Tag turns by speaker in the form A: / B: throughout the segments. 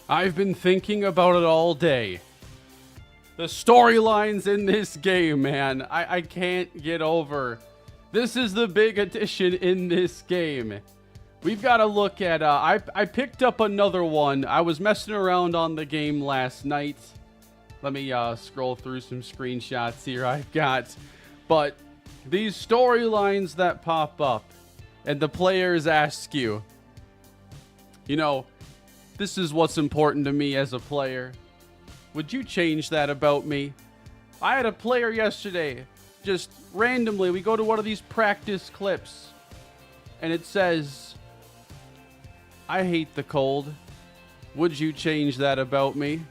A: I've been thinking about it all day. The storylines in this game, man. I can't get over. This is the big addition in this game. We've got to look at, I picked up another one. I was messing around on the game last night. Let me scroll through some screenshots here I've got. But these storylines that pop up and the players ask you, you know, this is what's important to me as a player. Would you change that about me? I had a player yesterday, just randomly, we go to one of these practice clips, and it says, I hate the cold. Would you change that about me?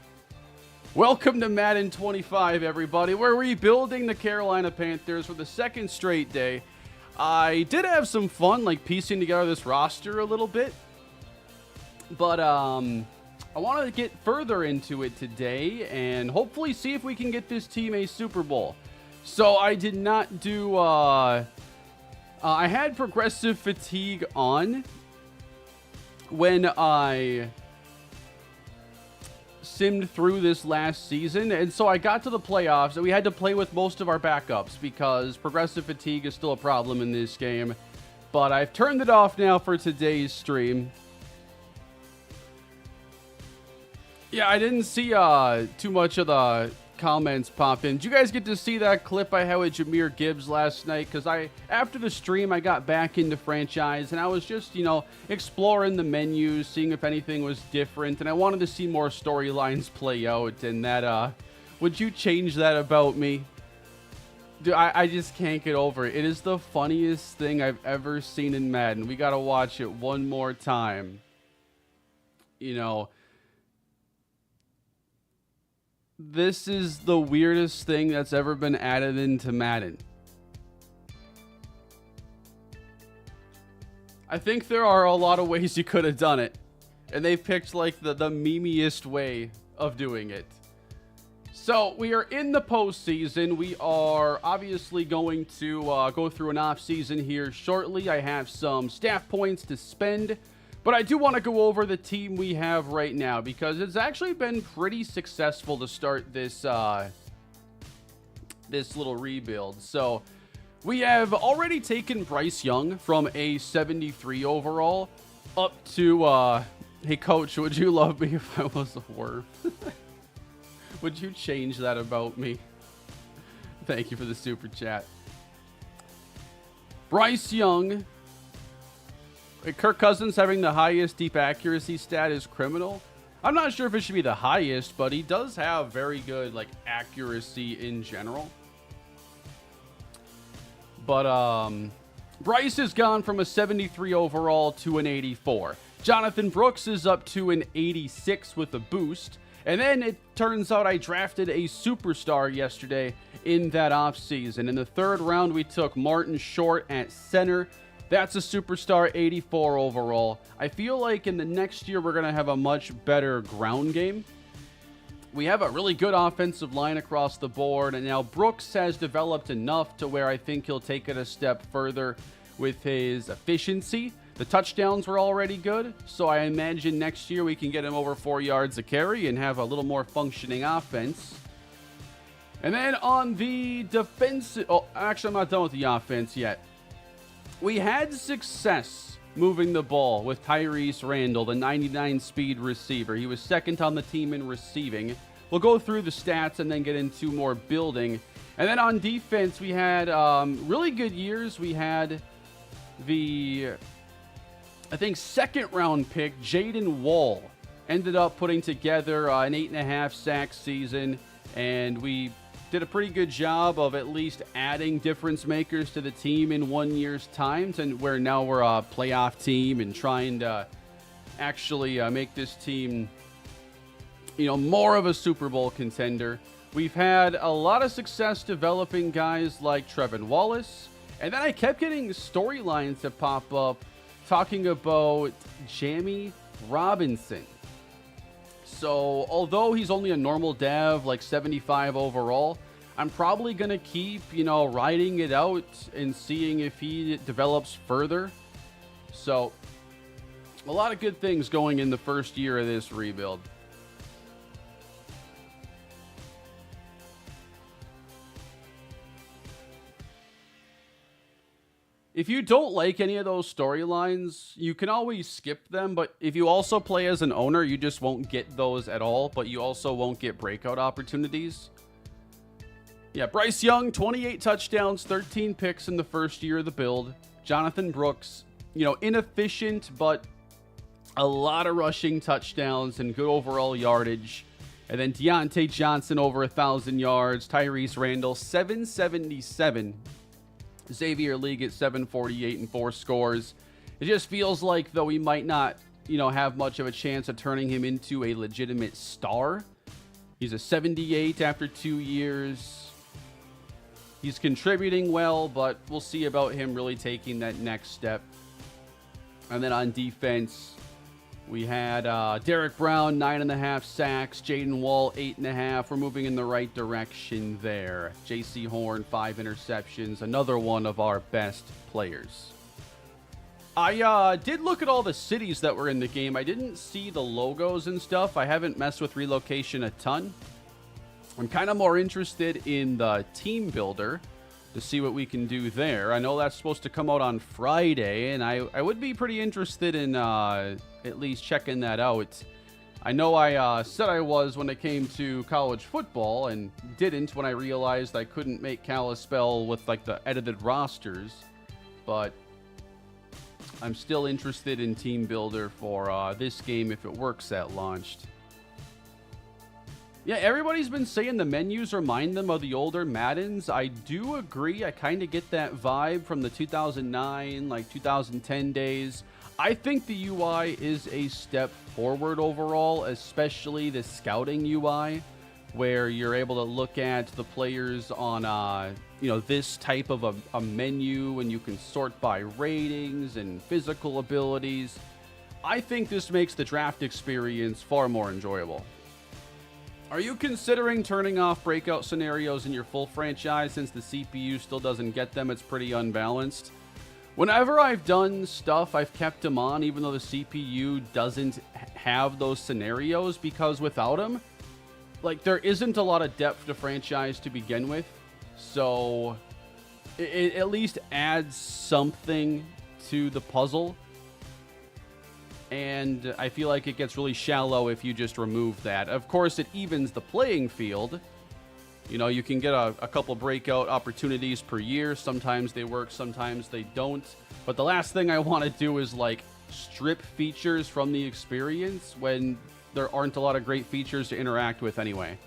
A: Welcome to Madden 25, everybody. We're rebuilding the Carolina Panthers for the second straight day. I did have some fun, like piecing together this roster a little bit. But I wanted to get further into it today and hopefully see if we can get this team a Super Bowl. So I did not do, I had progressive fatigue on when I simmed through this last season. And so I got to the playoffs and we had to play with most of our backups because progressive fatigue is still a problem in this game. But I've turned it off now for today's stream. Yeah, I didn't see too much of the comments pop in. Did you guys get to see that clip I had with Jahmyr Gibbs last night? Because after the stream, I got back into franchise, and I was just, you know, exploring the menus, seeing if anything was different, and I wanted to see more storylines play out, and that, would you change that about me? Dude, I just can't get over it. It is the funniest thing I've ever seen in Madden. We got to watch it one more time. You know, this is the weirdest thing that's ever been added into Madden. I think there are a lot of ways you could have done it, and they picked like the memeiest way of doing it. So we are in the postseason. We are obviously going to go through an offseason here shortly. I have some staff points to spend. But I do want to go over the team we have right now because it's actually been pretty successful to start this this little rebuild. So we have already taken Bryce Young from a 73 overall up to, hey coach, would you love me if I was a worm? Would you change that about me? Thank you for the super chat. Bryce Young. Kirk Cousins having the highest deep accuracy stat is criminal. I'm not sure if it should be the highest, but he does have very good like accuracy in general. But Bryce has gone from a 73 overall to an 84. Jonathan Brooks is up to an 86 with a boost. And then it turns out I drafted a superstar yesterday in that offseason. In the third round, we took Martin Short at center. That's a superstar 84 overall. I feel like in the next year, we're going to have a much better ground game. We have a really good offensive line across the board. And now Brooks has developed enough to where I think he'll take it a step further with his efficiency. The touchdowns were already good. So I imagine next year we can get him over 4 yards a carry and have a little more functioning offense. And then on the defensive... Oh, actually, I'm not done with the offense yet. We had success moving the ball with Tyrese Randall, the 99 speed receiver. He was second on the team in receiving. We'll go through the stats and then get into more building. And then on defense, we had really good years. We had the, I think, second round pick, Jaden Wall, ended up putting together an 8.5 sack season. And we did a pretty good job of at least adding difference makers to the team in 1 year's time, to where now we're a playoff team and trying to actually make this team, you know, more of a Super Bowl contender. We've had a lot of success developing guys like Trevin Wallace, and then I kept getting storylines to pop up talking about Jamie Robinson. So, although he's only a normal dev, like 75 overall, I'm probably going to keep, you know, riding it out and seeing if he develops further. So, a lot of good things going in the first year of this rebuild. if you don't like any of those storylines, you can always skip them. But if you also play as an owner, you just won't get those at all. But you also won't get breakout opportunities. Yeah, Bryce Young, 28 touchdowns, 13 picks in the first year of the build. Jonathan Brooks, inefficient, but a lot of rushing touchdowns and good overall yardage. And then Deontay Johnson over 1,000 yards. Tyrese Randall, 777. Xavier League at 748 and 4 scores. It just feels like, though, we might not, have much of a chance of turning him into a legitimate star. He's a 78 after 2 years. He's contributing well, but we'll see about him really taking that next step. And then on defense, we had Derek Brown, 9.5 sacks. Jaden Wall, 8.5. We're moving in the right direction there. J.C. Horn, 5 interceptions. Another one of our best players. I did look at all the cities that were in the game. I didn't see the logos and stuff. I haven't messed with relocation a ton. I'm kind of more interested in the team builder to see what we can do there. I know that's supposed to come out on Friday, and I would be pretty interested in at least checking that out. I know I said I was when it came to college football and didn't when I realized I couldn't make Kalispell with like the edited rosters, but I'm still interested in team builder for this game if it works at launched. Yeah, everybody's been saying the menus remind them of the older Maddens. I do agree. I kind of get that vibe from the 2009, 2010 days. I think the UI is a step forward overall, especially the scouting UI, where you're able to look at the players on, this type of a menu, and you can sort by ratings and physical abilities. I think this makes the draft experience far more enjoyable. Are you considering turning off breakout scenarios in your full franchise since the CPU still doesn't get them? It's pretty unbalanced. Whenever I've done stuff, I've kept them on even though the CPU doesn't have those scenarios, because without them, there isn't a lot of depth to franchise to begin with. So it at least adds something to the puzzle. And I feel like it gets really shallow if you just remove that. Of course, it evens the playing field. You can get a couple breakout opportunities per year. Sometimes they work, sometimes they don't. But the last thing I want to do is strip features from the experience when there aren't a lot of great features to interact with anyway.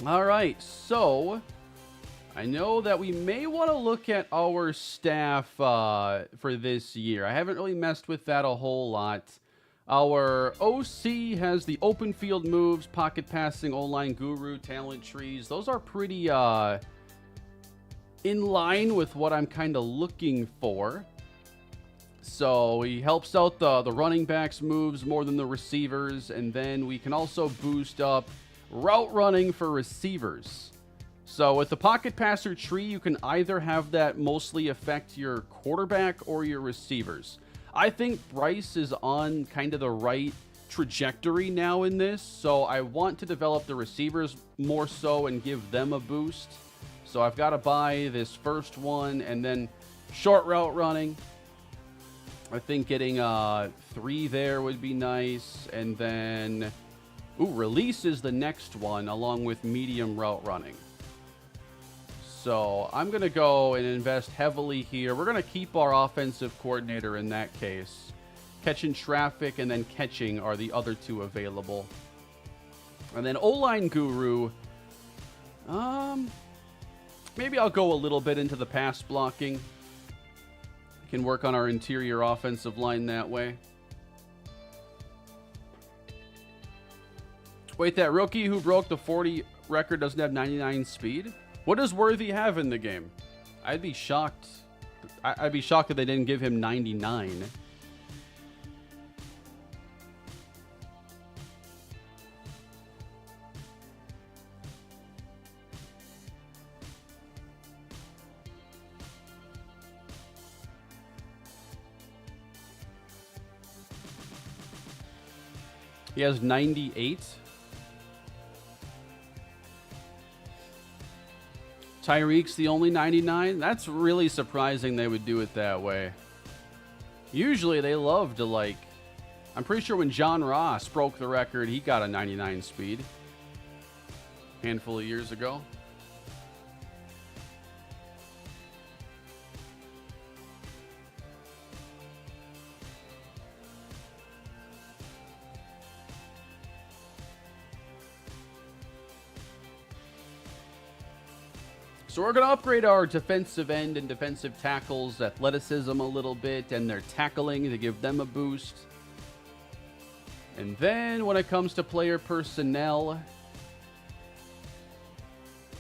A: All right, so I know that we may want to look at our staff for this year. I haven't really messed with that a whole lot. Our OC has the open field moves, pocket passing, O-line guru, talent trees. Those are pretty in line with what I'm kind of looking for. So he helps out the running backs moves more than the receivers, and then we can also boost up route running for receivers. So with the pocket passer tree, you can either have that mostly affect your quarterback or your receivers. I think Bryce is on kind of the right trajectory now in this, so I want to develop the receivers more so and give them a boost. So I've got to buy this first one, and then short route running. I think getting 3 there would be nice, and then release is the next one, along with medium route running. So I'm going to go and invest heavily here. We're going to keep our offensive coordinator in that case. Catching traffic and then catching are the other 2 available. And then O-line guru. Maybe I'll go a little bit into the pass blocking. We can work on our interior offensive line that way. Wait, that rookie who broke the 40 record doesn't have 99 speed? What does Worthy have in the game? I'd be shocked. I'd be shocked that they didn't give him 99. He has 98. Tyreek's the only 99. That's really surprising they would do it that way. Usually they love to, like, I'm pretty sure when John Ross broke the record, he got a 99 speed a handful of years ago. So we're going to upgrade our defensive end and defensive tackles' athleticism a little bit and their tackling to give them a boost. And then when it comes to player personnel,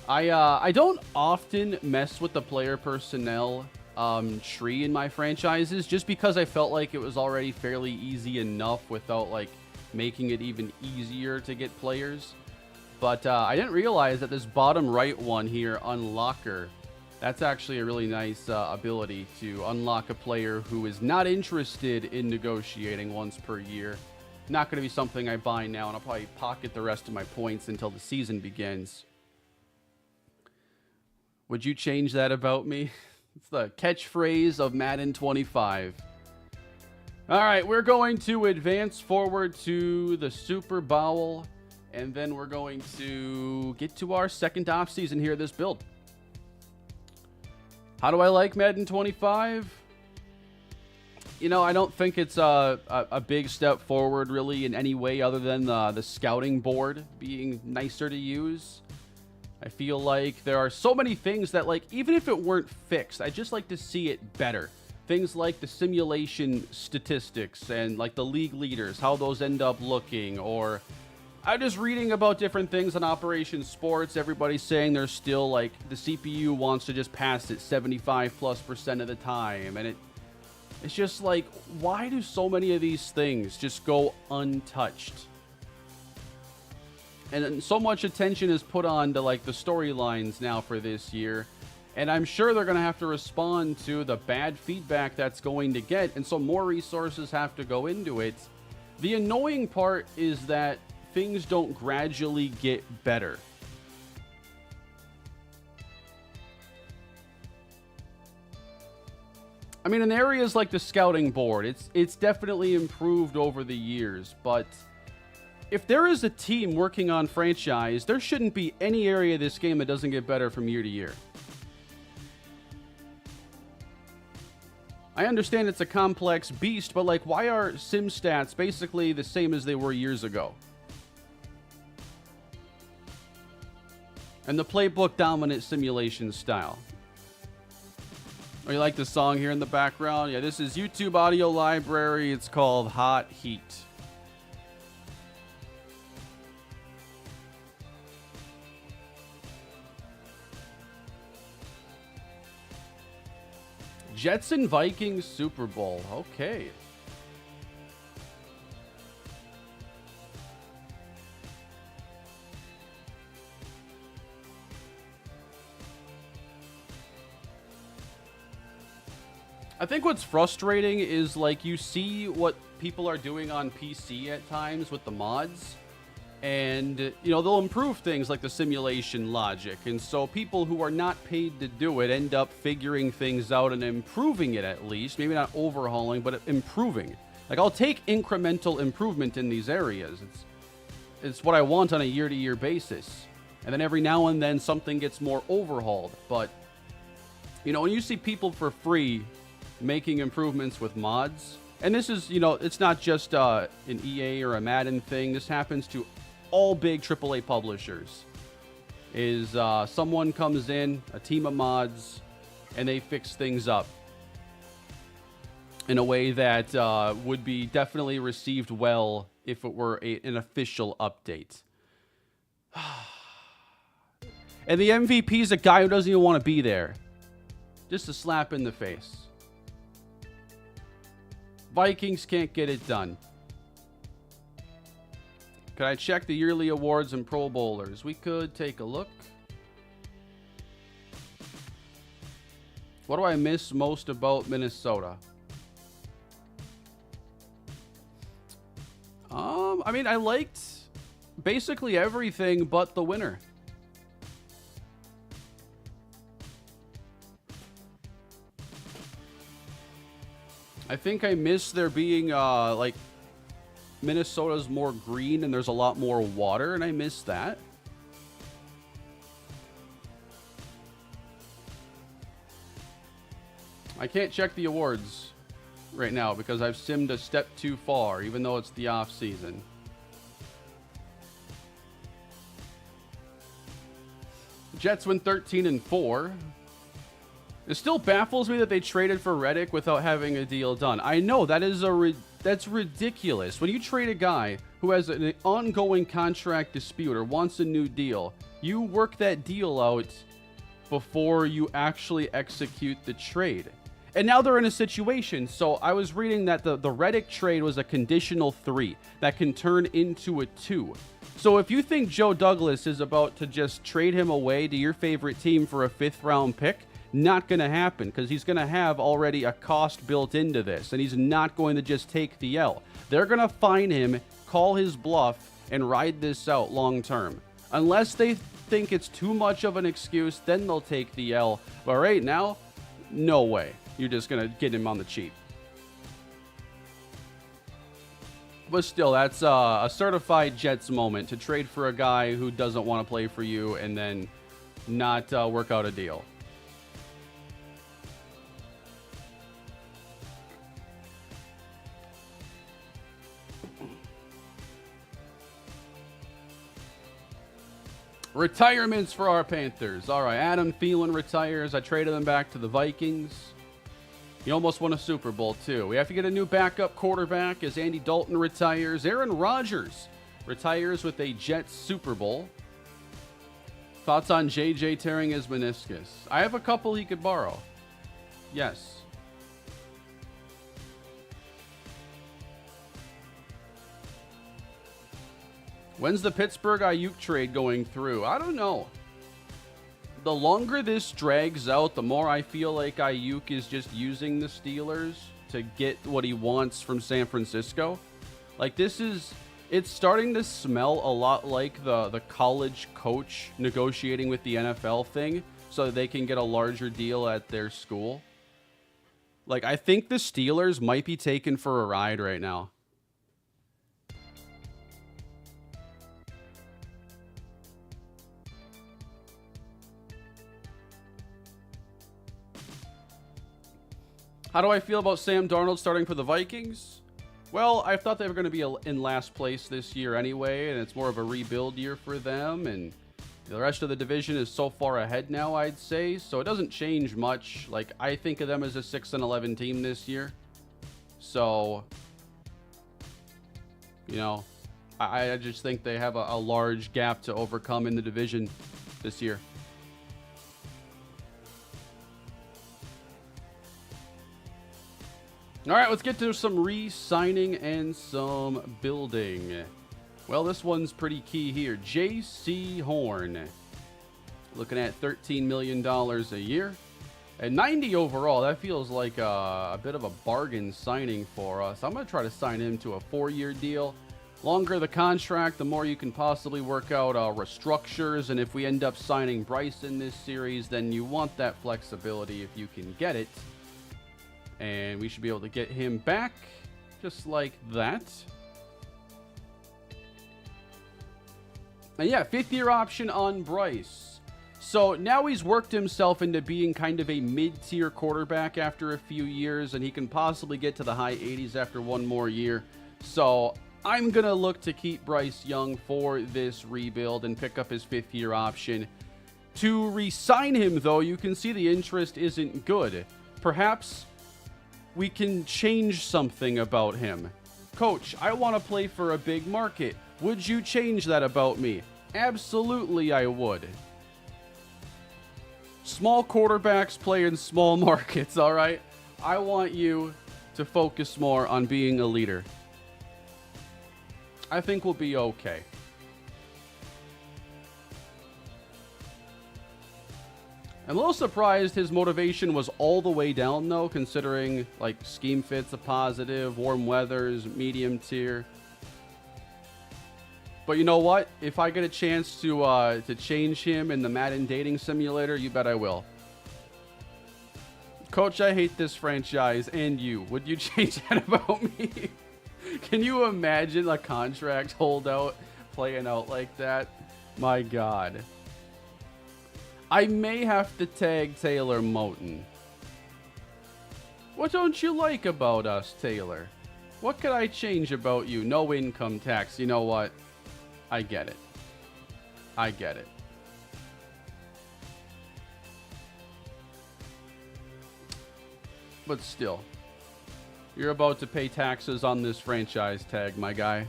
A: I don't often mess with the player personnel tree in my franchises just because I felt like it was already fairly easy enough without like making it even easier to get players. But I didn't realize that this bottom right one here, Unlocker, that's actually a really nice ability to unlock a player who is not interested in negotiating once per year. Not going to be something I buy now, and I'll probably pocket the rest of my points until the season begins. Would you change that about me? It's the catchphrase of Madden 25. All right, we're going to advance forward to the Super Bowl. And then we're going to get to our second offseason here, this build. How do I like Madden 25? You know, I don't think it's a big step forward, really, in any way other than the scouting board being nicer to use. I feel like there are so many things that, like, even if it weren't fixed, I'd just like to see it better. Things like the simulation statistics and, like, the league leaders, how those end up looking, or I'm just reading about different things on Operation Sports. Everybody's saying there's still, like, the CPU wants to just pass it 75+% of the time. And it's just like, why do so many of these things just go untouched? And then so much attention is put on to, like, the storylines now for this year. And I'm sure they're going to have to respond to the bad feedback that's going to get. And so more resources have to go into it. The annoying part is that things don't gradually get better. I mean, in areas like the scouting board, it's definitely improved over the years, but if there is a team working on franchise, there shouldn't be any area of this game that doesn't get better from year to year. I understand it's a complex beast, but like, why are sim stats basically the same as they were years ago? And the playbook dominant simulation style. Oh, you like the song here in the background? Yeah, this is YouTube audio library. It's called Hot Heat. Jets and Vikings Super Bowl. Okay. I think what's frustrating is, like, you see what people are doing on PC at times with the mods, and, you know, they'll improve things like the simulation logic, and so people who are not paid to do it end up figuring things out and improving it, at least. Maybe not overhauling, but improving. Like, I'll take incremental improvement in these areas. It's what I want on a year-to-year basis. And then every now and then something gets more overhauled. But, you know, when you see people for free making improvements with mods, and this is, you know, it's not just an EA or a Madden thing. This happens to all big AAA publishers. Is someone comes in, a team of mods, and they fix things up in a way that would be definitely received well if it were an official update. And the MVP is a guy who doesn't even want to be there. Just a slap in the face. Vikings can't get it done. Could I check the yearly awards and Pro Bowlers? We could take a look. What do I miss most about Minnesota? I mean, I liked basically everything but the winner. I think I miss there being, like, Minnesota's more green and there's a lot more water, and I miss that. I can't check the awards right now because I've simmed a step too far, even though it's the off season. Jets win 13-4. It still baffles me that they traded for Reddick without having a deal done. I know that is that's ridiculous. When you trade a guy who has an ongoing contract dispute or wants a new deal, you work that deal out before you actually execute the trade. And now they're in a situation. So I was reading that the Reddick trade was a conditional 3 that can turn into a 2. So if you think Joe Douglas is about to just trade him away to your favorite team for a 5th round pick, not going to happen, because he's going to have already a cost built into this, and he's not going to just take the L. They're going to fine him, call his bluff, and ride this out long term. Unless they think it's too much of an excuse, then they'll take the L. But right now, no way. You're just going to get him on the cheap. But still, that's a certified Jets moment to trade for a guy who doesn't want to play for you and then not work out a deal. Retirements for our Panthers. All right, Adam Thielen retires. I traded him back to the Vikings. He almost won a Super Bowl, too. We have to get a new backup quarterback as Andy Dalton retires. Aaron Rodgers retires with a Jets Super Bowl. Thoughts on JJ tearing his meniscus? I have a couple he could borrow. Yes. When's the Pittsburgh Ayuk trade going through? I don't know. The longer this drags out, the more I feel like Ayuk is just using the Steelers to get what he wants from San Francisco. Like, it's starting to smell a lot like the college coach negotiating with the NFL thing so that they can get a larger deal at their school. Like, I think the Steelers might be taken for a ride right now. How do I feel about Sam Darnold starting for the Vikings? Well, I thought they were going to be in last place this year anyway, and it's more of a rebuild year for them, and the rest of the division is so far ahead now, I'd say, so it doesn't change much. Like, I think of them as a 6-11 team this year, so, you know, I just think they have a large gap to overcome in the division this year. All right, let's get to some re-signing and some building. Well, this one's pretty key here. J.C. Horn, looking at $13 million a year. At 90 overall, that feels like a bit of a bargain signing for us. I'm going to try to sign him to a 4-year deal. Longer the contract, the more you can possibly work out restructures. And if we end up signing Bryce in this series, then you want that flexibility if you can get it. And we should be able to get him back just like that. And yeah, 5th-year option on Bryce. So now he's worked himself into being kind of a mid-tier quarterback after a few years, and he can possibly get to the high 80s after one more year. So I'm going to look to keep Bryce Young for this rebuild and pick up his 5th-year option. To re-sign him, though, you can see the interest isn't good. Perhaps we can change something about him. Coach, I want to play for a big market. Would you change that about me? Absolutely, I would. Small quarterbacks play in small markets, all right? I want you to focus more on being a leader. I think we'll be okay. I'm a little surprised his motivation was all the way down, though, considering, like, scheme fit's a positive, warm weather's medium tier. But you know what? If I get a chance to change him in the Madden dating simulator, you bet I will. Coach, I hate this franchise and you. Would you change that about me? Can you imagine a contract holdout playing out like that? My God. I may have to tag Taylor Moton. What don't you like about us, Taylor? What could I change about you? No income tax. You know what? I get it. I get it. But still, you're about to pay taxes on this franchise tag, my guy.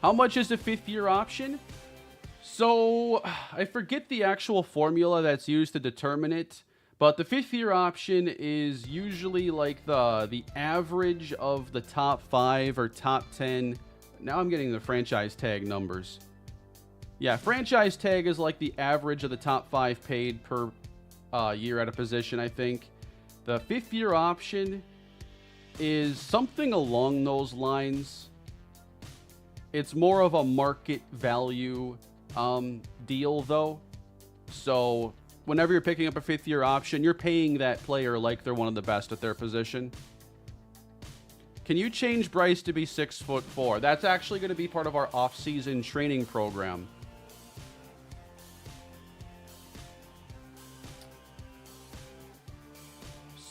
A: How much is a 5th-year option? So, I forget the actual formula that's used to determine it, but the 5th-year option is usually like the average of the top 5 or top 10. Now I'm getting the franchise tag numbers. Yeah, franchise tag is like the average of the top 5 paid per year at a position, I think. The 5th-year option is something along those lines. It's more of a market value deal, though. So whenever you're picking up a 5th-year option, you're paying that player like they're one of the best at their position. Can you change Bryce to be 6'4"? That's actually going to be part of our off-season training program.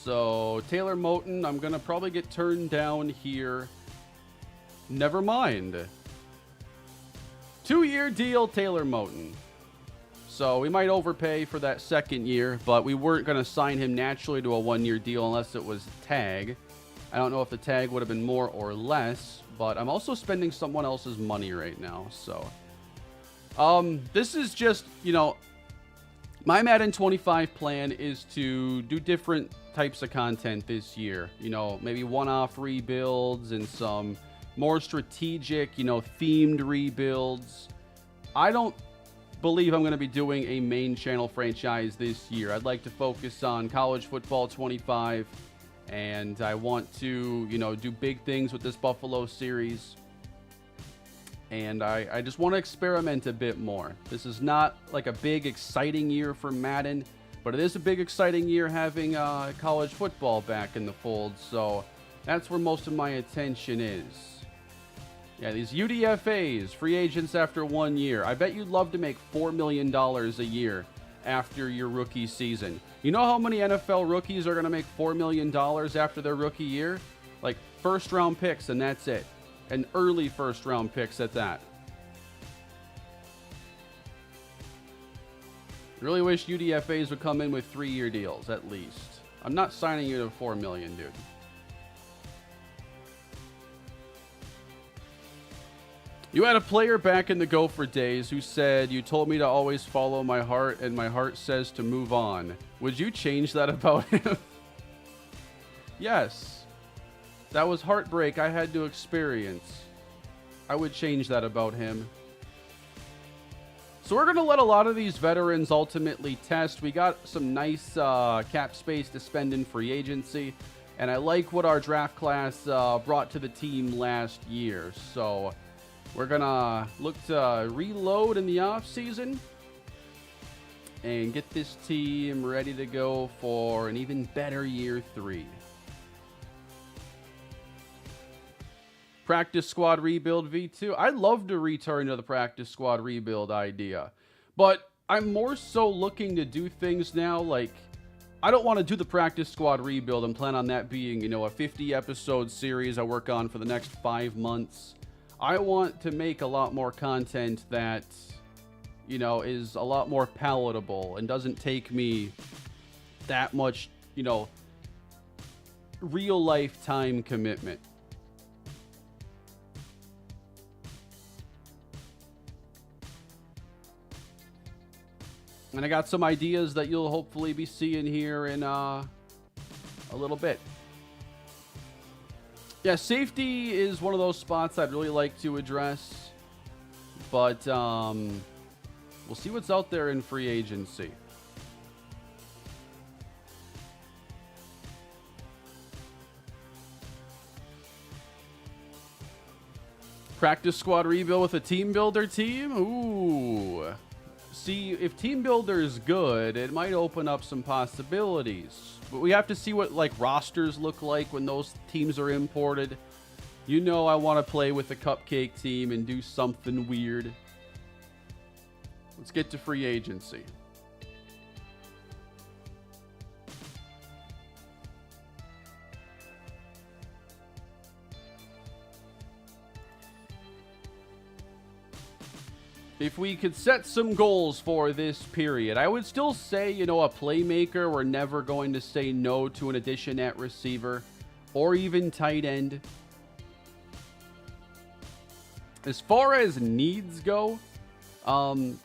A: So, Taylor Moton, I'm going to probably get turned down here. Never mind. 2-year deal, Taylor Moton. So, we might overpay for that 2nd year, but we weren't going to sign him naturally to a 1-year deal unless it was tag. I don't know if the tag would have been more or less, but I'm also spending someone else's money right now. So, this is just, you know, my Madden 25 plan is to do different types of content this year. You know, maybe one-off rebuilds and some more strategic, you know, themed rebuilds. I don't believe I'm going to be doing a main channel franchise this year. I'd like to focus on college football 25, and I want to, you know, do big things with this Buffalo series. And I just want to experiment a bit more. This is not like a big, exciting year for Madden, but it is a big, exciting year having college football back in the fold. So that's where most of my attention is. Yeah, these UDFAs, free agents after 1 year. I bet you'd love to make $4 million a year after your rookie season. You know how many NFL rookies are going to make $4 million after their rookie year? Like first-round picks, and that's it. And early first-round picks at that. Really wish UDFAs would come in with 3-year deals, at least. I'm not signing you to $4 million, dude. You had a player back in the Gopher days who said, "You told me to always follow my heart, and my heart says to move on." Would you change that about him? Yes. That was heartbreak I had to experience. I would change that about him. So we're going to let a lot of these veterans ultimately test. We got some nice cap space to spend in free agency. And I like what our draft class brought to the team last year. So we're going to look to reload in the offseason and get this team ready to go for an even better year 3. Practice squad rebuild V2. I'd love to return to the practice squad rebuild idea, but I'm more so looking to do things now. Like, I don't want to do the practice squad rebuild and plan on that being, you know, a 50 episode series I work on for the next 5 months. I want to make a lot more content that, you know, is a lot more palatable and doesn't take me that much, you know, real life time commitment. And I got some ideas that you'll hopefully be seeing here in a little bit. Yeah, safety is one of those spots I'd really like to address. But we'll see what's out there in free agency. Practice squad rebuild with a team builder team? Ooh. See, if team builder is good, it might open up some possibilities. But we have to see what like rosters look like when those teams are imported. You know I want to play with a cupcake team and do something weird. Let's get to free agency. If we could set some goals for this period, I would still say, you know, a playmaker. We're never going to say no to an addition at receiver or even tight end. As far as needs go,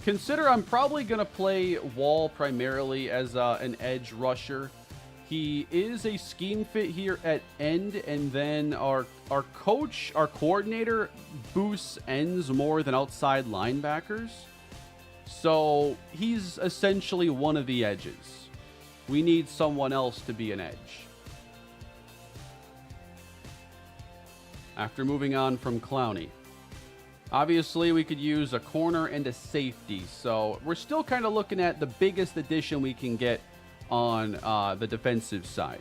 A: consider I'm probably going to play Wall primarily as an edge rusher. He is a scheme fit here at end, and then our coach, our coordinator, boosts ends more than outside linebackers. So he's essentially one of the edges. We need someone else to be an edge. After moving on from Clowney. Obviously, we could use a corner and a safety. So we're still kind of looking at the biggest addition we can get on the defensive side.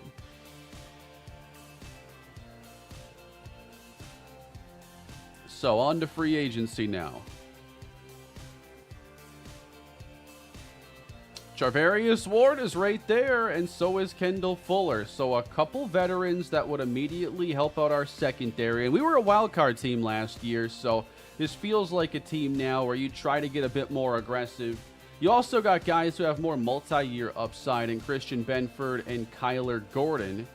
A: So on to free agency now. Charvarius Ward is right there, and so is Kendall Fuller. So a couple veterans that would immediately help out our secondary. And we were a wild card team last year, so this feels like a team now where you try to get a bit more aggressive. You also got guys who have more multi-year upside in Christian Benford and Kyler Gordon.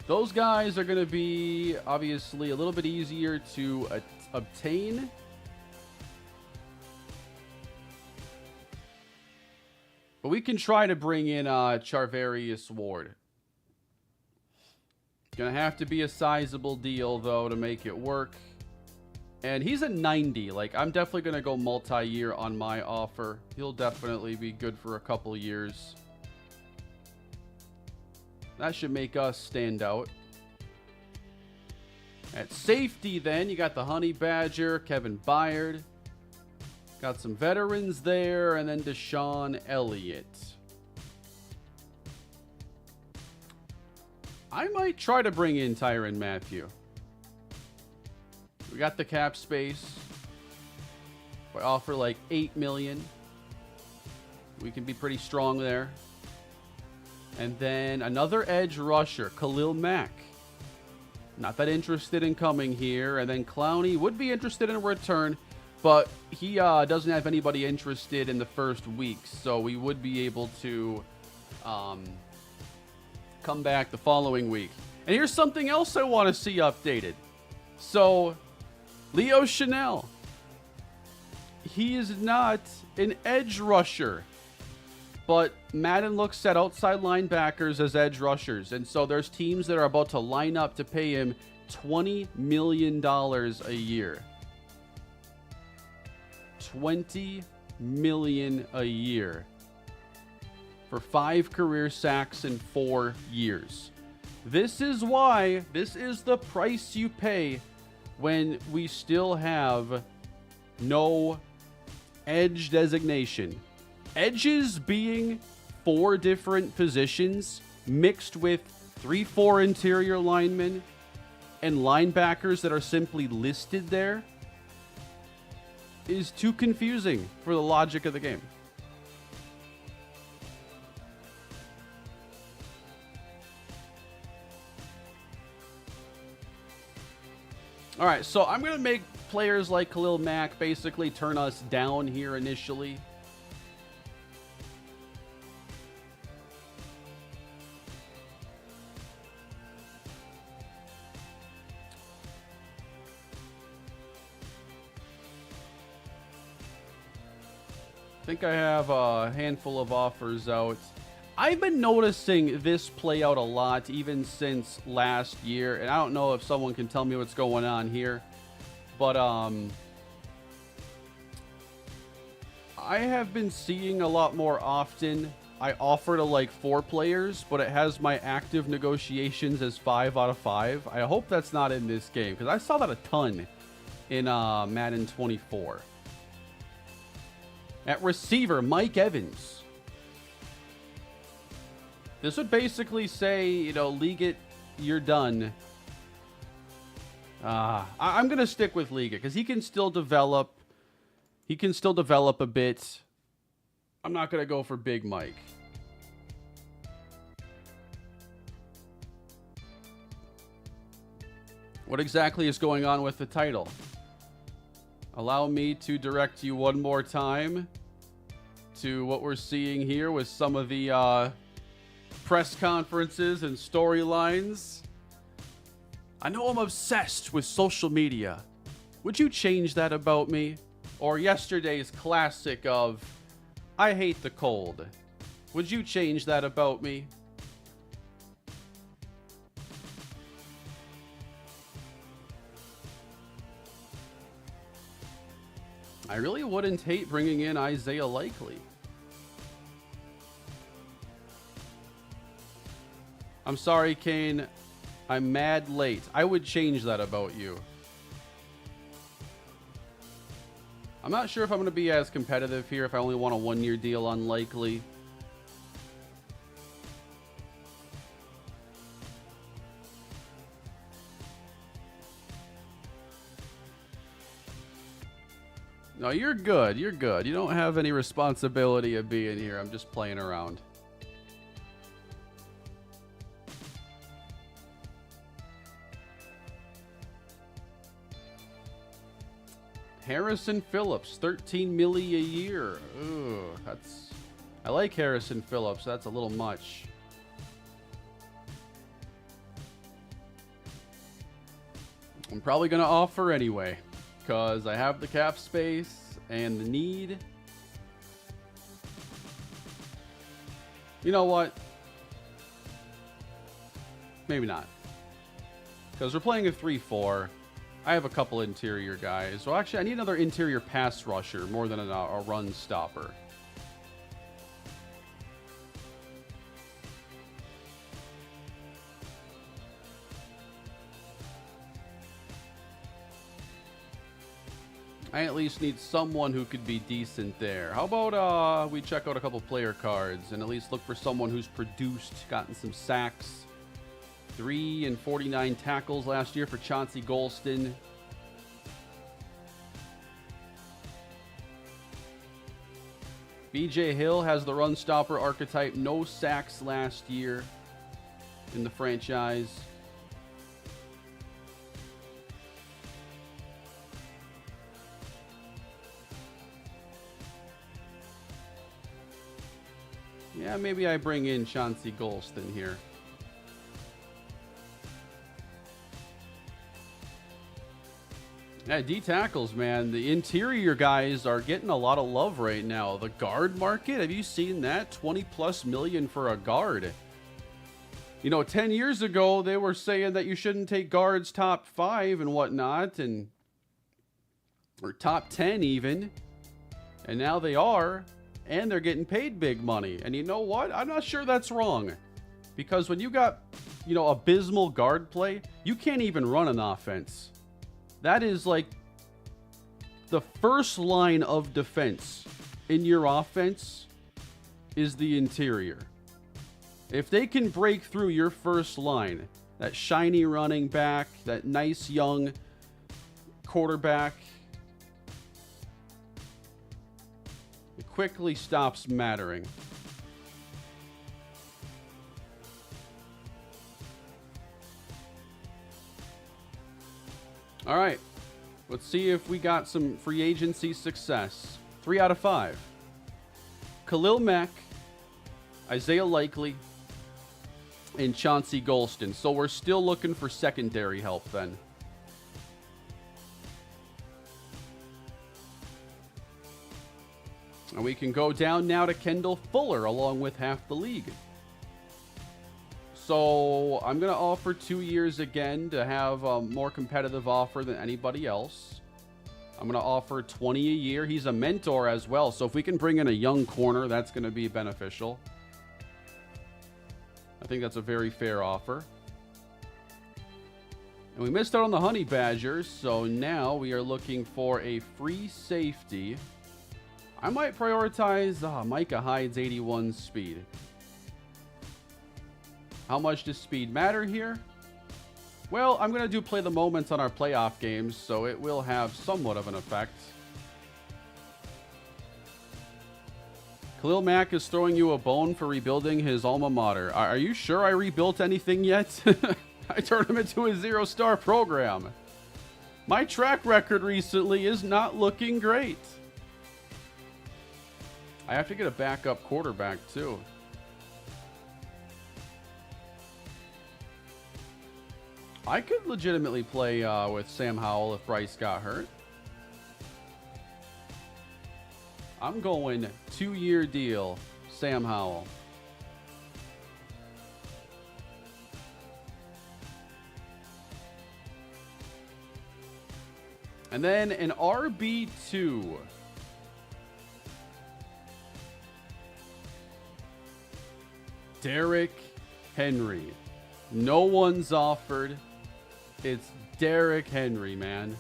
A: Those guys are going to be obviously a little bit easier to obtain. But we can try to bring in Charvarius Ward. Going to have to be a sizable deal, though, to make it work. And he's a 90. Like, I'm definitely going to go multi-year on my offer. He'll definitely be good for a couple years. That should make us stand out. At safety, then, you got the Honey Badger, Kevin Byard. Got some veterans there, and then Deshaun Elliott. I might try to bring in Tyrann Mathieu. We got the cap space. We offer like $8 million. We can be pretty strong there. And then another edge rusher, Khalil Mack. Not that interested in coming here. And then Clowney would be interested in a return, but he doesn't have anybody interested in the first week. So we would be able to come back the following week. And here's something else I want to see updated. So Leo Chanel, he is not an edge rusher, but Madden looks at outside linebackers as edge rushers. And so there's teams that are about to line up to pay him $20 million a year. $20 million a year for 5 career sacks in 4 years. This is why, this is the price you pay when we still have no edge designation. Edges being 4 different positions mixed with 3-4 interior linemen and linebackers that are simply listed there is too confusing for the logic of the game. All right, so I'm going to make players like Khalil Mack basically turn us down here initially. I think I have a handful of offers out. I've been noticing this play out a lot even since last year, and I don't know if someone can tell me what's going on here, but I have been seeing a lot more often I offer to like 4 players, but it has my active negotiations as 5 out of 5. I hope that's not in this game, because I saw that a ton in Madden 24. At receiver, Mike Evans. This would basically say, you know, league it, you're done. I'm going to stick with league it, because he can still develop. He can still develop a bit. I'm not going to go for Big Mike. What exactly is going on with the title? Allow me to direct you one more time to what we're seeing here with some of the press conferences and storylines. I know I'm obsessed with social media. Would you change that about me? Or yesterday's classic of, I hate the cold. Would you change that about me? I really wouldn't hate bringing in Isaiah Likely. I'm sorry, Kane. I'm mad late. I would change that about you. I'm not sure if I'm going to be as competitive here if I only want a 1-year deal on Likely. No, you're good. You're good. You don't have any responsibility of being here. I'm just playing around. Harrison Phillips, $13 million a year. Ooh, I like Harrison Phillips. That's a little much. I'm probably going to offer anyway, because I have the cap space and the need. You know what? Maybe not. Because we're playing a 3-4. I have a couple interior guys. Well, actually, I need another interior pass rusher more than a run stopper. I at least need someone who could be decent there. How about we check out a couple player cards and at least look for someone who's produced, gotten some sacks. 3 and 49 tackles last year for Chauncey Golston. BJ Hill has the run stopper archetype. No sacks last year in the franchise. Yeah, maybe I bring in Chauncey Golston here. Yeah, D tackles, man. The interior guys are getting a lot of love right now. The guard market, have you seen that? 20+ million for a guard. You know, 10 years ago, they were saying that you shouldn't take guards top 5 and whatnot, or top 10 even. And now they are, and they're getting paid big money. And you know what? I'm not sure that's wrong. Because when you got, you know, abysmal guard play, you can't even run an offense. That is like the first line of defense in your offense is the interior. If they can break through your first line, that shiny running back, that nice young quarterback, it quickly stops mattering. All right, let's see if we got some free agency success. 3 out of 5. Khalil Mack, Isaiah Likely, and Chauncey Golston. So we're still looking for secondary help then. And we can go down now to Kendall Fuller along with half the league. So I'm going to offer 2 years again to have a more competitive offer than anybody else. I'm going to offer 20 a year. He's a mentor as well. So if we can bring in a young corner, that's going to be beneficial. I think that's a very fair offer. And we missed out on the Honey Badgers, so now we are looking for a free safety. I might prioritize Micah Hyde's 81 speed. How much does speed matter here? Well, I'm going to do play the moments on our playoff games, so it will have somewhat of an effect. Khalil Mack is throwing you a bone for rebuilding his alma mater. Are you sure I rebuilt anything yet? I turned him into a 0-star program. My track record recently is not looking great. I have to get a backup quarterback, too. I could legitimately play with Sam Howell if Bryce got hurt. I'm going 2-year deal, Sam Howell. And then an RB2. Derrick Henry. No one's offered. It's Derrick Henry, man.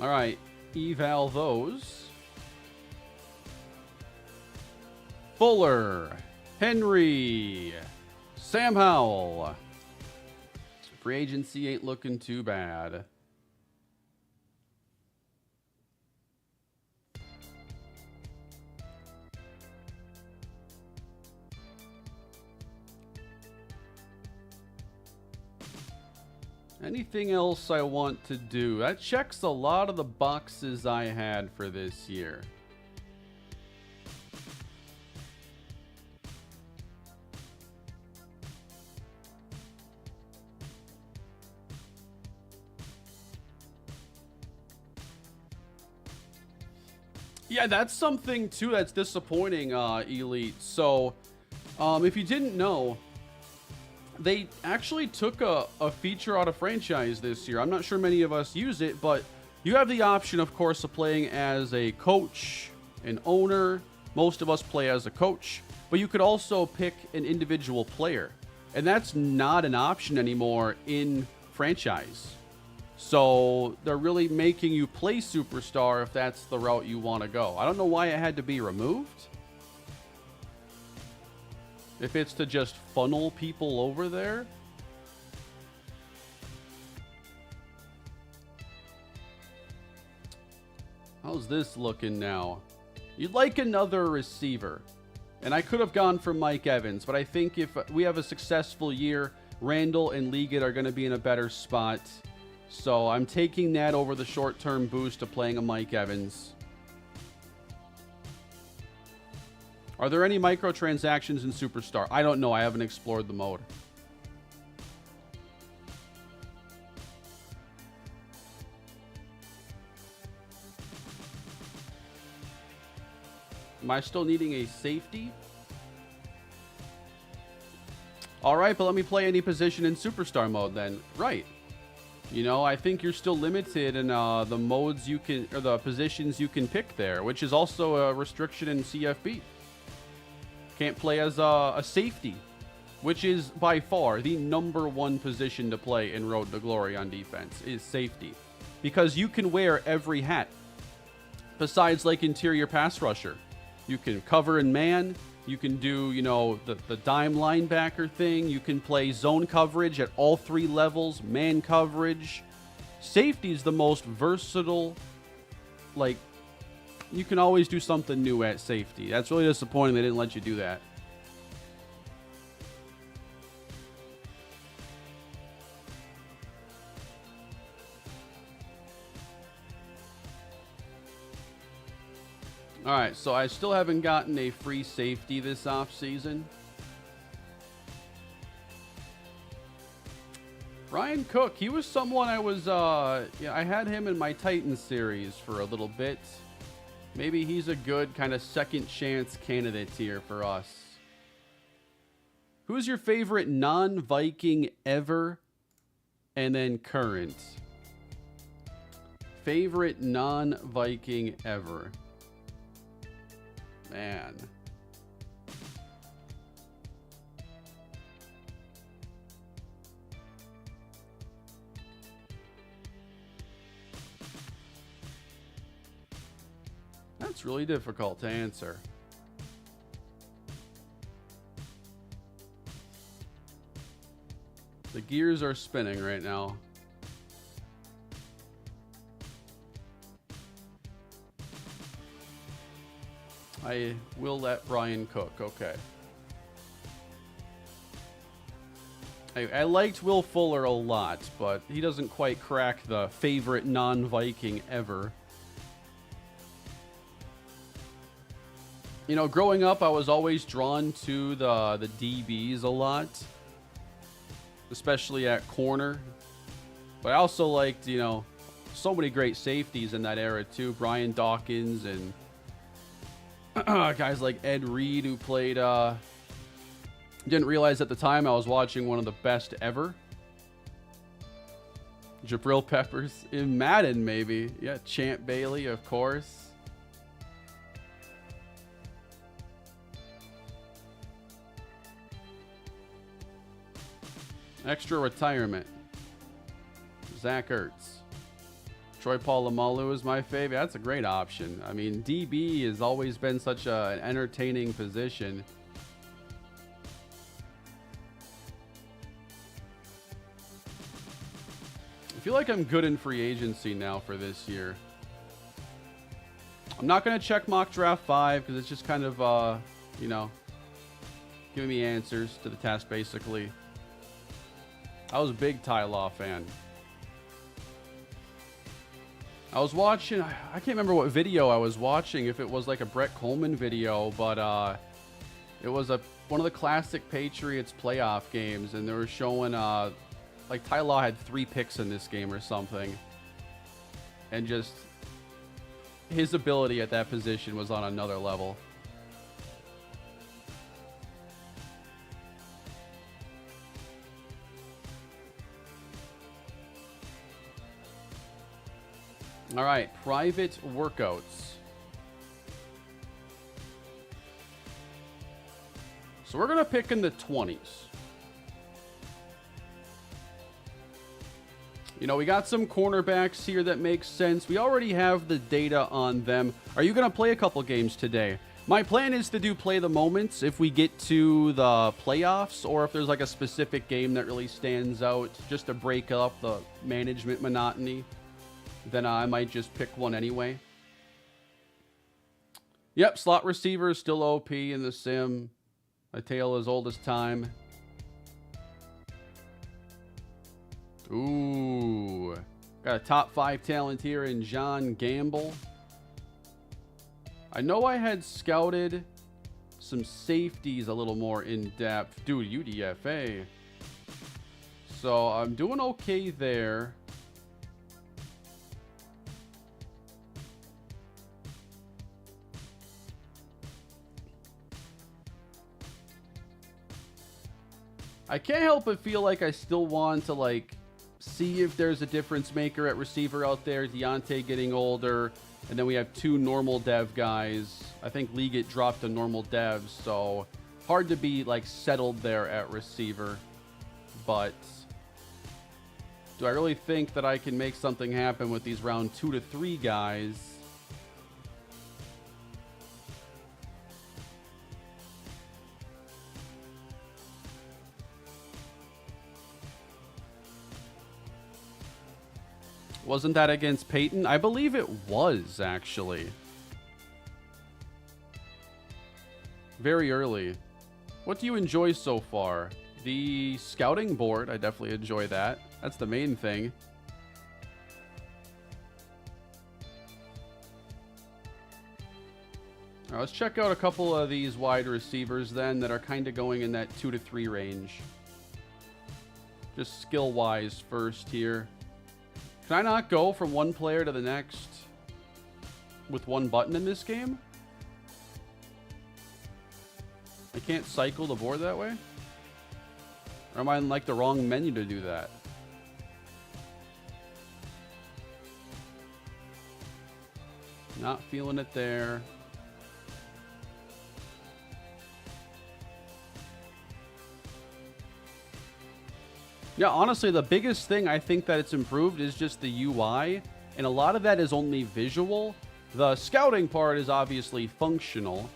A: All right, eval those. Fuller, Henry, Sam Howell. Free agency ain't looking too bad. Anything else I want to do? That checks a lot of the boxes I had for this year. Yeah, that's something, too, that's disappointing, Elite. So, if you didn't know, they actually took a feature out of franchise this year. I'm not sure many of us use it, but you have the option, of course, of playing as a coach, an owner. Most of us play as a coach, but you could also pick an individual player. And that's not an option anymore in franchise. So they're really making you play Superstar if that's the route you want to go. I don't know why it had to be removed. If it's to just funnel people over there. How's this looking now? You'd like another receiver. And I could have gone for Mike Evans, but I think if we have a successful year, Randall and Liggett are going to be in a better spot. So I'm taking that over the short-term boost of playing a Mike Evans. Are there any microtransactions in Superstar? I don't know. I haven't explored the mode. Am I still needing a safety? All right, but let me play any position in Superstar mode then. Right. You know, I think you're still limited in the modes you can, or the positions you can pick there, which is also a restriction in CFB. Can't play as a safety, which is by far the #1 position to play in Road to Glory on defense, is safety. Because you can wear every hat. Besides, like, interior pass rusher. You can cover and man. You can do, you know, the dime linebacker thing. You can play zone coverage at all 3 levels, man coverage. Safety is the most versatile, like, you can always do something new at safety. That's really disappointing they didn't let you do that. All right, so I still haven't gotten a free safety this offseason. Ryan Cook, he was someone I was, I had him in my Titans series for a little bit. Maybe he's a good kind of second chance candidate here for us. Who's your favorite non-Viking ever and then current? Favorite non-Viking ever. Man. That's really difficult to answer. The gears are spinning right now. I will let Brian cook. Okay. I liked Will Fuller a lot, but he doesn't quite crack the favorite non-Viking ever. You know, growing up, I was always drawn to the DBs a lot, especially at corner. But I also liked, you know, so many great safeties in that era too. Brian Dawkins and guys like Ed Reed, who played. Didn't realize at the time I was watching one of the best ever. Jabril Peppers in Madden, maybe. Yeah, Champ Bailey, of course. Extra retirement. Zach Ertz. Troy Polamalu is my favorite. That's a great option. I mean, DB has always been such an entertaining position. I feel like I'm good in free agency now for this year. I'm not going to check mock draft 5 because it's just kind of, you know, giving me answers to the test, basically. I was a big Ty Law fan. I was watching, I can't remember what video I was watching, if it was like a Brett Coleman video, but it was one of the classic Patriots playoff games, and they were showing, like Ty Law had 3 picks in this game or something. And just his ability at that position was on another level. All right, private workouts. So we're going to pick in the 20s. You know, we got some cornerbacks here that make sense. We already have the data on them. Are you going to play a couple games today? My plan is to do play the moments if we get to the playoffs, or if there's like a specific game that really stands out, just to break up the management monotony. Then I might just pick one anyway. Yep, slot receiver is still OP in the sim. A tale as old as time. Ooh. Got a top 5 talent here in John Gamble. I know I had scouted some safeties a little more in depth. Dude, UDFA. So I'm doing okay there. I can't help but feel like I still want to, like, see if there's a difference maker at receiver out there. Deontay getting older, and then we have 2 normal dev guys. I think Liggett dropped a normal dev, so hard to be, like, settled there at receiver. But do I really think that I can make something happen with these round 2 to 3 guys? Wasn't that against Peyton? I believe it was, actually. Very early. What do you enjoy so far? The scouting board. I definitely enjoy that. That's the main thing. All right, let's check out a couple of these wide receivers then that are kind of going in that 2 to 3 range. Just skill-wise first here. Can I not go from one player to the next with one button in this game? I can't cycle the board that way? Or am I in like the wrong menu to do that? Not feeling it there. Yeah, honestly, the biggest thing I think that it's improved is just the UI, and a lot of that is only visual. The scouting part is obviously functional.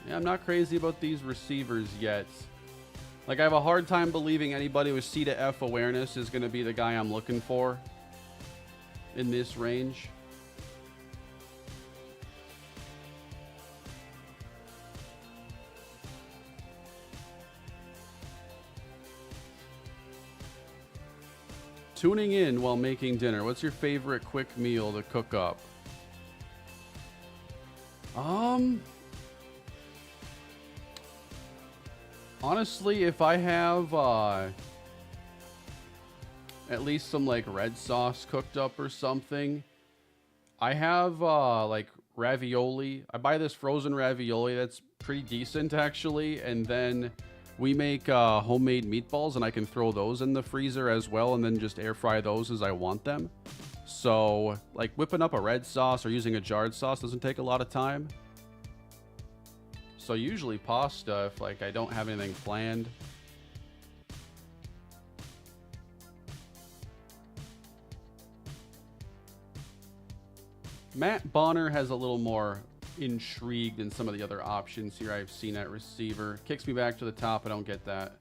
A: Yeah, I'm not crazy about these receivers yet. Like, I have a hard time believing anybody with C to F awareness is going to be the guy I'm looking for in this range. Tuning in while making dinner. What's your favorite quick meal to cook up? Honestly, if I have at least some like red sauce cooked up or something, I have like ravioli. I buy this frozen ravioli that's pretty decent actually, and then we make homemade meatballs, and I can throw those in the freezer as well, and then just air fry those as I want them. So like whipping up a red sauce or using a jarred sauce doesn't take a lot of time. So usually pasta if like I don't have anything planned. Matt Bonner has a little more intrigue than some of the other options here I've seen at receiver. Kicks me back to the top. I don't get that.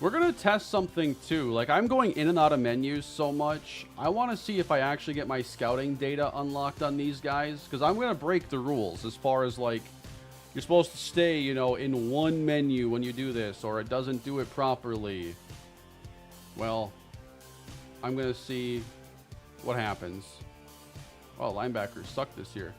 A: We're going to test something too. Like, I'm going in and out of menus so much. I want to see if I actually get my scouting data unlocked on these guys, because I'm going to break the rules as far as like you're supposed to stay, you know, in one menu when you do this, or it doesn't do it properly. Well, I'm going to see what happens. Oh, linebackers suck this year.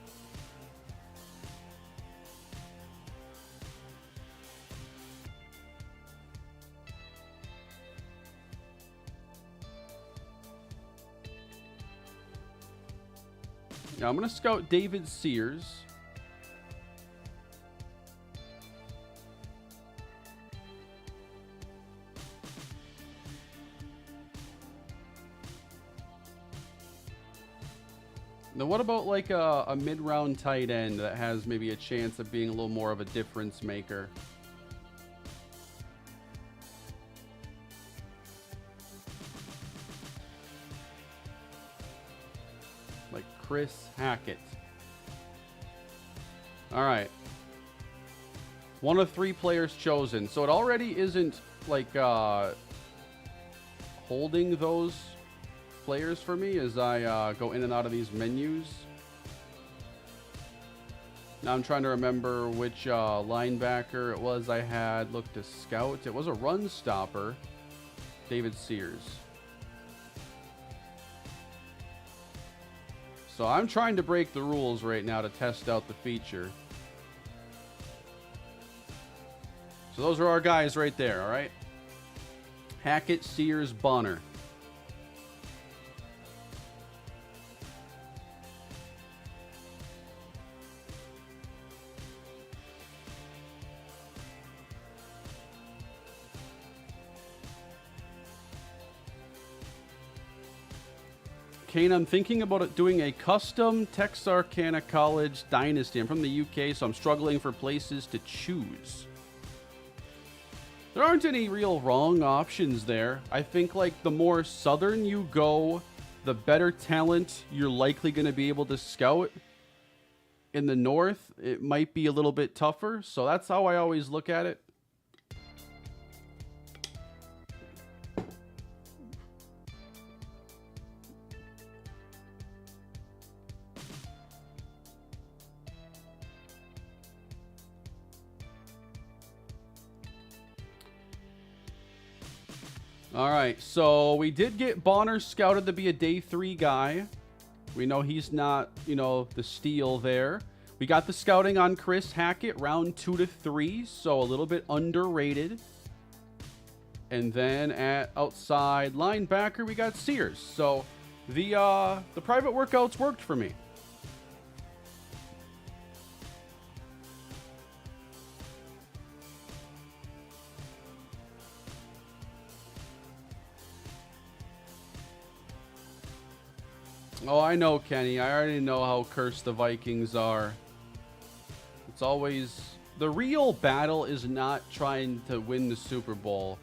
A: Now I'm going to scout David Sears. Now what about like a mid-round tight end that has maybe a chance of being a little more of a difference maker? Chris Hackett. All right. One of 3 players chosen. So it already isn't like holding those players for me as I go in and out of these menus. Now I'm trying to remember which linebacker it was I had looked to scout. It was a run stopper. David Sears. So I'm trying to break the rules right now to test out the feature. So those are our guys right there, all right? Hackett, Sears, Bonner. Kane, I'm thinking about doing a custom Texarkana College Dynasty. I'm from the UK, so I'm struggling for places to choose. There aren't any real wrong options there. I think like the more southern you go, the better talent you're likely going to be able to scout. In the north, it might be a little bit tougher, so that's how I always look at it. All right, so we did get Bonner scouted to be a day 3 guy. We know he's not, you know, the steal there. We got the scouting on Chris Hackett, round 2 to 3, so a little bit underrated. And then at outside linebacker, we got Sears. So the private workouts worked for me. Oh, I know, Kenny. I already know how cursed the Vikings are. It's always... The real battle is not trying to win the Super Bowl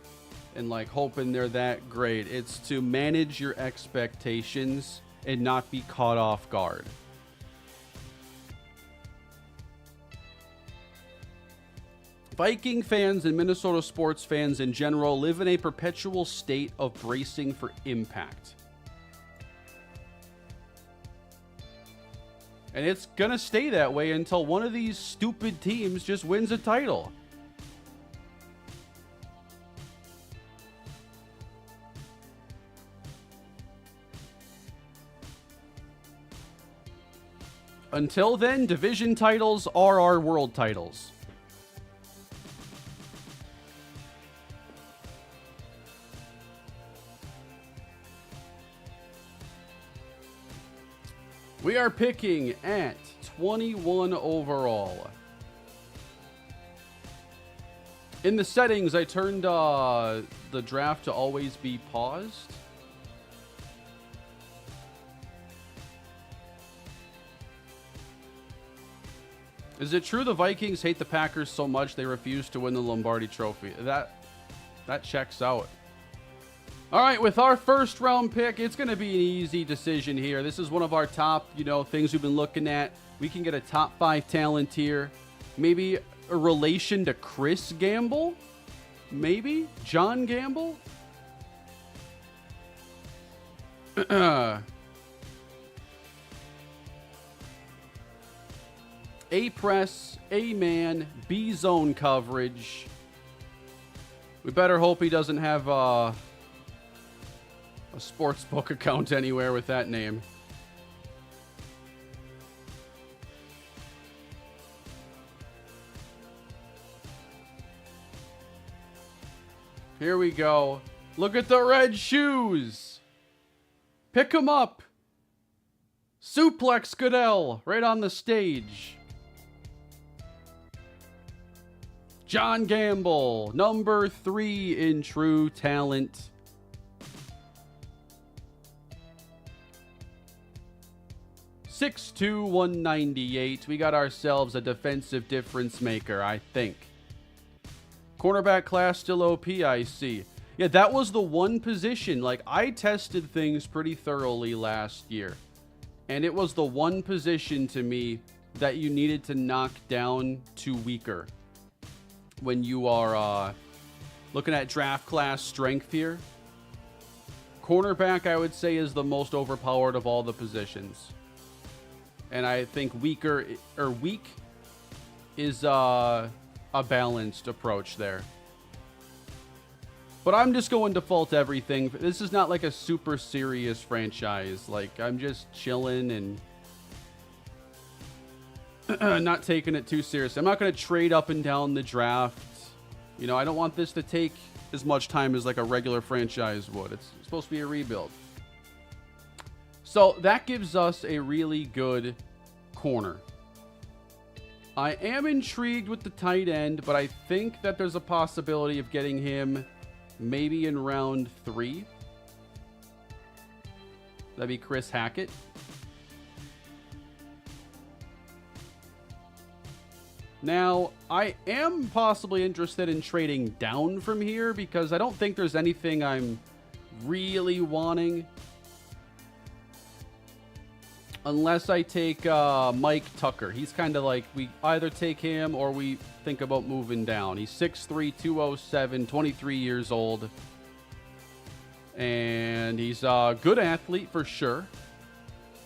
A: and, like, hoping they're that great. It's to manage your expectations and not be caught off guard. Viking fans and Minnesota sports fans in general live in a perpetual state of bracing for impact. And it's going to stay that way until one of these stupid teams just wins a title. Until then, division titles are our world titles. We are picking at 21 overall. In the settings, I turned the draft to always be paused. Is it true the Vikings hate the Packers so much they refuse to win the Lombardi Trophy? That checks out. All right, with our first round pick, it's going to be an easy decision here. This is one of our top, things we've been looking at. We can get a top 5 talent here. Maybe a relation to Chris Gamble? Maybe? John Gamble? A press, A man, B zone coverage. We better hope he doesn't have a sportsbook account anywhere with that name. Here we go. Look at the red shoes. Pick him up. Suplex Goodell right on the stage. John Gamble, number 3 in true talent. .6'2", 198. We got ourselves a defensive difference maker, I think. Cornerback class still OP, I see. Yeah, that was the one position. Like, I tested things pretty thoroughly last year. And it was the one position to me that you needed to knock down to weaker. When you are looking at draft class strength here. Cornerback, I would say, is the most overpowered of all the positions. And I think weak is a balanced approach there. But I'm just going default everything. This is not like a super serious franchise. Like, I'm just chilling and not taking it too seriously. I'm not going to trade up and down the draft. I don't want this to take as much time as like a regular franchise would. It's supposed to be a rebuild. So that gives us a really good corner. I am intrigued with the tight end, but I think that there's a possibility of getting him maybe in round 3. That'd be Chris Hackett. Now, I am possibly interested in trading down from here because I don't think there's anything I'm really wanting. Unless I take Mike Tucker. He's kind of like, we either take him or we think about moving down. He's 6'3", 207, 23 years old. And he's a good athlete for sure.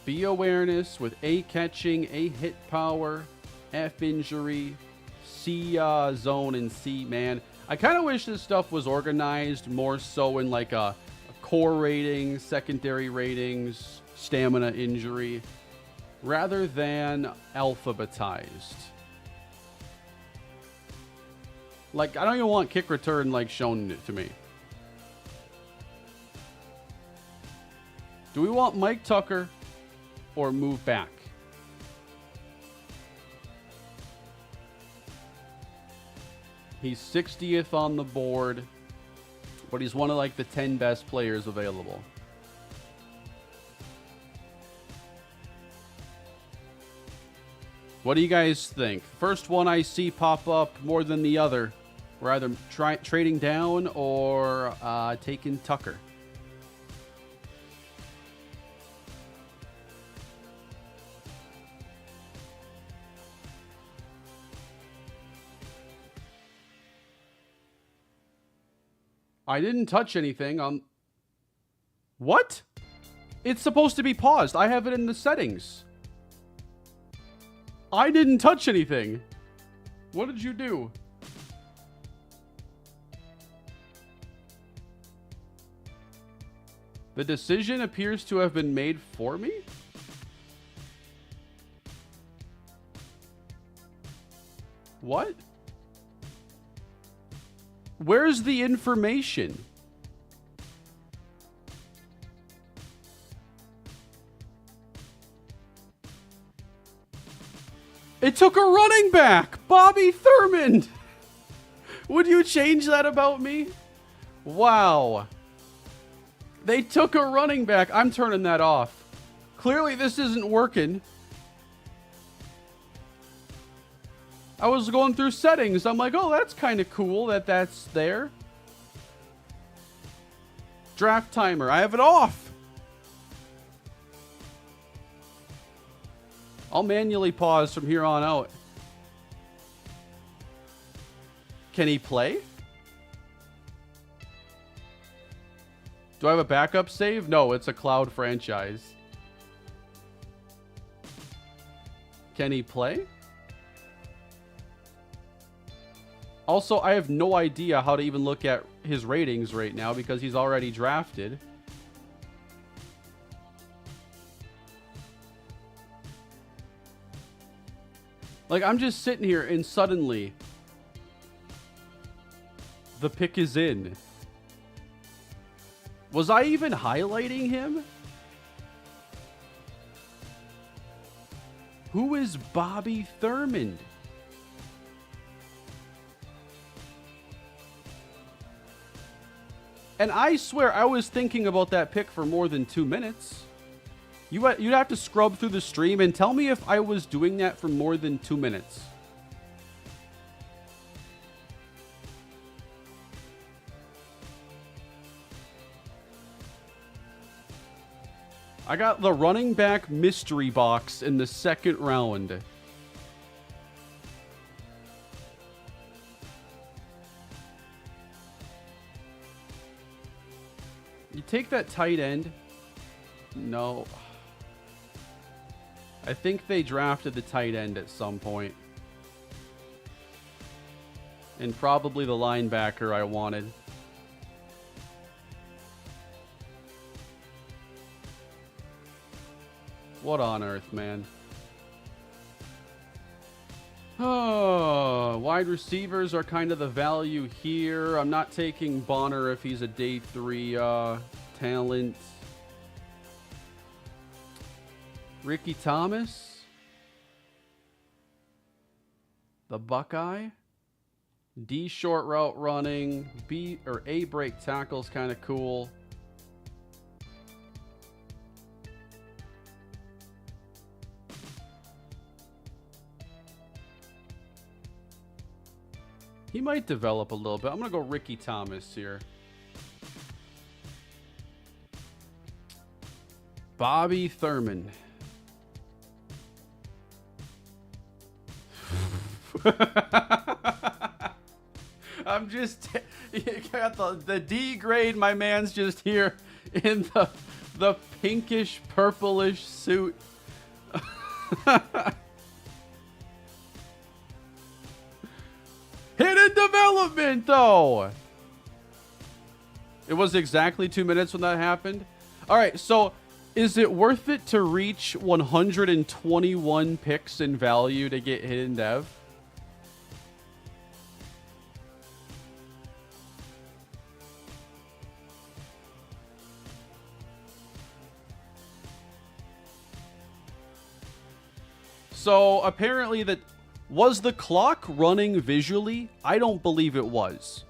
A: B awareness with A catching, A hit power, F injury, C zone, and C man. I kind of wish this stuff was organized more so in like a core rating, secondary ratings, stamina, injury, rather than alphabetized. Like, I don't even want kick return like shown to me. Do we want Mike Tucker or move back? He's 60th on the board, but he's one of like the 10 best players available. What do you guys think? First one I see pop up more than the other. We're either trading down or taking Tucker. I didn't touch anything. What? It's supposed to be paused. I have it in the settings. I didn't touch anything. What did you do? The decision appears to have been made for me? What? Where's the information? It took a running back, Bobby Thurman. Would you change that about me? Wow. They took a running back. I'm turning that off. Clearly this isn't working. I was going through settings. I'm like, oh, that's kind of cool that that's there. Draft timer. I have it off. I'll manually pause from here on out. Can he play? Do I have a backup save? No, it's a cloud franchise. Can he play? Also, I have no idea how to even look at his ratings right now because he's already drafted. Like, I'm just sitting here and suddenly the pick is in. Was I even highlighting him? Who is Bobby Thurman? And I swear I was thinking about that pick for more than 2 minutes. You'd have to scrub through the stream and tell me if I was doing that for more than 2 minutes. I got the running back mystery box in the second round. You take that tight end? No. I think they drafted the tight end at some point. And probably the linebacker I wanted. What on earth, man? Oh, wide receivers are kind of the value here. I'm not taking Bonner if he's a day 3 talent. Ricky Thomas, the Buckeye. D short route running. B or A break tackle's kind of cool. He might develop a little bit. I'm going to go Ricky Thomas here. Bobby Thurman. I'm just... You got the D grade. My man's just here in the pinkish, purplish suit. Hidden development, though. It was exactly 2 minutes when that happened. All right, so is it worth it to reach 121 picks in value to get hidden dev? So apparently was the clock running visually? I don't believe it was.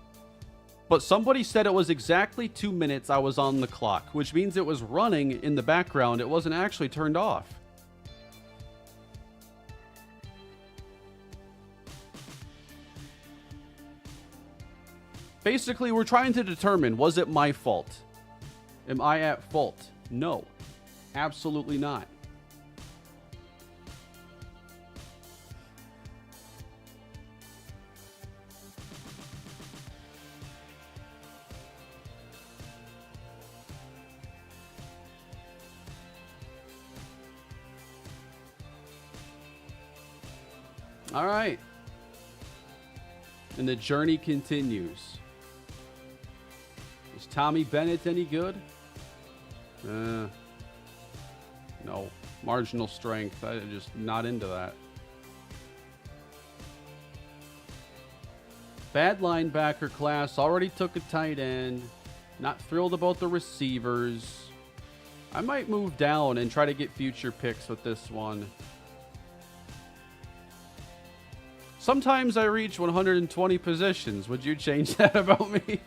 A: But somebody said it was exactly 2 minutes I was on the clock, which means it was running in the background. It wasn't actually turned off. Basically, we're trying to determine, was it my fault? Am I at fault? No, absolutely not. All right. And the journey continues. Is Tommy Bennett any good? No. Marginal strength. I'm just not into that. Bad linebacker class. Already took a tight end. Not thrilled about the receivers. I might move down and try to get future picks with this one. Sometimes I reach 120 positions. Would you change that about me?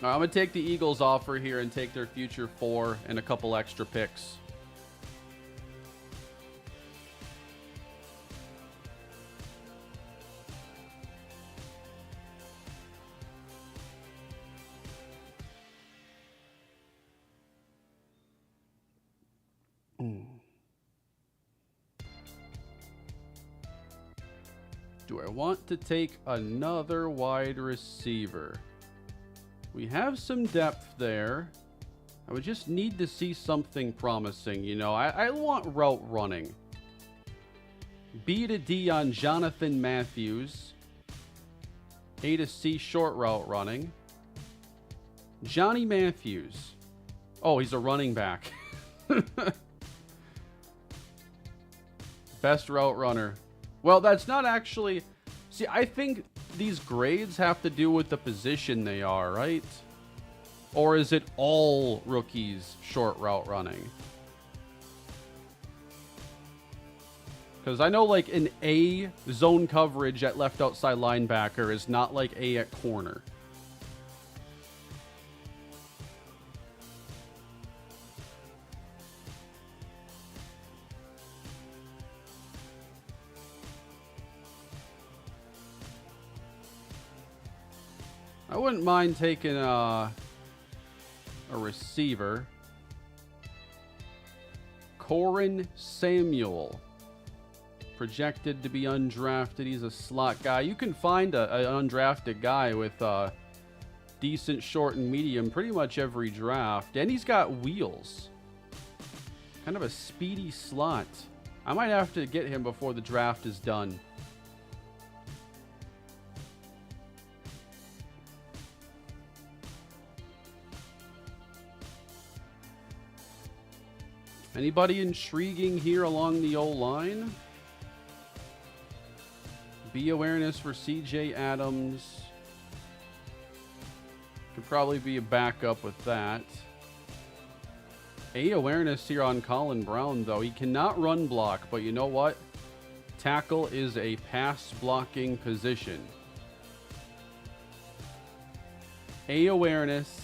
A: I'm going to take the Eagles offer here and take their future 4 and a couple extra picks. Do I want to take another wide receiver? We have some depth there. I would just need to see something promising. You know, I want route running. B to D on Jonathan Matthews. A to C short route running. Johnny Matthews. Oh, he's a running back. Best route runner. Well, that's not actually... See, I think these grades have to do with the position they are, right? Or is it all rookies short route running? Because I know like an A zone coverage at left outside linebacker is not like A at corner. I wouldn't mind taking a receiver. Corin Samuel. Projected to be undrafted. He's a slot guy. You can find an undrafted guy with decent short and medium pretty much every draft. And he's got wheels. Kind of a speedy slot. I might have to get him before the draft is done. Anybody intriguing here along the O-line? B awareness for CJ Adams. Could probably be a backup with that. A awareness here on Colin Brown, though. He cannot run block, but you know what? Tackle is a pass blocking position. A awareness.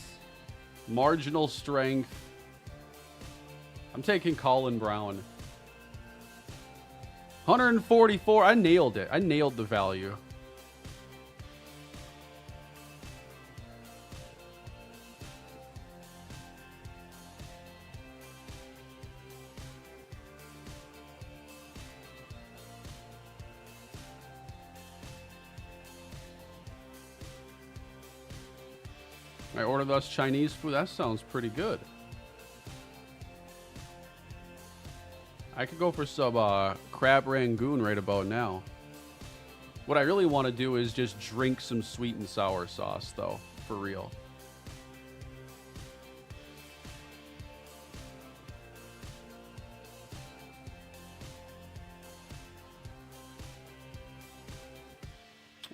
A: Marginal strength. I'm taking Colin Brown. 144. I nailed it. I nailed the value. I ordered us Chinese food. That sounds pretty good. I could go for some crab rangoon right about now. What I really want to do is just drink some sweet and sour sauce, though, for real.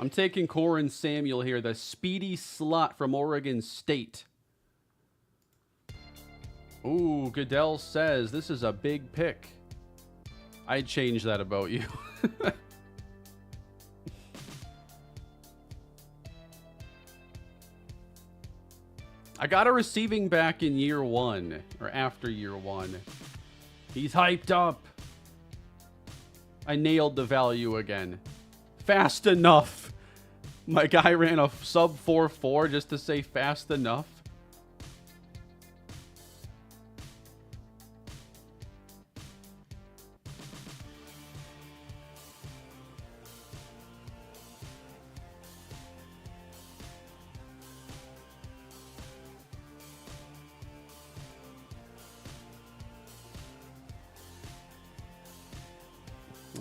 A: I'm taking Corin Samuel here, the speedy slot from Oregon State. Ooh, Goodell says this is a big pick. I'd change that about you. I got a receiving back in year 1, or after year 1. He's hyped up. I nailed the value again. Fast enough. My guy ran a sub 4.4 just to say fast enough.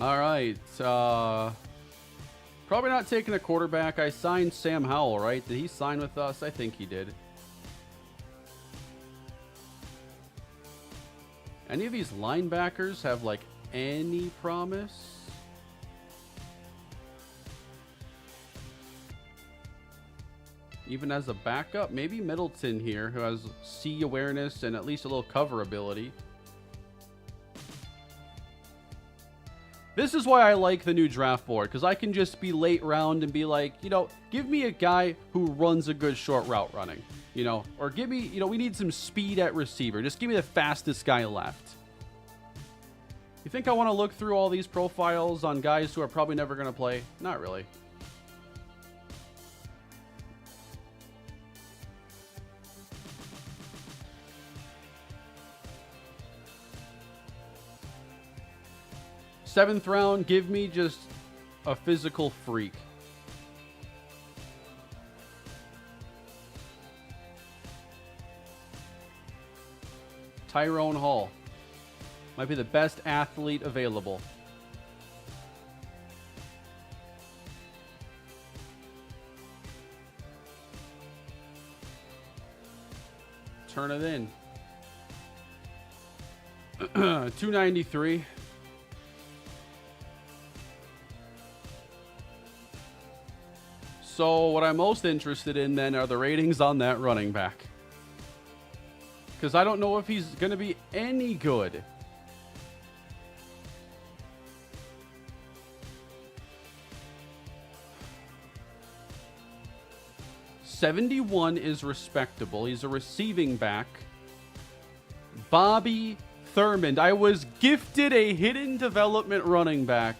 A: All right. Probably not taking a quarterback. I signed Sam Howell, right? Did he sign with us? I think he did. Any of these linebackers have, like, any promise? Even as a backup? Maybe Middleton here, who has C awareness and at least a little cover ability. This is why I like the new draft board, because I can just be late round and be like, you know, give me a guy who runs a good short route running, you know, or give me, you know, we need some speed at receiver. Just give me the fastest guy left. You think I want to look through all these profiles on guys who are probably never going to play? Not really. Seventh round, give me just a physical freak. Tyrone Hall. Might be the best athlete available. Turn it in. 293. So what I'm most interested in then are the ratings on that running back. Because I don't know if he's going to be any good. '71 is respectable. He's a receiving back. Bobby Thurmond. I was gifted a hidden development running back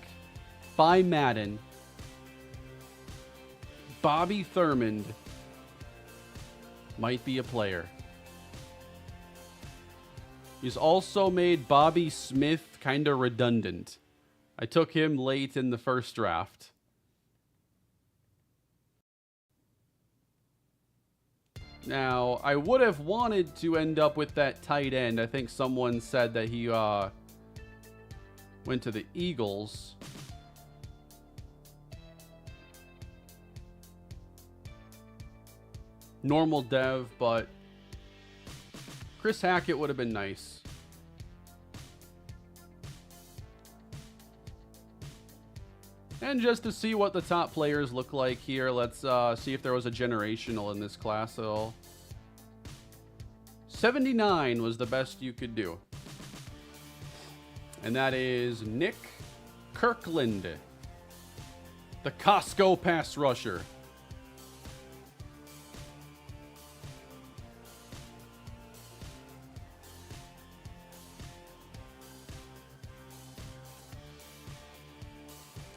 A: by Madden. Bobby Thurmond might be a player. He's also made Bobby Smith kind of redundant. I took him late in the first draft. Now, I would have wanted to end up with that tight end. I think someone said that he went to the Eagles. Normal dev, but Chris Hackett would have been nice. And just to see what the top players look like here, let's see if there was a generational in this class at all. 79 was the best you could do. And that is Nick Kirkland, the Costco pass rusher.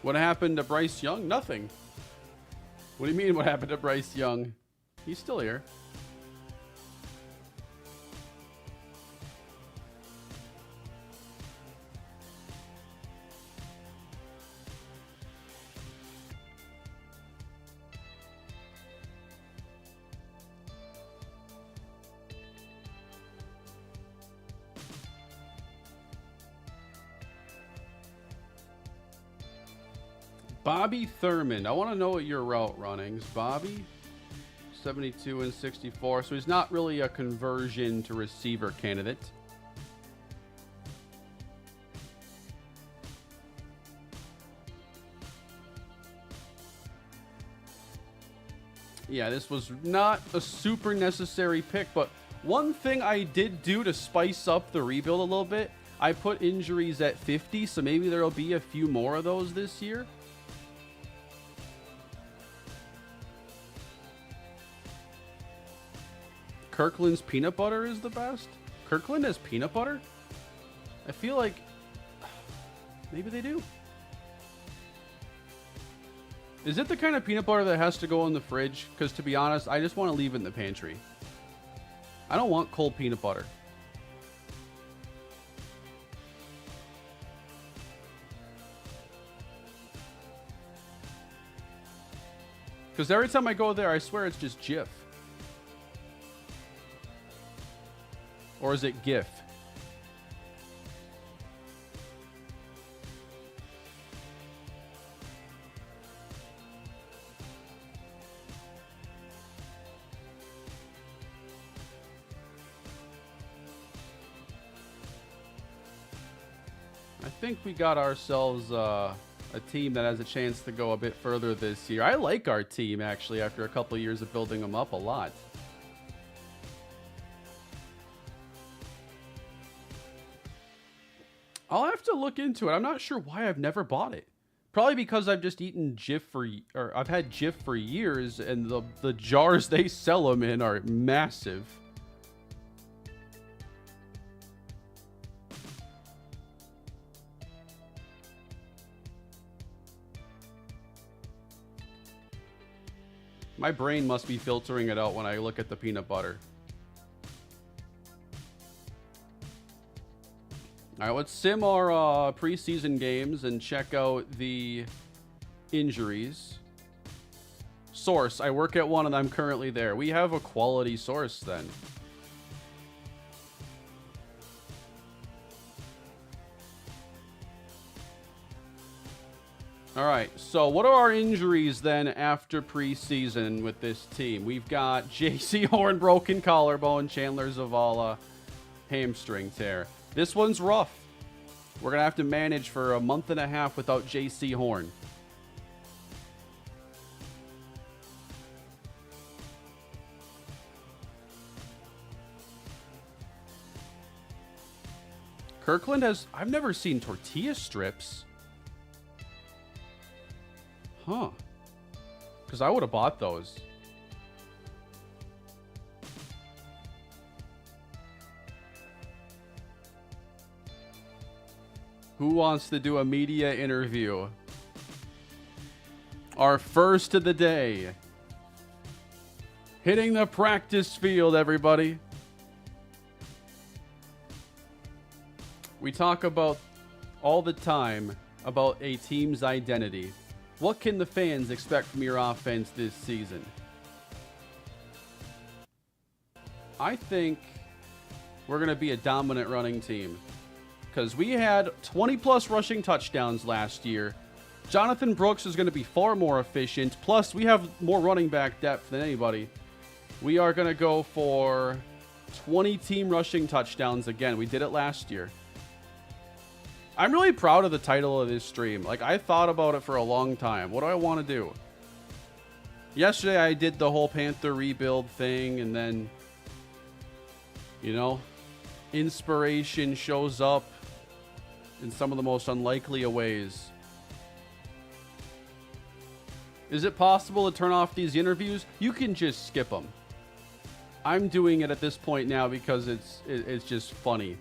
A: What happened to Bryce Young? Nothing. What do you mean what happened to Bryce Young? He's still here. Bobby Thurmond. I want to know what your route runnings. Bobby, 72 and 64. So he's not really a conversion to receiver candidate. Yeah, this was not a super necessary pick, but one thing I did do to spice up the rebuild a little bit, I put injuries at 50, so maybe there'll be a few more of those this year. Kirkland's peanut butter is the best? Kirkland has peanut butter? I feel like maybe they do. Is it the kind of peanut butter that has to go in the fridge? Because to be honest, I just want to leave it in the pantry. I don't want cold peanut butter. Because every time I go there, I swear it's just Jif. Or is it GIF? I think we got ourselves a team that has a chance to go a bit further this year. I like our team, actually, after a couple of years of building them up a lot. I'll have to look into it. I'm not sure why I've never bought it. Probably because I've just eaten Jif or I've had Jif for years, and the jars they sell them in are massive. My brain must be filtering it out when I look at the peanut butter. All right, let's sim our preseason games and check out the injuries. Source, I work at one and I'm currently there. We have a quality source then. All right, so what are our injuries then after preseason with this team? We've got J.C. Horn, broken collarbone, Chandler Zavala, hamstring tear. This one's rough. We're going to have to manage for a month and a half without J.C. Horn. Kirkland has... I've never seen tortilla strips. Huh. Because I would have bought those. Who wants to do a media interview? Our first of the day. Hitting the practice field, everybody. We talk about all the time about a team's identity. What can the fans expect from your offense this season? I think we're going to be a dominant running team. Because we had 20-plus rushing touchdowns last year. Jonathan Brooks is going to be far more efficient. Plus, we have more running back depth than anybody. We are going to go for 20 team rushing touchdowns again. We did it last year. I'm really proud of the title of this stream. Like, I thought about it for a long time. What do I want to do? Yesterday, I did the whole Panther rebuild thing, and then, you know, inspiration shows up in some of the most unlikely of ways. Is it possible to turn off these interviews? You can just skip them. I'm doing it at this point now because it's just funny.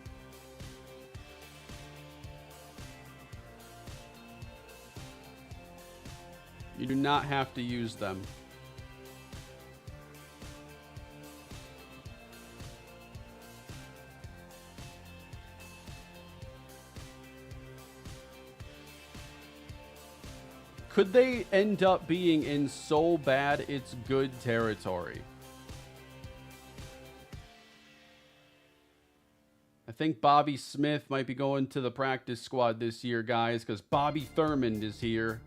A: You do not have to use them. Could they end up being in so bad it's good territory? I think Bobby Smith might be going to the practice squad this year, guys, because Bobby Thurmond is here.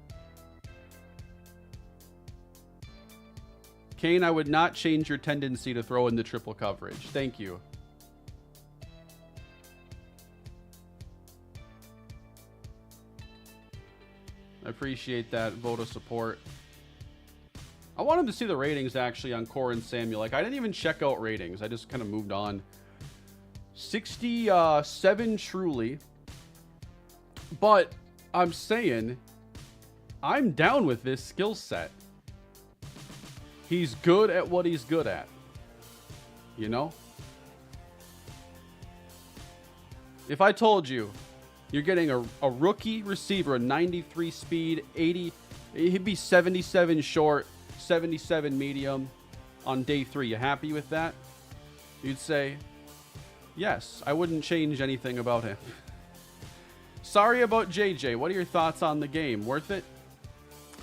A: Kane, I would not change your tendency to throw in the triple coverage. Thank you. I appreciate that vote of support. I wanted to see the ratings actually on Core and Samuel. Like, I didn't even check out ratings. I just kind of moved on. 67 truly. But I'm saying, I'm down with this skill set. He's good at what he's good at. You know? If I told you you're getting a rookie receiver, a 93 speed, 80, he'd be 77 short, 77 medium on day 3. You happy with that? You'd say, yes, I wouldn't change anything about him. Sorry about JJ. What are your thoughts on the game? Worth it?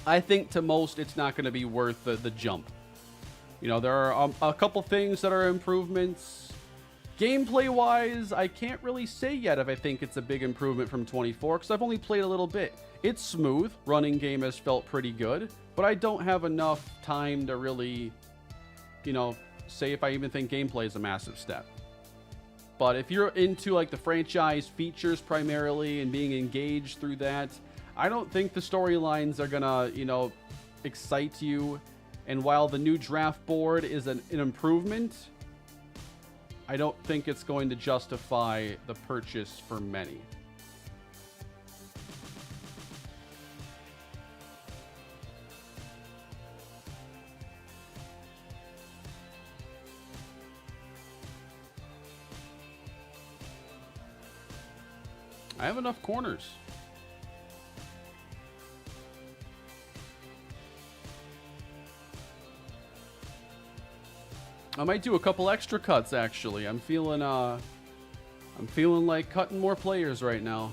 A: I think to most, it's not going to be worth the jump. You know, there are a couple things that are improvements. Gameplay-wise, I can't really say yet if I think it's a big improvement from 24, because I've only played a little bit. It's smooth. Running game has felt pretty good, but I don't have enough time to really, you know, say if I even think gameplay is a massive step. But if you're into like the franchise features primarily and being engaged through that, I don't think the storylines are gonna, you know, excite you. And while the new draft board is an improvement, I don't think it's going to justify the purchase for many. I have enough corners. I might do a couple extra cuts actually. I'm feeling like cutting more players right now.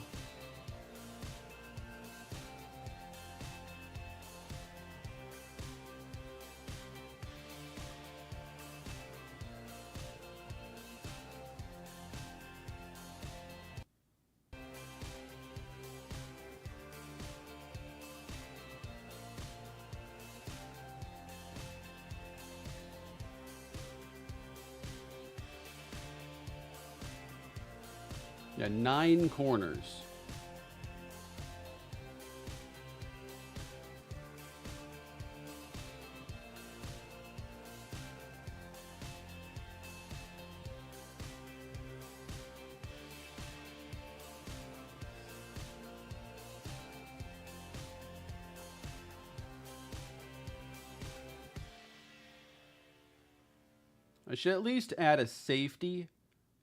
A: Yeah, 9 corners. I should at least add a safety.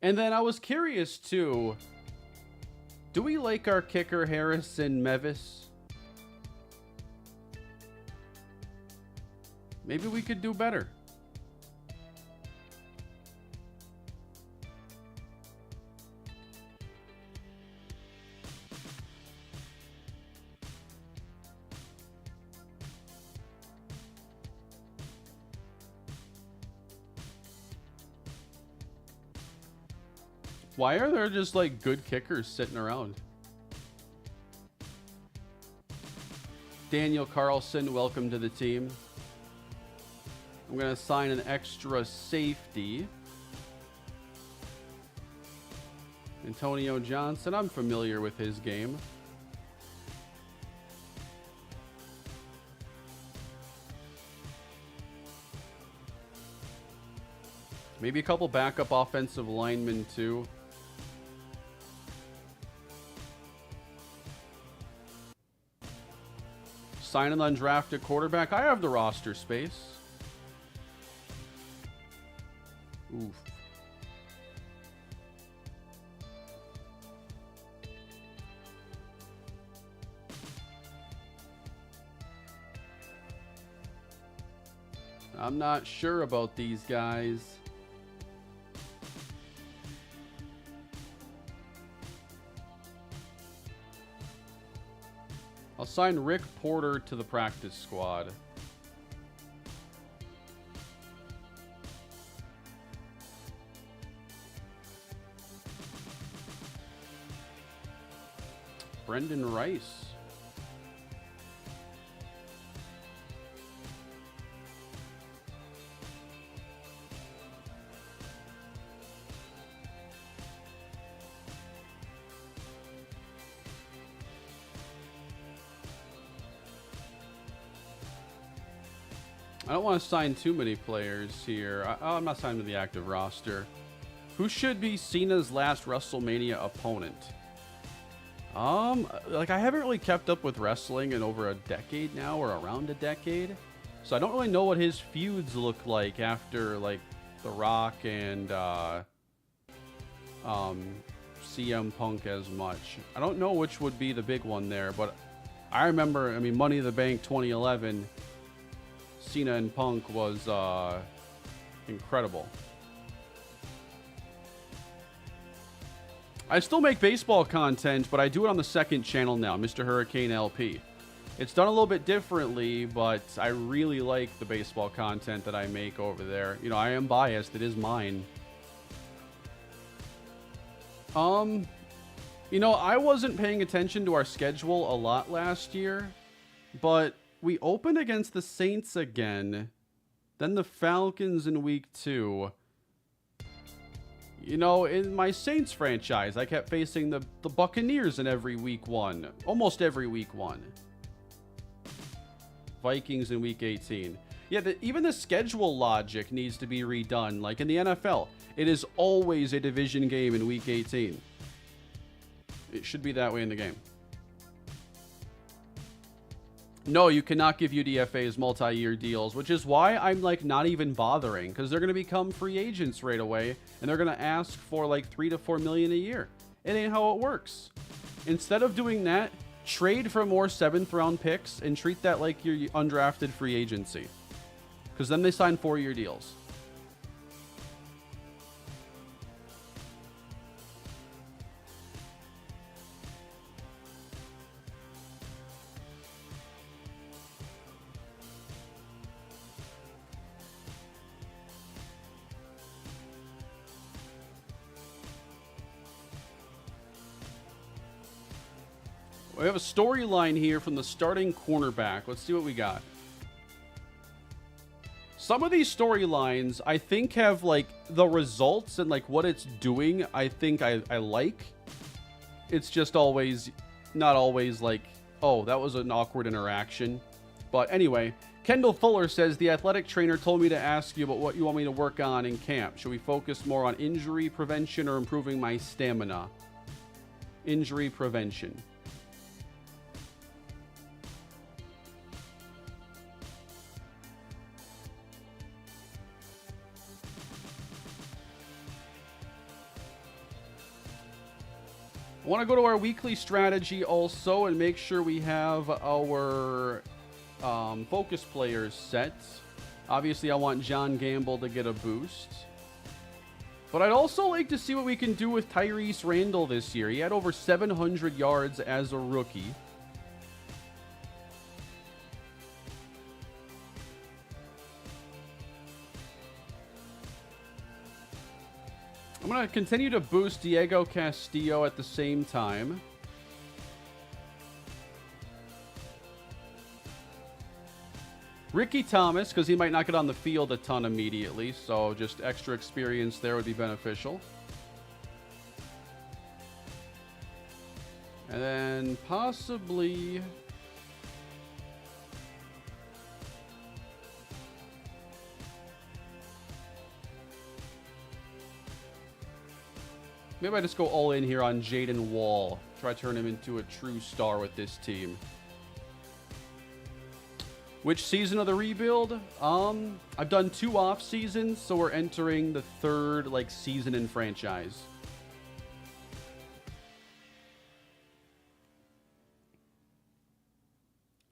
A: And then I was curious too, do we like our kicker Harrison Mevis? Maybe we could do better. Why are there just like good kickers sitting around? Daniel Carlson, welcome to the team. I'm going to assign an extra safety. Antonio Johnson, I'm familiar with his game. Maybe a couple backup offensive linemen too. Sign an undrafted quarterback. I have the roster space. Oof. I'm not sure about these guys. I'll sign Rick Porter to the practice squad. Brendan Rice. I don't want to sign too many players here. I'm not signing to the active roster. Who should be Cena's last WrestleMania opponent? Like I haven't really kept up with wrestling in over a decade now, or around a decade. So I don't really know what his feuds look like after like The Rock and CM Punk as much. I don't know which would be the big one there, but I remember, I mean, Money in the Bank 2011, Cena and Punk was incredible. I still make baseball content, but I do it on the second channel now, MrHurriicane LP. It's done a little bit differently, but I really like the baseball content that I make over there. You know, I am biased. It is mine. You know, I wasn't paying attention to our schedule a lot last year, but we opened against the Saints again, then the Falcons in week 2. You know, in my Saints franchise, I kept facing the Buccaneers in every week 1. Almost every week 1. Vikings in week 18. Yeah, even the schedule logic needs to be redone. Like in the NFL, it is always a division game in week 18. It should be that way in the game. No, you cannot give UDFAs multi-year deals, which is why I'm like not even bothering, because they're going to become free agents right away, and they're going to ask for like $3 to $4 million a year. It ain't how it works. Instead of doing that, trade for more 7th round picks and treat that like your undrafted free agency, because then they sign 4-year deals. We have a storyline here from the starting cornerback. Let's see what we got. Some of these storylines, I think, have, like, the results and, like, what it's doing, I think I like. It's just always, not always, like, oh, that was an awkward interaction. But anyway, Kendall Fuller says, the athletic trainer told me to ask you about what you want me to work on in camp. Should we focus more on injury prevention or improving my stamina? Injury prevention. I want to go to our weekly strategy also and make sure we have our focus players set. Obviously, I want John Gamble to get a boost. But I'd also like to see what we can do with Tyrese Randall this year. He had over 700 yards as a rookie. I'm going to continue to boost Diego Castillo at the same time. Ricky Thomas, because he might not get on the field a ton immediately, so just extra experience there would be beneficial. And then possibly... maybe I just go all in here on Jaden Wall. Try to turn him into a true star with this team. Which season of the rebuild? I've done 2 off seasons, so we're entering the 3rd like season in franchise.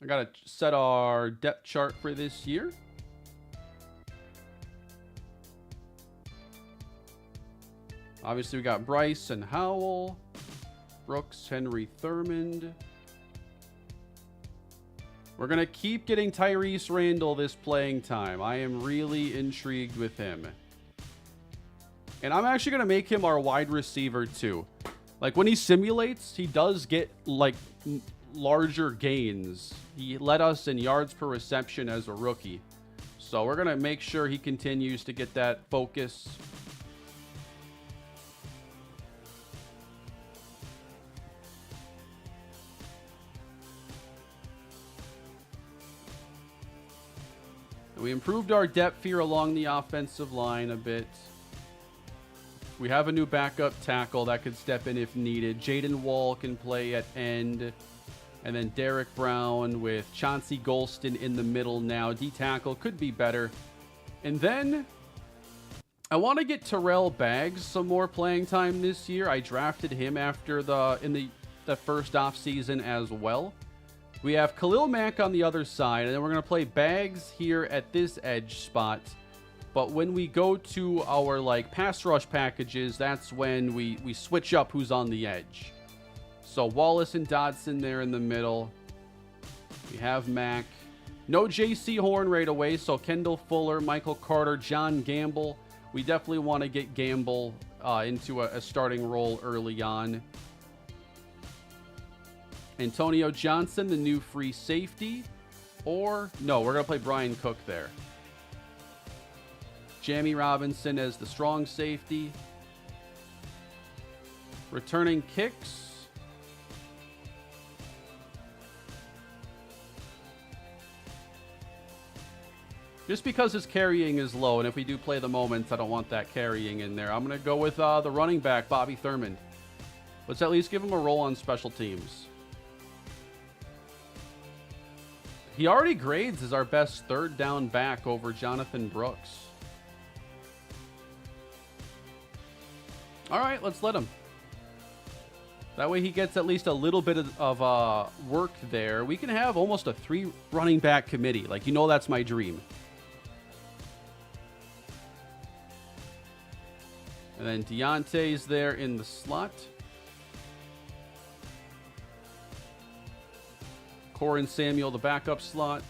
A: I gotta set our depth chart for this year. Obviously, we got Bryce and Howell, Brooks, Henry, Thurmond. We're going to keep getting Tyrese Randall this playing time. I am really intrigued with him. And I'm actually going to make him our wide receiver, too. Like, when he simulates, he does get, like, larger gains. He led us in yards per reception as a rookie. So we're going to make sure he continues to get that focus. We improved our depth here along the offensive line a bit. We have a new backup tackle that could step in if needed. Jaden Wall can play at end. And then Derek Brown with Chauncey Golston in the middle now. D-tackle could be better. And then I want to get Terrell Baggs some more playing time this year. I drafted him after the first offseason as well. We have Khalil Mack on the other side, and then we're going to play Baggs here at this edge spot. But when we go to our pass rush packages, that's when we switch up who's on the edge. So Wallace and Dodson there in the middle. We have Mack. No J.C. Horn right away, so Kendall Fuller, Michael Carter, John Gamble. We definitely want to get Gamble into a starting role early on. Antonio Johnson, the new free safety. Or, no, we're going to play Brian Cook there. Jamie Robinson as the strong safety. Returning kicks. Just because his carrying is low, and if we do play the moments, I don't want that carrying in there. I'm going to go with the running back, Bobby Thurmond. Let's at least give him a role on special teams. He already grades as our best third down back over Jonathan Brooks. All right, let's let him. That way he gets at least a little bit of work there. We can have almost a 3 running back committee. That's my dream. And then Deontay's there in the slot. Corin Samuel, the backup slot.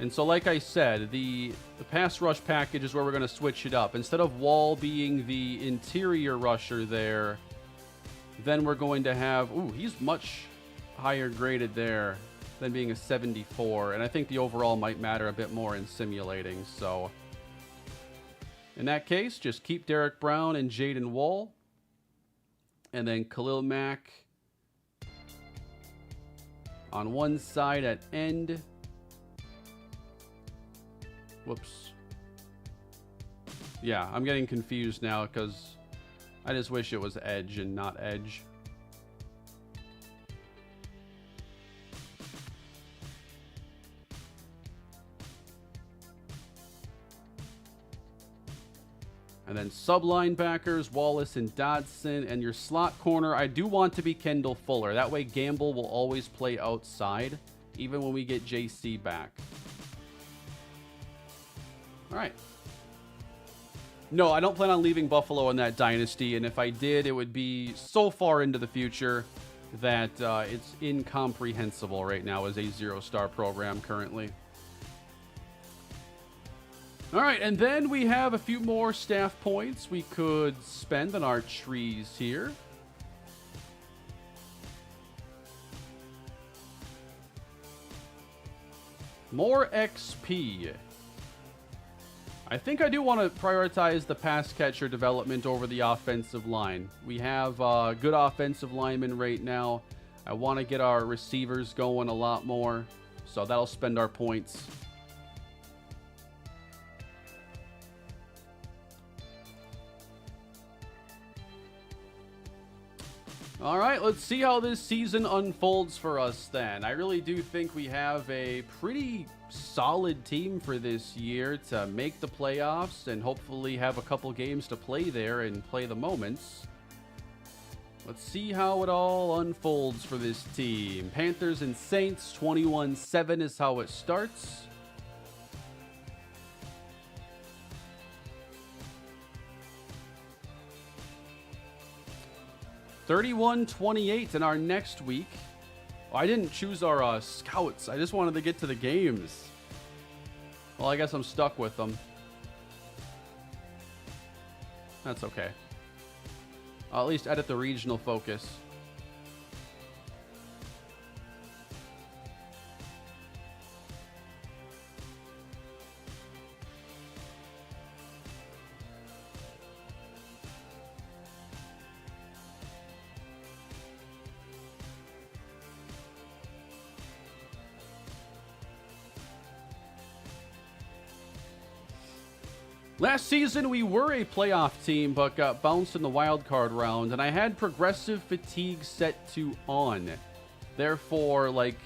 A: And so, like I said, the pass rush package is where we're going to switch it up. Instead of Wall being the interior rusher there, then we're going to have... Ooh, he's much higher graded there than being a 74. And I think the overall might matter a bit more in simulating. So, in that case, just keep Derek Brown and Jaden Wall. And then Khalil Mack on one side at end. Whoops. Yeah, I'm getting confused now because I just wish it was edge and not edge. And then sub linebackers, Wallace and Dodson. And your slot corner, I do want to be Kendall Fuller. That way Gamble will always play outside, even when we get JC back. All right. No, I don't plan on leaving Buffalo in that dynasty. And if I did, it would be so far into the future that it's incomprehensible right now as a 0-star program currently. All right, and then we have a few more staff points we could spend on our trees here. More XP. I think I do want to prioritize the pass catcher development over the offensive line. We have good offensive linemen right now. I want to get our receivers going a lot more, so that'll spend our points. All right, let's see how this season unfolds for us then. I really do think we have a pretty solid team for this year to make the playoffs and hopefully have a couple games to play there and play the moments. Let's see how it all unfolds for this team. Panthers and Saints, 21-7 is how it starts. $31-28 in our next week. Oh, I didn't choose our scouts. I just wanted to get to the games. Well, I guess I'm stuck with them. That's okay. I'll at least edit the regional focus. Last season, we were a playoff team, but got bounced in the wild card round, and I had progressive fatigue set to on. Therefore, like,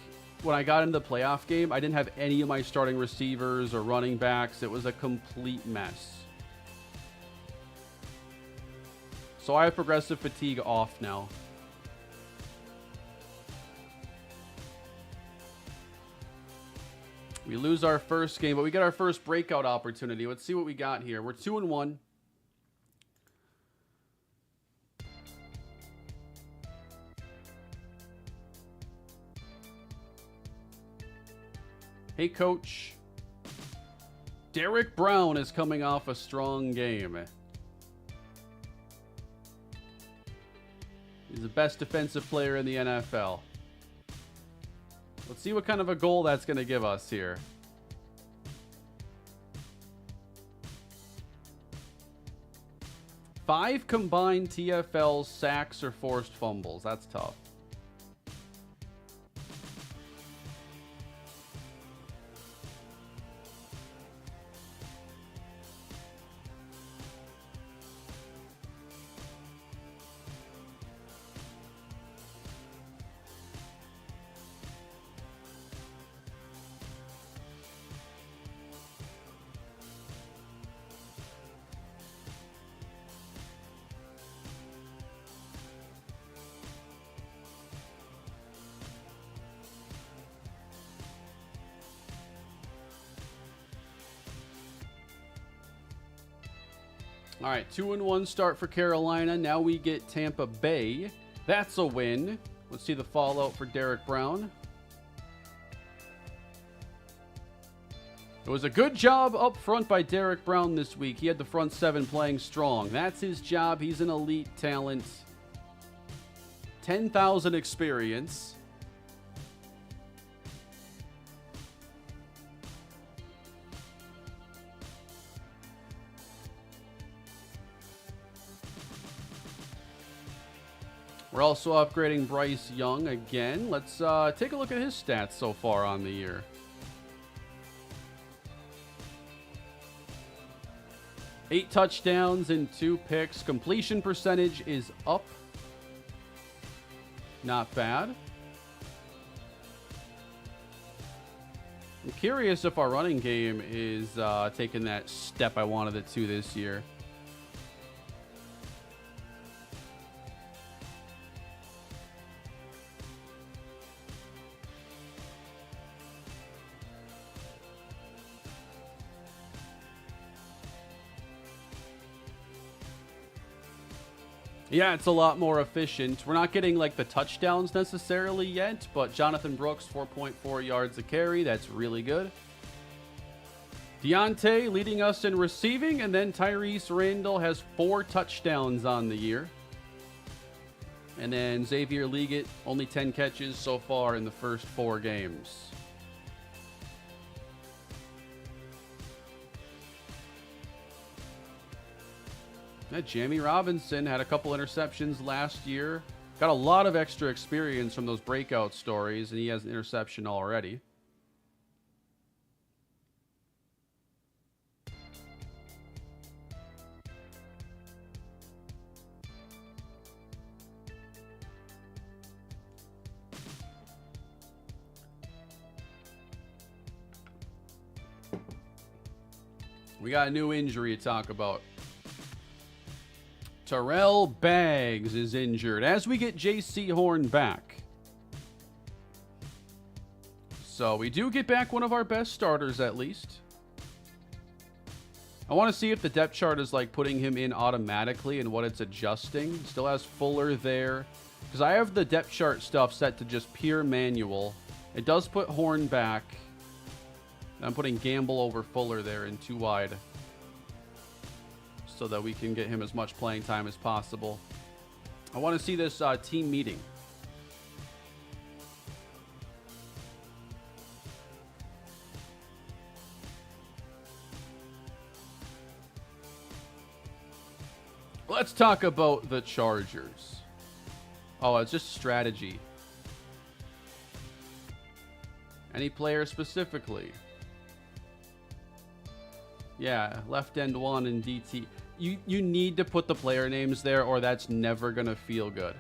A: when I got into the playoff game, I didn't have any of my starting receivers or running backs. It was a complete mess. So I have progressive fatigue off now. We lose our first game, but we get our first breakout opportunity. Let's see what we got here. We're 2-1. Hey, coach. Derek Brown is coming off a strong game. He's the best defensive player in the NFL. Let's see what kind of a goal that's going to give us here. Five combined TFL sacks or forced fumbles. That's tough. All right, 2-1 start for Carolina. Now we get Tampa Bay. That's a win. Let's see the fallout for Derek Brown. It was a good job up front by Derek Brown this week. He had the front seven playing strong. That's his job. He's an elite talent. 10,000 experience. We're also upgrading Bryce Young again. Let's take a look at his stats so far on the year. Eight touchdowns and 2 picks. Completion percentage is up. Not bad. I'm curious if our running game is taking that step I wanted it to this year. Yeah, it's a lot more efficient. We're not getting like the touchdowns necessarily yet, but Jonathan Brooks, 4.4 yards a carry. That's really good. Deontay leading us in receiving, and then Tyrese Randall has 4 touchdowns on the year. And then Xavier Leggett, only 10 catches so far in the first 4 games. Jamie Robinson had a couple interceptions last year. Got a lot of extra experience from those breakout stories, and he has an interception already. We got a new injury to talk about. Terrell Baggs is injured as we get J.C. Horn back. So we do get back one of our best starters at least. I want to see if the depth chart is like putting him in automatically and what it's adjusting. Still has Fuller there. Because I have the depth chart stuff set to just pure manual. It does put Horn back. I'm putting Gamble over Fuller there in 2 wide. So that we can get him as much playing time as possible. I want to see this team meeting. Let's talk about the Chargers. Oh, it's just strategy. Any player specifically? Yeah, left end 1 and DT. You need to put the player names there, or that's never going to feel good.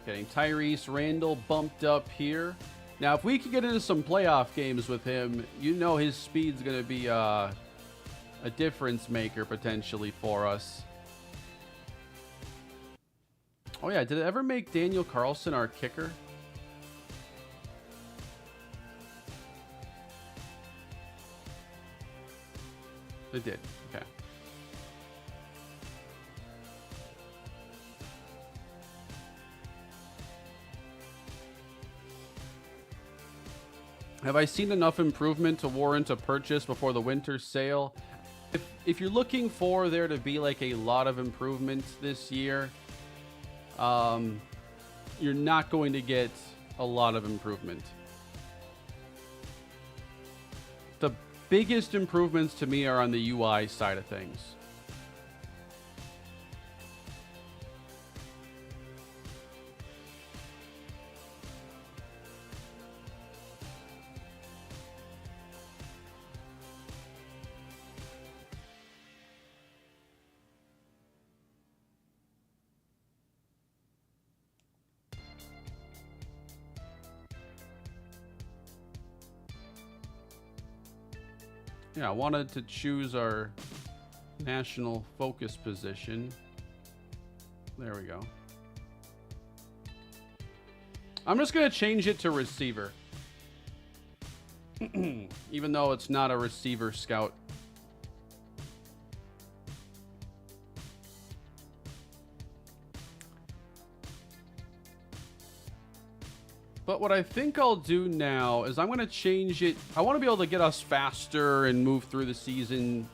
A: Getting Tyrese Randall bumped up here. Now, if we could get into some playoff games with him, you know his speed's going to be a difference maker potentially for us. Oh, yeah. Did it ever make Daniel Carlson our kicker? It did. Okay. Have I seen enough improvement to warrant a purchase before the winter sale? If you're looking for there to be like a lot of improvement this year, you're not going to get a lot of improvement. The biggest improvements to me are on the UI side of things. Yeah, I wanted to choose our national focus position. There we go. I'm just going to change it to receiver. Even though it's not a receiver scout. But what I think I'll do now is I'm going to change it. I want to be able to get us faster and move through the season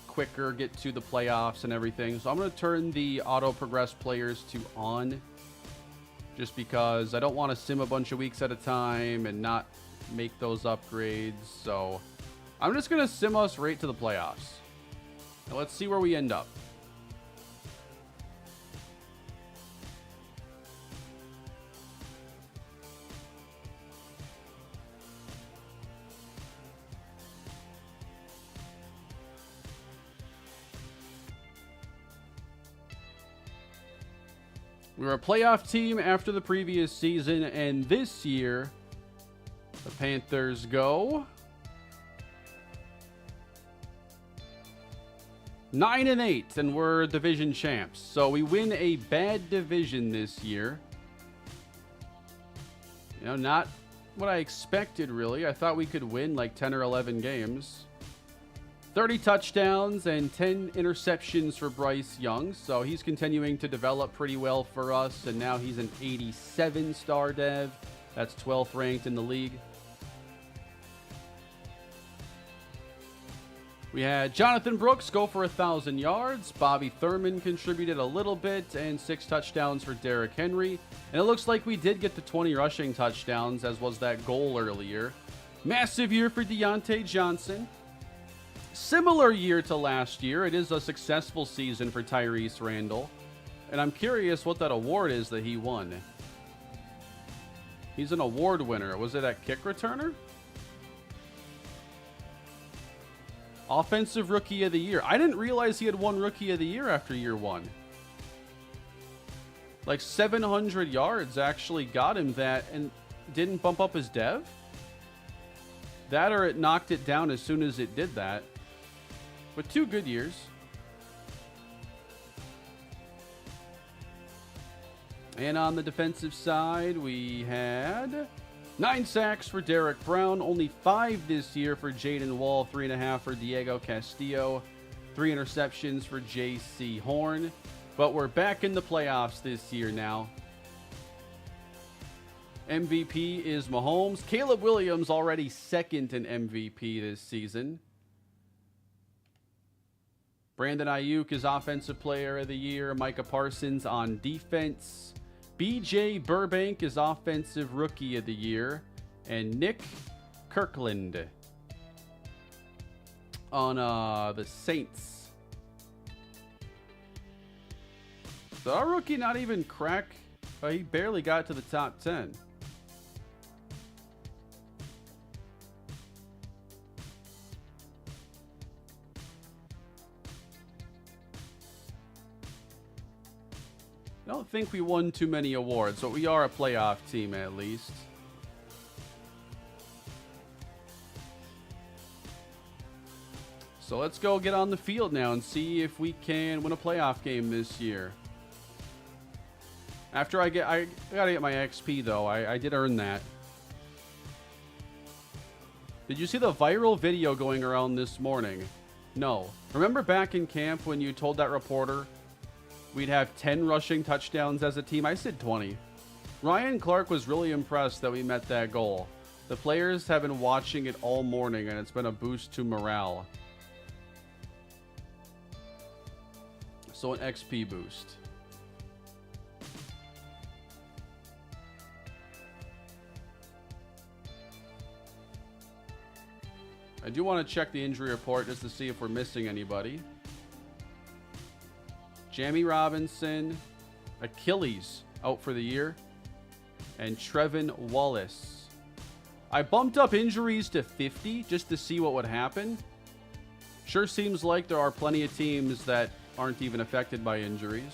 A: quicker, get to the playoffs and everything. So I'm going to turn the auto progress players to on, just because I don't want to sim a bunch of weeks at a time and not make those upgrades. So I'm just going to sim us right to the playoffs. Now let's see where we end up. We were a playoff team after the previous season, and this year, the Panthers go 9-8, and we're division champs. So we win a bad division this year. You know, not what I expected, really. I thought we could win like 10 or 11 games. 30 touchdowns and 10 interceptions for Bryce Young. So he's continuing to develop pretty well for us. And now he's an 87 star dev. That's 12th ranked in the league. We had Jonathan Brooks go for 1,000 yards. Bobby Thurman contributed a little bit, and 6 touchdowns for Derrick Henry. And it looks like we did get the 20 rushing touchdowns, as was that goal earlier. Massive year for Deontay Johnson. Similar year to last year. It is a successful season for Tyrese Randall. And I'm curious what that award is that he won. He's an award winner. Was it at kick returner? Offensive Rookie of the Year. I didn't realize he had won Rookie of the Year after year 1. Like 700 yards actually got him that and didn't bump up his dev? That or it knocked it down as soon as it did that. But 2 good years. And on the defensive side, we had 9 sacks for Derek Brown. Only 5 this year for Jaden Wall. 3.5 for Diego Castillo. 3 interceptions for J.C. Horn. But we're back in the playoffs this year now. MVP is Mahomes. Caleb Williams already second in MVP this season. Brandon Ayuk is Offensive Player of the Year. Micah Parsons on defense. BJ Burbank is Offensive Rookie of the Year. And Nick Kirkland on the Saints. So our rookie not even crack. He barely got to the top 10. I don't think we won too many awards, but we are a playoff team at least. So let's go get on the field now and see if we can win a playoff game this year. After I gotta get my XP though. I did earn that. Did you see the viral video going around this morning? No. Remember back in camp when you told that reporter we'd have 10 rushing touchdowns as a team? I said 20. Ryan Clark was really impressed that we met that goal. The players have been watching it all morning and it's been a boost to morale. So an XP boost. I do want to check the injury report just to see if we're missing anybody. Jamie Robinson, Achilles out for the year, and Trevin Wallace. I bumped up injuries to 50 just to see what would happen. Sure seems like there are plenty of teams that aren't even affected by injuries.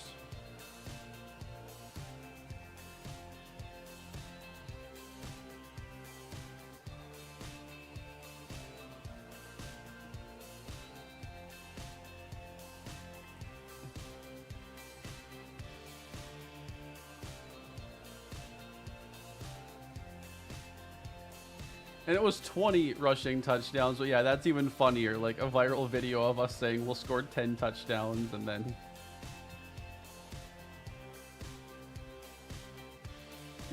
A: And it was 20 rushing touchdowns. So yeah, that's even funnier. Like a viral video of us saying we'll score 10 touchdowns and then...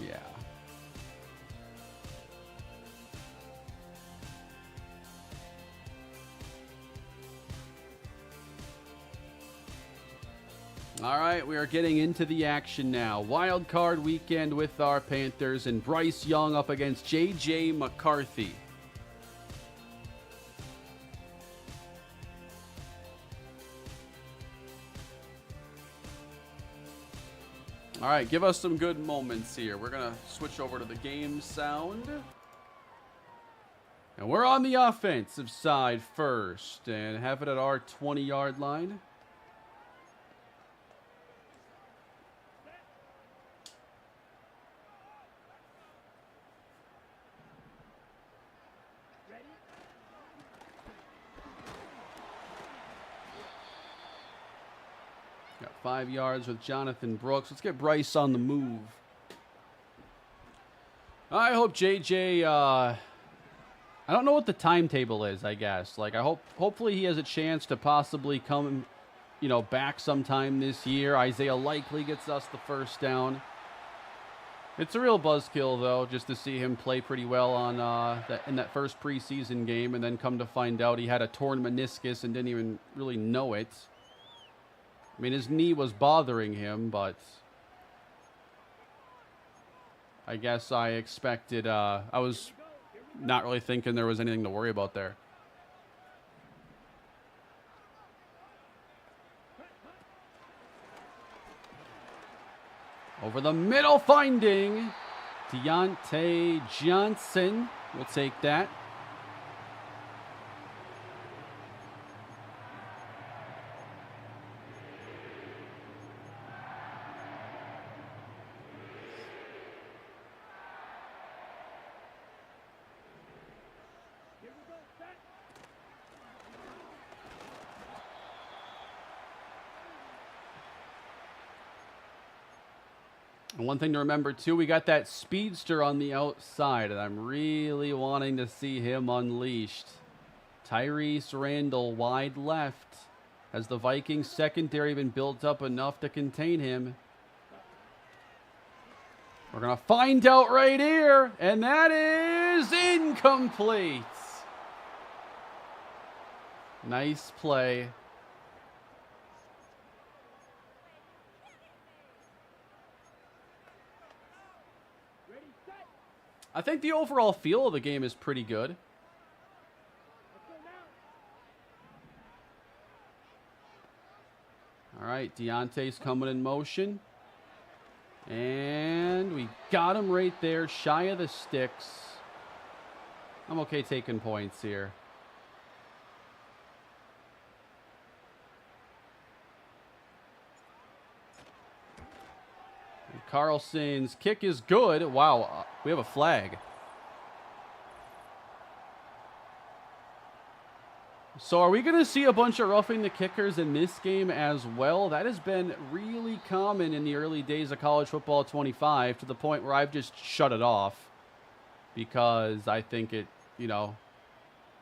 A: Yeah. All right, we are getting into the action now. Wild card weekend with our Panthers and Bryce Young up against J.J. McCarthy. All right, give us some good moments here. We're going to switch over to the game sound. And we're on the offensive side first and have it at our 20-yard line. Got 5 yards with Jonathan Brooks. Let's get Bryce on the move. I hope JJ, I don't know what the timetable is, I guess. Like, hopefully he has a chance to possibly come, back sometime this year. Isaiah Likely gets us the first down. It's a real buzzkill, though, just to see him play pretty well on in that first preseason game and then come to find out he had a torn meniscus and didn't even really know it. I mean, his knee was bothering him, but I guess I expected, I was not really thinking there was anything to worry about there. Over the middle, finding Deontay Johnson. We'll take that. And one thing to remember, too, we got that speedster on the outside, and I'm really wanting to see him unleashed. Tyrese Randall wide left. Has the Vikings secondary been built up enough to contain him? We're going to find out right here, and that is incomplete. Nice play. I think the overall feel of the game is pretty good. All right, Deontay's coming in motion. And we got him right there, shy of the sticks. I'm okay taking points here. And Carlson's kick is good. Wow, we have a flag. So are we going to see a bunch of roughing the kickers in this game as well? That has been really common in the early days of college football 25 to the point where I've just shut it off because I think it, you know,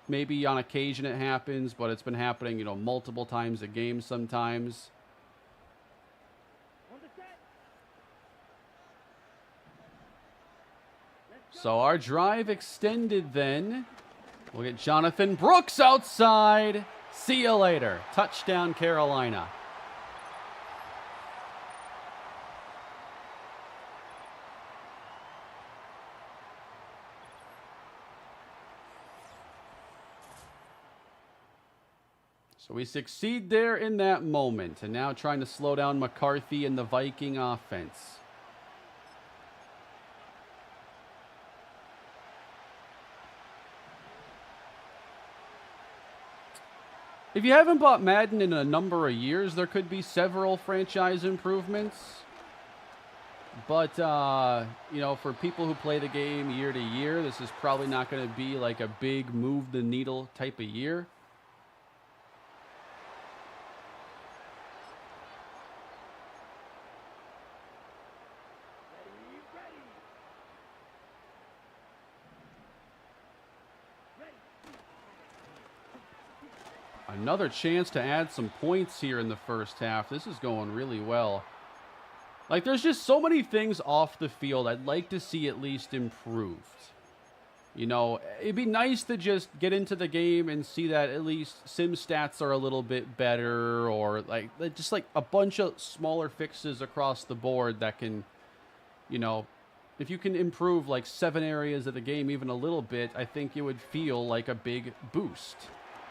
A: maybe on occasion it happens, but it's been happening, you know, multiple times a game sometimes. So our drive extended then. We'll get Jonathan Brooks outside. See you later. Touchdown, Carolina. So we succeed there in that moment. And now trying to slow down McCarthy and the Viking offense. If you haven't bought Madden in a number of years, there could be several franchise improvements. But, you know, for people who play the game year to year, this is probably not going to be like a big move the needle type of year. Another chance to add some points here in the first half. This is going really well. Like, there's just so many things off the field I'd like to see at least improved. You know, it'd be nice to just get into the game and see that at least sim stats are a little bit better, or like just like a bunch of smaller fixes across the board that can, you know, if you can improve like 7 areas of the game even a little bit, I think it would feel like a big boost.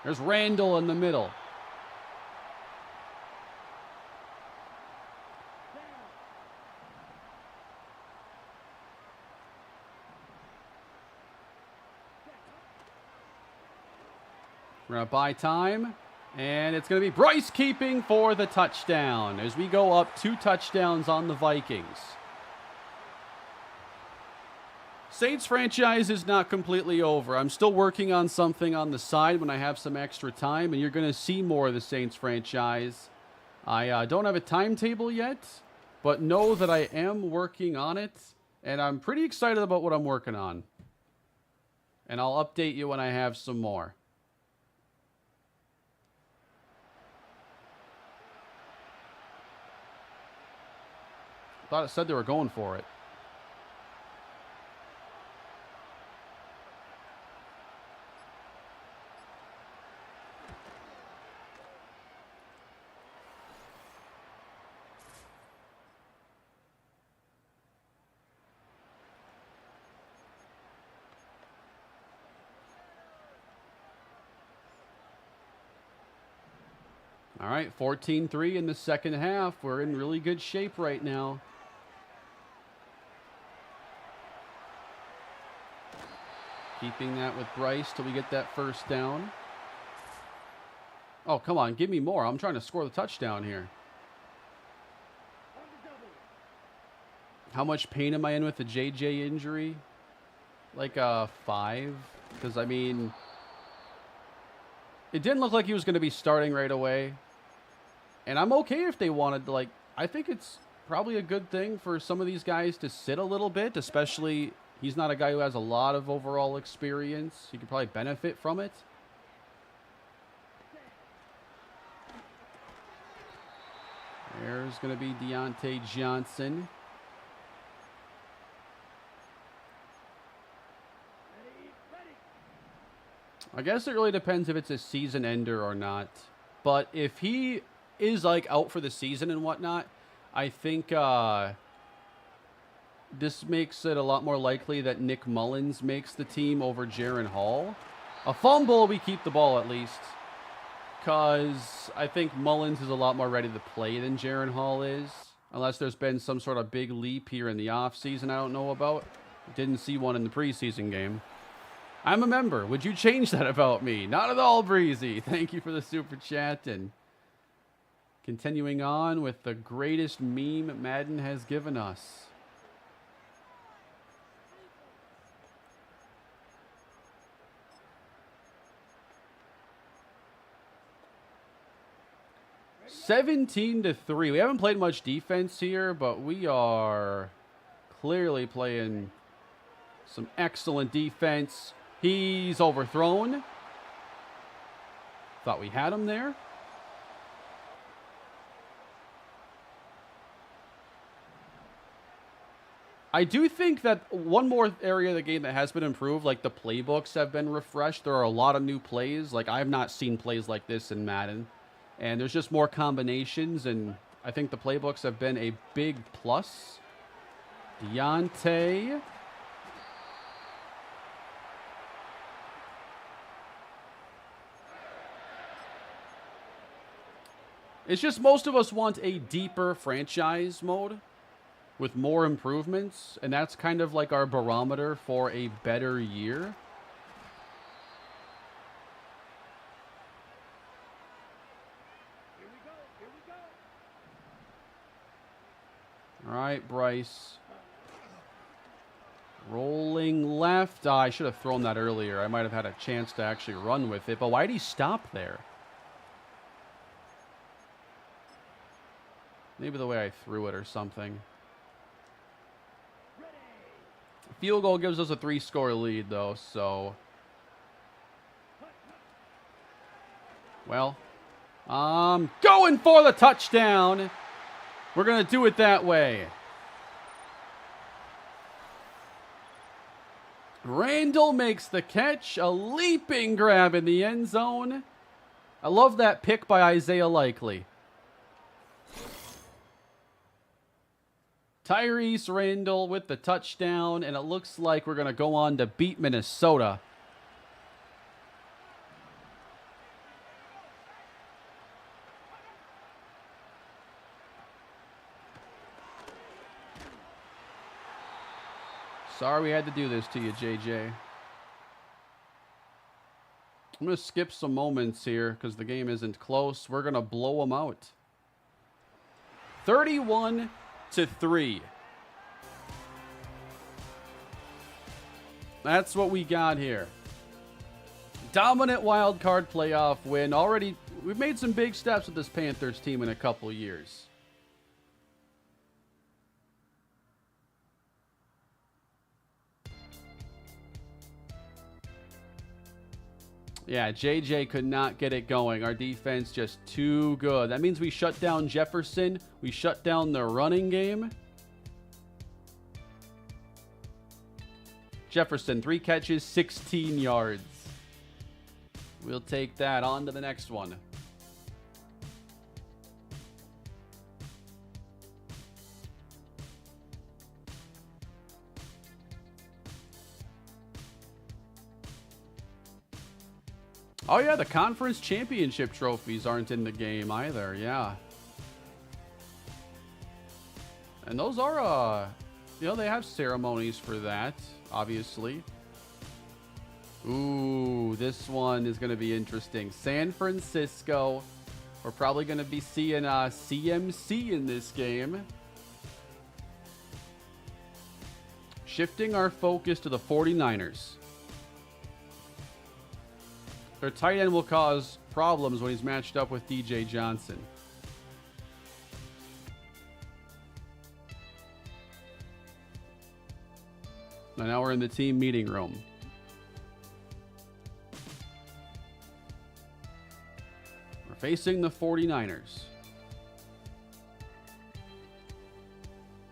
A: There's Randall in the middle. We're going to buy time, and it's going to be Bryce keeping for the touchdown as we go up 2 touchdowns on the Vikings. Saints franchise is not completely over. I'm still working on something on the side when I have some extra time, and you're going to see more of the Saints franchise. I don't have a timetable yet, but know that I am working on it, and I'm pretty excited about what I'm working on. And I'll update you when I have some more. I thought it said they were going for it. All right, 14-3 in the second half. We're in really good shape right now. Keeping that with Bryce till we get that first down. Oh, come on, give me more. I'm trying to score the touchdown here. How much pain am I in with the JJ injury? Like 5? Because, I mean, it didn't look like he was going to be starting right away. And I'm okay if they wanted to, like, I think it's probably a good thing for some of these guys to sit a little bit, especially he's not a guy who has a lot of overall experience. He could probably benefit from it. There's going to be Deontay Johnson. I guess it really depends if it's a season ender or not. But if he is like out for the season and whatnot, I think this makes it a lot more likely that Nick Mullins makes the team over Jaren Hall. A fumble, we keep the ball at least. Because I think Mullins is a lot more ready to play than Jaren Hall is. Unless there's been some sort of big leap here in the offseason I don't know about. Didn't see one in the preseason game. I'm a member. Would you change that about me? Not at all, Breezy. Thank you for the super chat. And continuing on with the greatest meme Madden has given us. (17-3). We haven't played much defense here, but we are clearly playing some excellent defense. He's overthrown. Thought we had him there. I do think that one more area of the game that has been improved, like the playbooks have been refreshed. There are a lot of new plays. Like, I have not seen plays like this in Madden. And there's just more combinations, and I think the playbooks have been a big plus. Deontay. It's just most of us want a deeper franchise mode with more improvements, and that's kind of like our barometer for a better year. All right, Bryce. Rolling left. I should have thrown that earlier. I might have had a chance to actually run with it, but why did he stop there? Maybe the way I threw it or something. Field goal gives us a 3-score lead, though, so... Well, going for the touchdown. We're going to do it that way. Randall makes the catch. A leaping grab in the end zone. I love that pick by Isaiah Likely. Tyrese Randall with the touchdown, and it looks like we're going to go on to beat Minnesota. Sorry we had to do this to you, JJ. I'm going to skip some moments here because the game isn't close. We're going to blow them out. 31-3. That's what we got here. Dominant wild card playoff win. Already, we've made some big steps with this Panthers team in a couple years. Yeah, JJ could not get it going. Our defense just too good. That means we shut down Jefferson. We shut down the running game. Jefferson, 3 catches, 16 yards. We'll take that. On to the next one. Oh, yeah, the conference championship trophies aren't in the game either, yeah. And those are, you know, they have ceremonies for that, obviously. Ooh, this one is going to be interesting. San Francisco. We're probably going to be seeing CMC in this game. Shifting our focus to the 49ers. Their tight end will cause problems when he's matched up with DJ Johnson. Now we're in the team meeting room. We're facing the 49ers.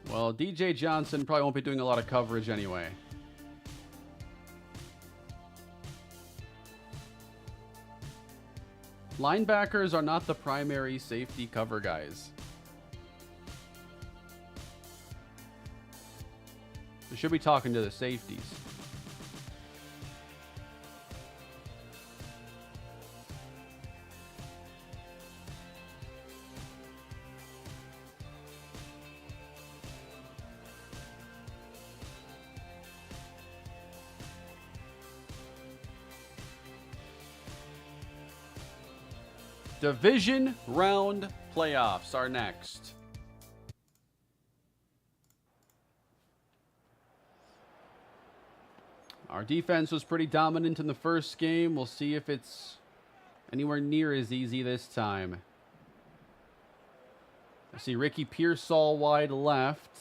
A: Well, DJ Johnson probably won't be doing a lot of coverage anyway. Linebackers are not the primary safety cover guys. They should be talking to the safeties. Division round playoffs are next. Our defense was pretty dominant in the first game. We'll see if it's anywhere near as easy this time. I see Ricky Pearsall wide left.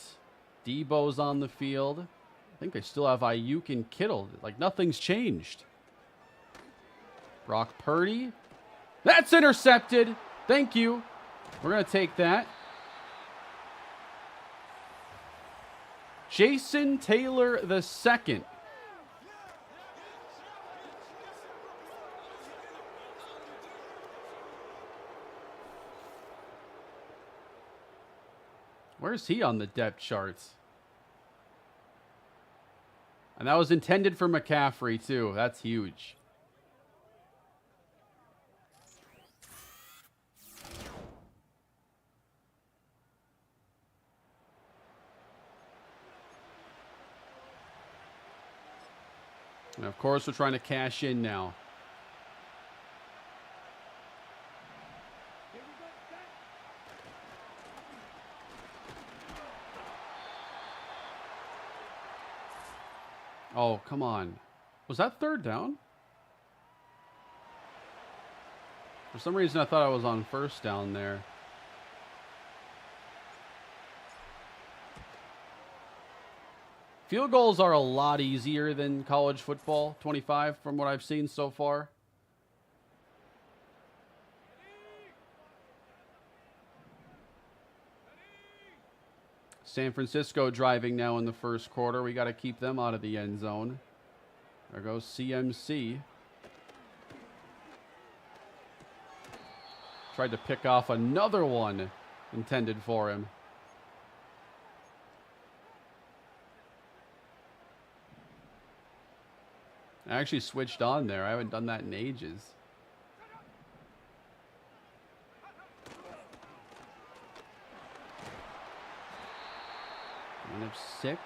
A: Debo's on the field. I think they still have Ayuk and Kittle. Like nothing's changed. Brock Purdy. That's intercepted. Thank you. We're going to take that. Jason Taylor II. Where's he on the depth charts? And that was intended for McCaffrey, too. That's huge. And of course, we're trying to cash in now. Oh, come on. Was that third down? For some reason, I thought I was on first down there. Field goals are a lot easier than college football, 25 from what I've seen so far. San Francisco driving now in the first quarter. We got to keep them out of the end zone. There goes CMC. Tried to pick off another one intended for him. I actually switched on there. I haven't done that in ages. Line of 6.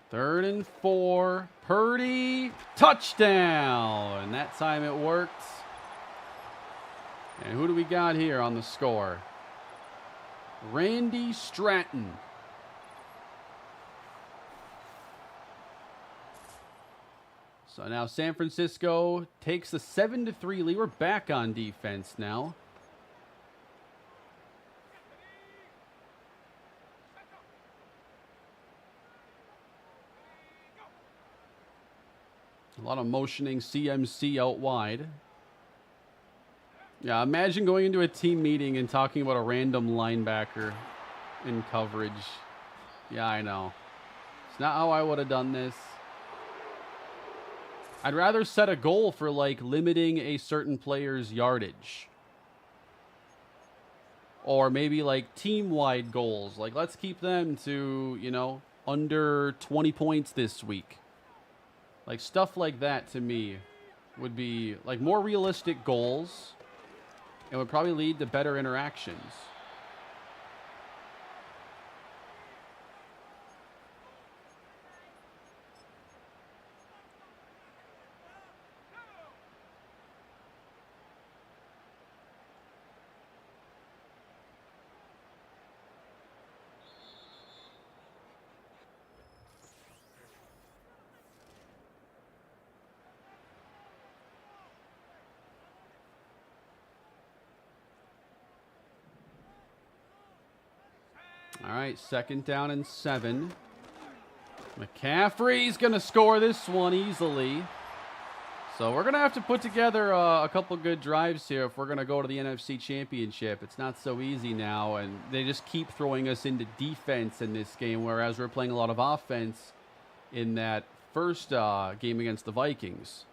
A: Third and 4. Purdy. Touchdown. And that time it worked. And who do we got here on the score? Randy Stratton. So now San Francisco takes the 7-3 lead. We're back on defense now. A lot of motioning CMC out wide. Yeah, imagine going into a team meeting and talking about a random linebacker in coverage. Yeah, I know. It's not how I would have done this. I'd rather set a goal for, like, limiting a certain player's yardage. Or maybe, like, team-wide goals. Like, let's keep them to, you know, under 20 points this week. Like, stuff like that, to me, would be, like, more realistic goals. And would probably lead to better interactions. All right, 2nd down and 7. McCaffrey's going to score this one easily. So we're going to have to put together a couple good drives here if we're going to go to the NFC Championship. It's not so easy now, and they just keep throwing us into defense in this game, whereas we're playing a lot of offense in that first game against the Vikings.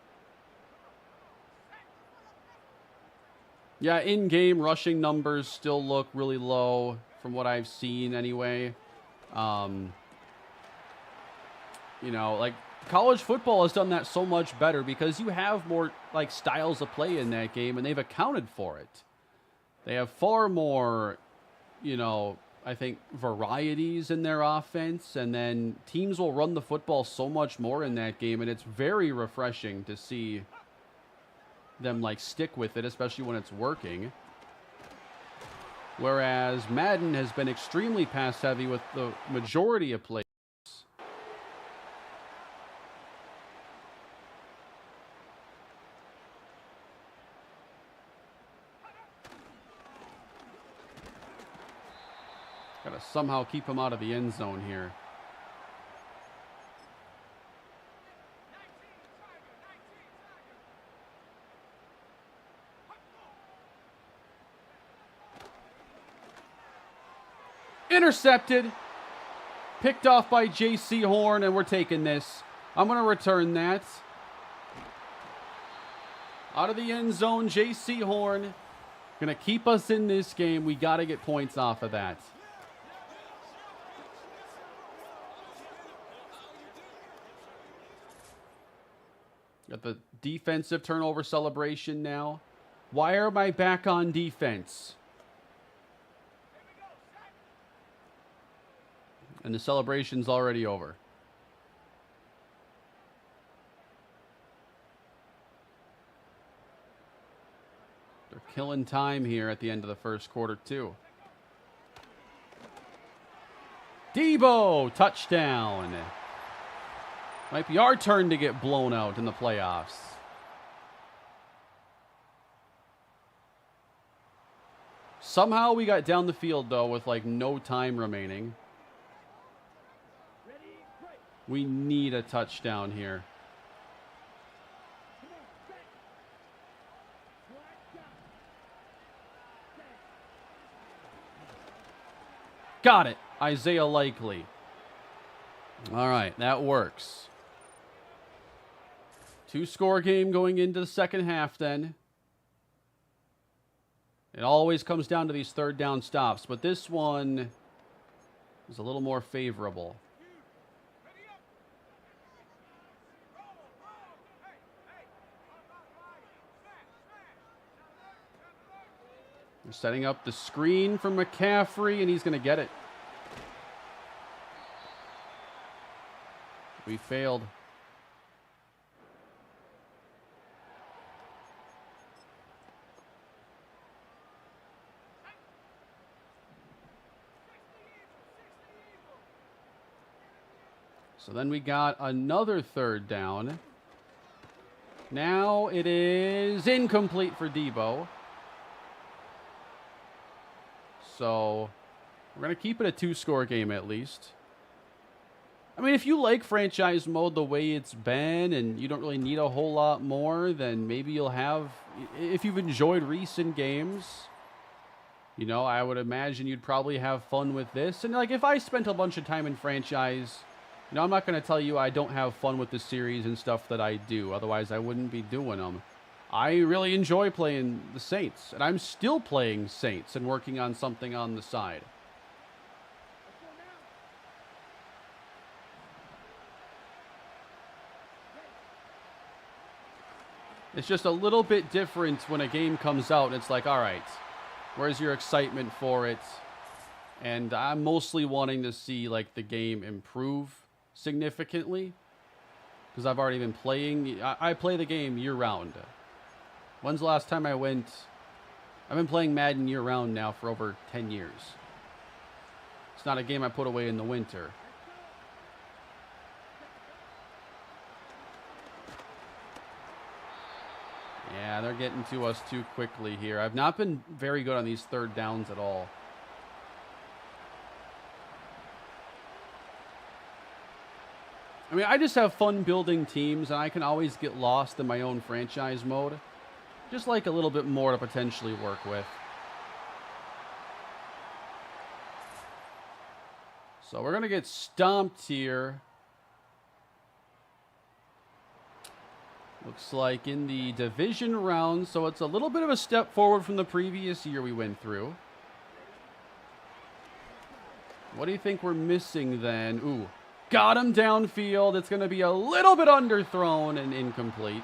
A: Yeah, in-game rushing numbers still look really low from what I've seen anyway. You know, like, college football has done that so much better because you have more, like, styles of play in that game, and they've accounted for it. They have far more, you know, I think, varieties in their offense, and then teams will run the football so much more in that game, and it's very refreshing to see them, like, stick with it, especially when it's working. Whereas Madden has been extremely pass-heavy with the majority of plays. Got to somehow keep him out of the end zone here. Intercepted. Picked off by J.C. Horn, and we're taking this. I'm going to return that. Out of the end zone, J.C. Horn. Going to keep us in this game. We got to get points off of that. Got the defensive turnover celebration now. Why am I back on defense? And the celebration's already over. They're killing time here at the end of the first quarter, too. Debo, touchdown. Might be our turn to get blown out in the playoffs. Somehow we got down the field, though, with like no time remaining. We need a touchdown here. Got it. Isaiah Likely. All right, that works. 2-score game going into the second half then. It always comes down to these third down stops, but this one is a little more favorable. We're setting up the screen for McCaffrey, and he's going to get it. We failed. So then we got another third down. Now it is incomplete for Debo. So we're going to keep it a 2-score game at least. I mean, if you like franchise mode the way it's been and you don't really need a whole lot more, then maybe you'll have, if you've enjoyed recent games, you know, I would imagine you'd probably have fun with this. And like, if I spent a bunch of time in franchise, you know, I'm not going to tell you I don't have fun with the series and stuff that I do. Otherwise, I wouldn't be doing them. I really enjoy playing the Saints, and I'm still playing Saints and working on something on the side. It's just a little bit different when a game comes out and it's like, all right, where's your excitement for it? And I'm mostly wanting to see like the game improve significantly because I've already been playing. I play the game year round. When's the last time I went? I've been playing Madden year round now for over 10 years. It's not a game I put away in the winter. Yeah, they're getting to us too quickly here. I've not been very good on these third downs at all. I mean, I just have fun building teams, and I can always get lost in my own franchise mode. Just like a little bit more to potentially work with. So we're going to get stomped here. Looks like in the division round, so it's a little bit of a step forward from the previous year we went through. What do you think we're missing then? Ooh, got him downfield. It's going to be a little bit underthrown and incomplete.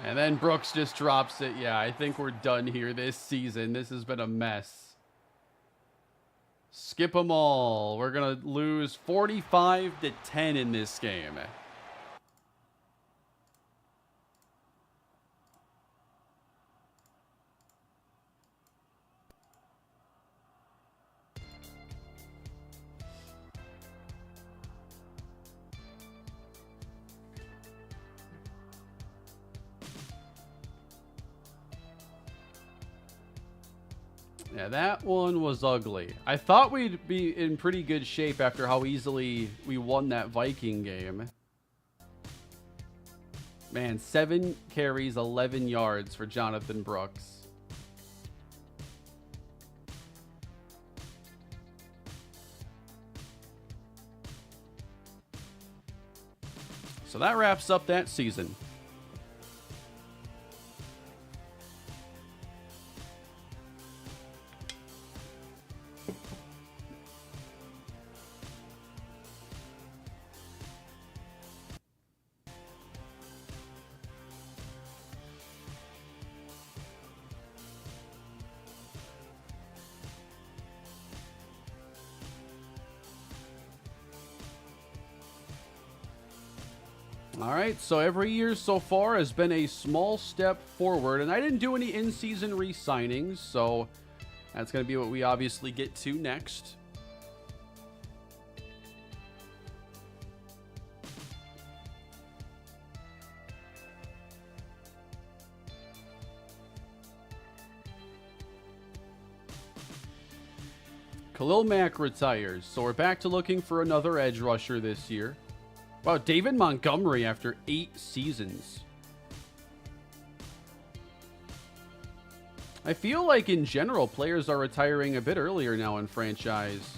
A: And then Brooks just drops it. Yeah, I think we're done here this season. This has been a mess. Skip them all. We're going to lose 45-10 in this game. Yeah, that one was ugly. I thought we'd be in pretty good shape after how easily we won that Viking game. Man, 7 carries, 11 yards for Jonathan Brooks. So that wraps up that season. All right, so every year so far has been a small step forward, and I didn't do any in-season re-signings, so that's going to be what we obviously get to next. Khalil Mack retires, so we're back to looking for another edge rusher this year. Wow, David Montgomery after 8 seasons. I feel like in general, players are retiring a bit earlier now in franchise.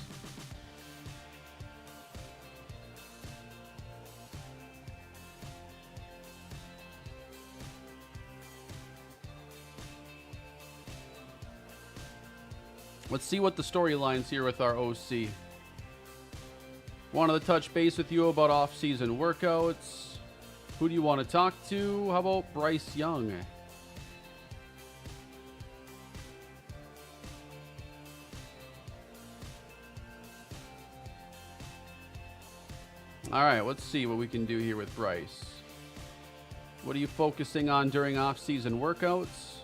A: Let's see what the storyline's here with our OC. Wanted to touch base with you about off-season workouts. Who do you want to talk to? How about Bryce Young? All right, let's see what we can do here with Bryce. What are you focusing on during off-season workouts?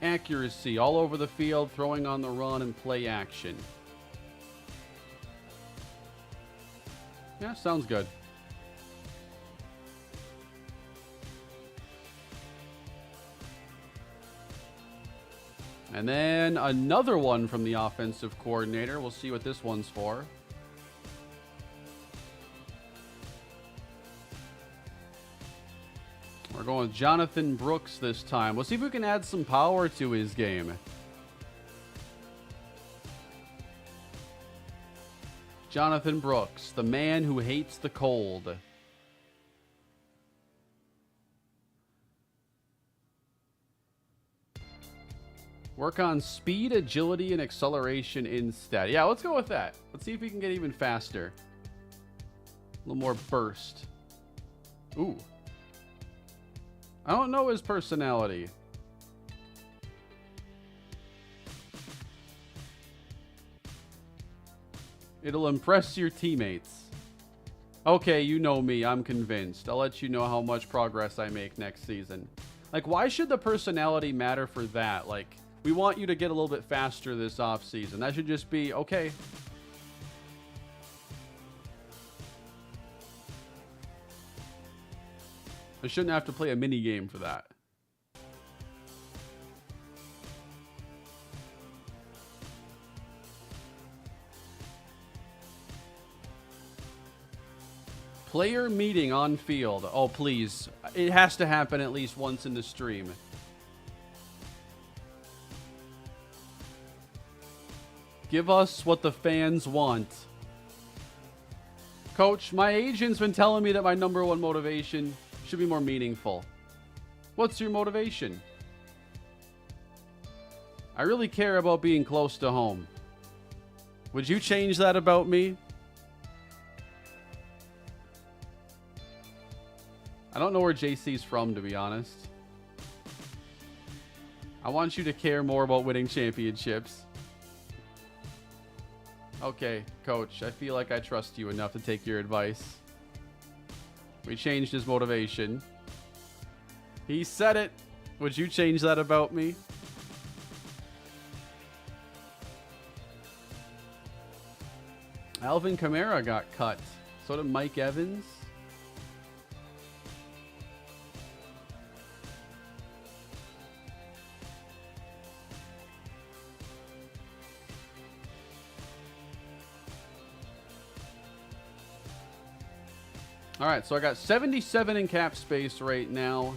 A: Accuracy all over the field, throwing on the run, and play action. Yeah, sounds good. And then another one from the offensive coordinator. We'll see what this one's for. We're going with Jonathan Brooks this time. We'll see if we can add some power to his game. Jonathan Brooks, the man who hates the cold. Work on speed, agility, and acceleration instead. Yeah, let's go with that. Let's see if we can get even faster. A little more burst. Ooh. I don't know his personality. It'll impress your teammates. Okay, you know me. I'm convinced. I'll let you know how much progress I make next season. Like, why should the personality matter for that? Like, we want you to get a little bit faster this offseason. That should just be, okay. I shouldn't have to play a mini game for that. Player meeting on field. Oh, please. It has to happen at least once in the stream. Give us what the fans want. Coach, my agent's been telling me that my #1 motivation should be more meaningful. What's your motivation? I really care about being close to home. Would you change that about me? I don't know where JC's from, to be honest. I want you to care more about winning championships. Okay, Coach, I feel like I trust you enough to take your advice. We changed his motivation. He said it. Would you change that about me? Alvin Kamara got cut. So did Mike Evans. All right, so I got 77 in cap space right now.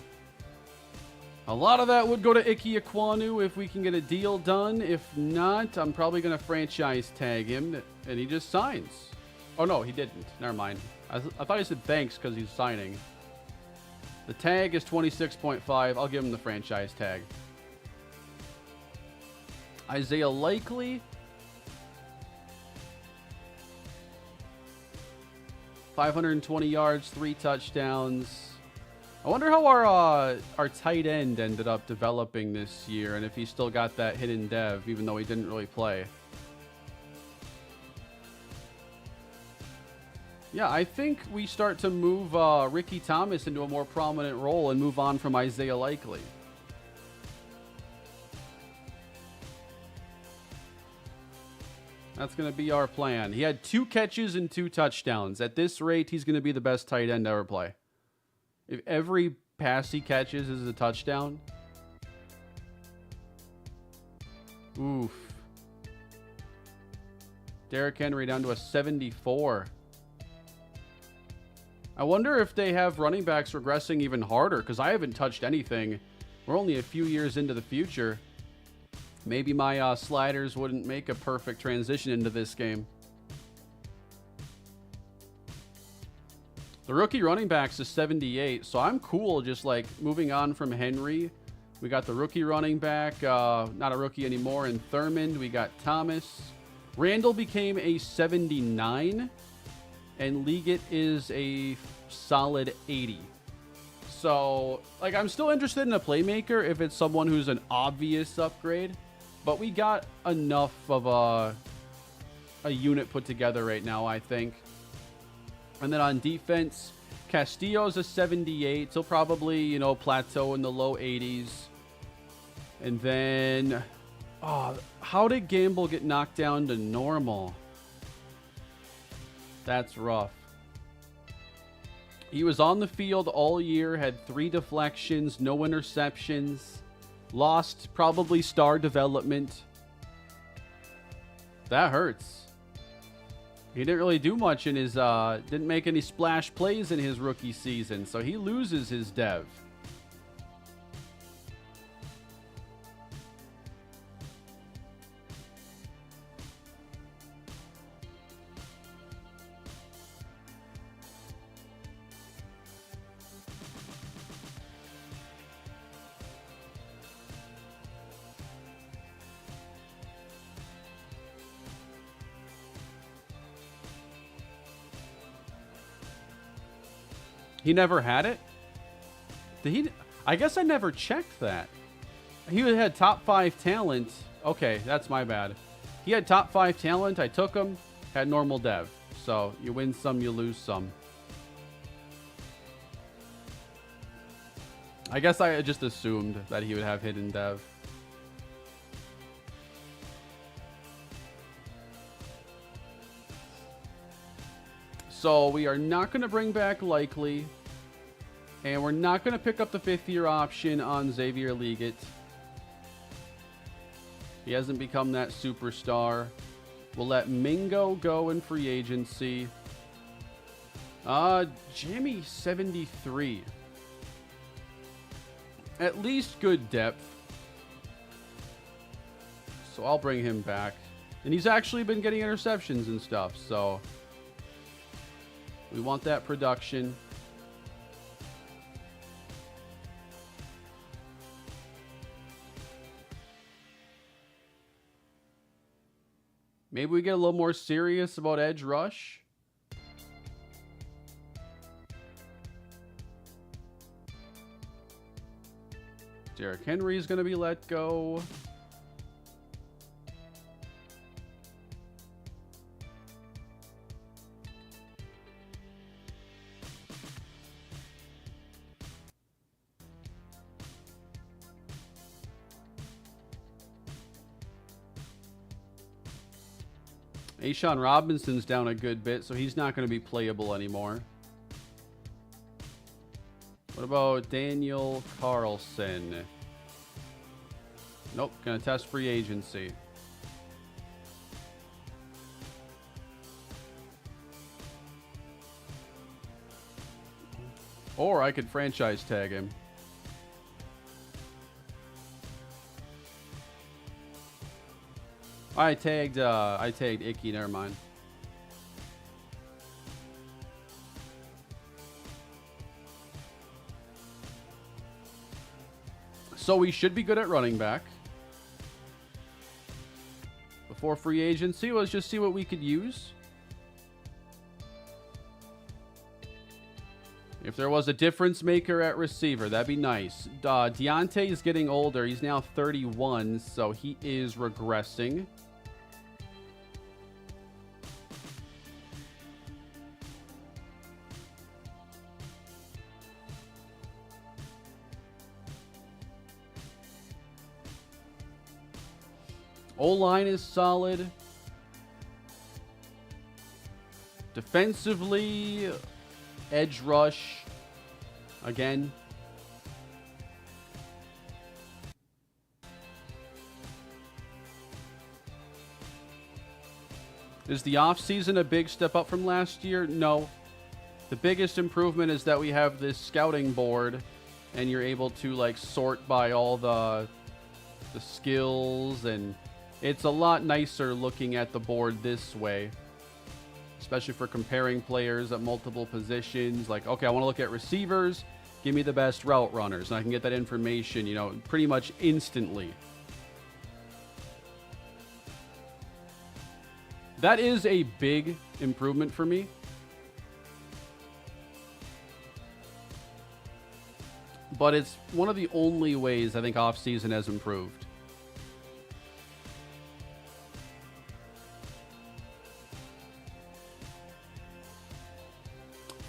A: A lot of that would go to Ike Ekwonu if we can get a deal done. If not, I'm probably going to franchise tag him, and he just signs. Oh, no, he didn't. Never mind. I thought he said thanks because he's signing. The tag is 26.5. I'll give him the franchise tag. Isaiah Likely. 520 yards, 3 touchdowns. I wonder how our tight end ended up developing this year, and if he still got that hidden dev, even though he didn't really play. Yeah, I think we start to move Ricky Thomas into a more prominent role and move on from Isaiah Likely. That's going to be our plan. He had 2 catches and 2 touchdowns. At this rate, he's going to be the best tight end to ever play. If every pass he catches is a touchdown. Oof. Derrick Henry down to a 74. I wonder if they have running backs regressing even harder, because I haven't touched anything. We're only a few years into the future. Maybe my sliders wouldn't make a perfect transition into this game. The rookie running backs is 78, so I'm cool just like moving on from Henry. We got the rookie running back, not a rookie anymore, in Thurmond. We got Thomas. Randall became a 79, and Liggett is a solid 80. So, like, I'm still interested in a playmaker if it's someone who's an obvious upgrade. But we got enough of a unit put together right now, I think. And then on defense, Castillo's a 78. He'll probably, plateau in the low 80s. And then, how did Gamble get knocked down to normal? That's rough. He was on the field all year, had 3 deflections, no interceptions. Lost probably star development. That hurts. He didn't really do much in his, didn't make any splash plays in his rookie season, so he loses his dev. He never had it? Did he? I guess I never checked that. He had top 5 talent. Okay, that's my bad. He had top 5 talent. I took him. Had normal dev. So you win some, you lose some. I guess I just assumed that he would have hidden dev. So we are not going to bring back Likely. And we're not going to pick up the 5th-year option on Xavier Leggett. He hasn't become that superstar. We'll let Mingo go in free agency. Jimmy, 73. At least good depth. So I'll bring him back. And he's actually been getting interceptions and stuff, so we want that production. Maybe we get a little more serious about edge rush. Derrick Henry is going to be let go. Ashawn Robinson's down a good bit, so he's not going to be playable anymore. What about Daniel Carlson? Nope, going to test free agency. Or I could franchise tag him. I tagged Icky, never mind. So we should be good at running back. Before free agency, let's just see what we could use. If there was a difference maker at receiver, that'd be nice. Deontay is getting older. He's now 31, so he is regressing. O-line is solid. Defensively, edge rush. Again. Is the offseason a big step up from last year? No. The biggest improvement is that we have this scouting board and you're able to like sort by all the skills, and it's a lot nicer looking at the board this way, especially for comparing players at multiple positions. Like, okay, I want to look at receivers. Give me the best route runners. And I can get that information, you know, pretty much instantly. That is a big improvement for me. But it's one of the only ways I think offseason has improved.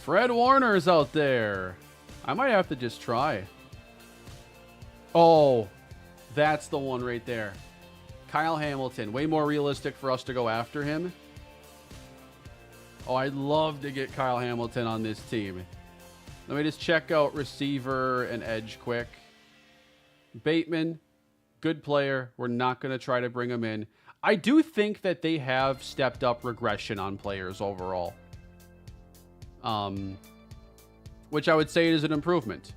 A: Fred Warner's out there. I might have to just try. Oh, that's the one right there. Kyle Hamilton. Way more realistic for us to go after him. Oh, I'd love to get Kyle Hamilton on this team. Let me just check out receiver and edge quick. Bateman, good player. We're not going to try to bring him in. I do think that they have stepped up regression on players overall. Which I would say is an improvement.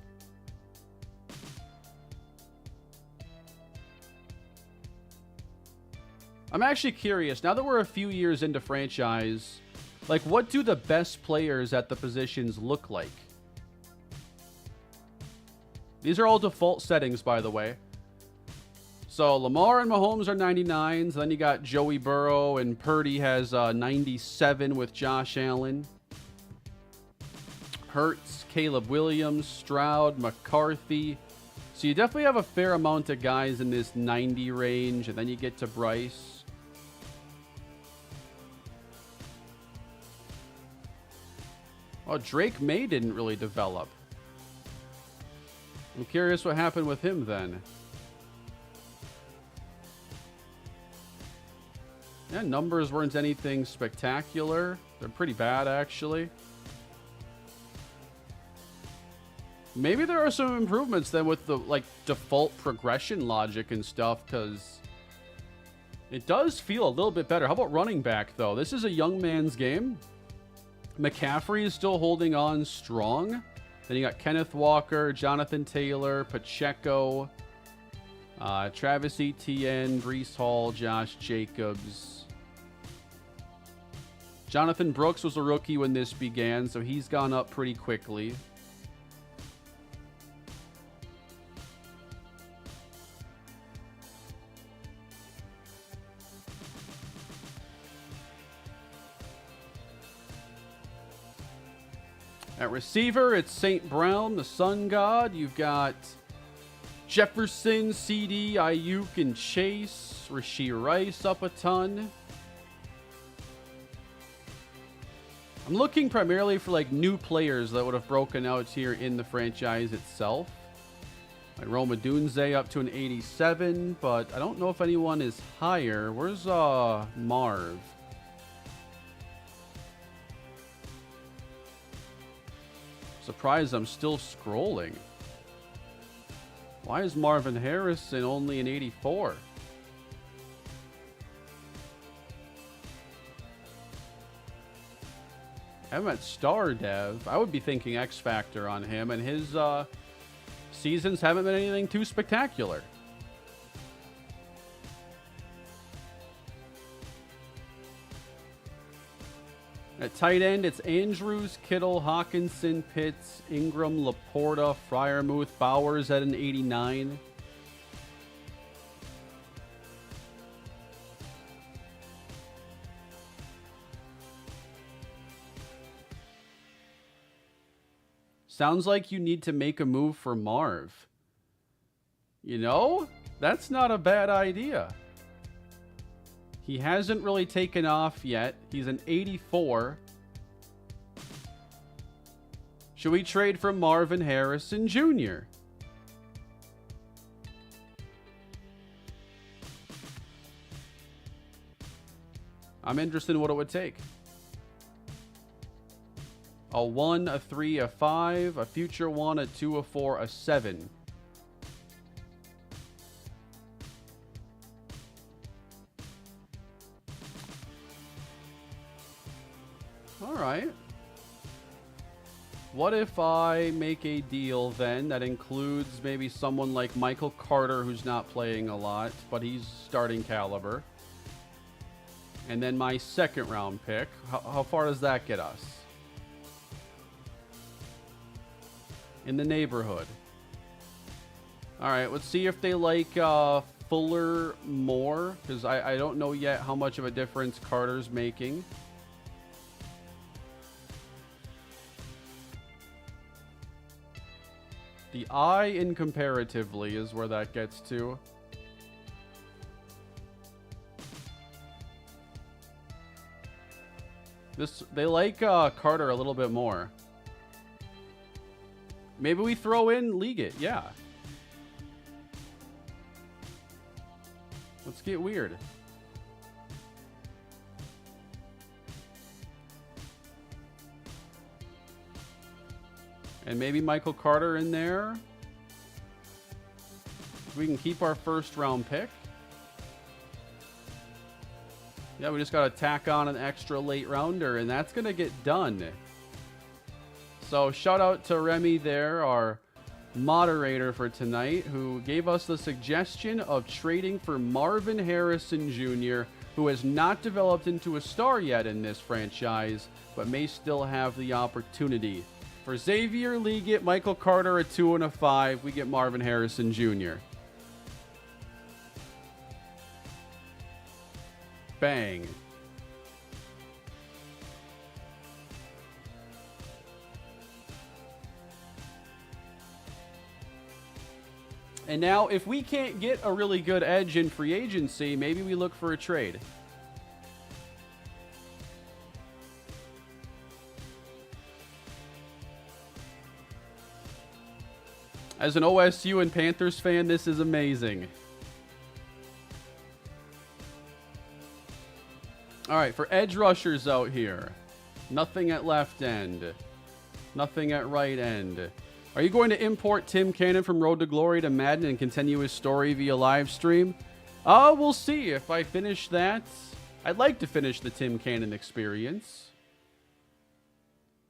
A: I'm actually curious, now that we're a few years into franchise, like, what do the best players at the positions look like? These are all default settings, by the way. So Lamar and Mahomes are 99s. Then you got Joey Burrow, and Purdy has 97 with Josh Allen. Hurts, Caleb Williams, Stroud, McCarthy. So you definitely have a fair amount of guys in this 90 range, and then you get to Bryce. Oh, Drake May didn't really develop. I'm curious what happened with him then. Yeah, numbers weren't anything spectacular. They're pretty bad, actually. Maybe there are some improvements then with the like default progression logic and stuff, because it does feel a little bit better. How about running back, though? This is a young man's game. McCaffrey is still holding on strong. Then you got Kenneth Walker, Jonathan Taylor, Pacheco, Travis Etienne, Breece Hall, Josh Jacobs. Jonathan Brooks was a rookie when this began, so he's gone up pretty quickly. At receiver, it's St. Brown, the Sun God. You've got Jefferson, CD, Ayuk, and Chase. Rashee Rice up a ton. I'm looking primarily for like new players that would have broken out here in the franchise itself. Like Roma Dunze up to an 87, but I don't know if anyone is higher. Where's Marv? Surprised I'm still scrolling. Why is Marvin Harrison only an 84? I'm at Star Dev. I would be thinking X Factor on him, and his seasons haven't been anything too spectacular. At tight end, it's Andrews, Kittle, Hawkinson, Pitts, Ingram, Laporta, Freiermuth, Bowers at an 89. Sounds like you need to make a move for Marv. You know, that's not a bad idea. He hasn't really taken off yet. He's an 84. Should we trade for Marvin Harrison Jr.? I'm interested in what it would take. A 1, a 3, a 5, a future 1, a 2, a 4, a 7. All right. What if I make a deal then that includes maybe someone like Michael Carter, who's not playing a lot, but he's starting caliber. And then my second round pick. How far does that get us? In the neighborhood. All right, let's see if they like Fuller more, because I don't know yet how much of a difference Carter's making. The I in comparatively is where that gets to. They like Carter a little bit more. Maybe we throw in Liggett, yeah. Let's get weird. And maybe Michael Carter in there. We can keep our first round pick. Yeah, we just got to tack on an extra late rounder, and that's going to get done. So shout out to Remy there, our moderator for tonight, who gave us the suggestion of trading for Marvin Harrison Jr., who has not developed into a star yet in this franchise, but may still have the opportunity. For Xavier Liggett, Michael Carter, a 2 and a 5, we get Marvin Harrison Jr. Bang. And now, if we can't get a really good edge in free agency, maybe we look for a trade. As an OSU and Panthers fan, this is amazing. All right, for edge rushers out here, nothing at left end, nothing at right end. Are you going to import Tim Cannon from Road to Glory to Madden and continue his story via live stream? We'll see if I finish that. I'd like to finish the Tim Cannon experience.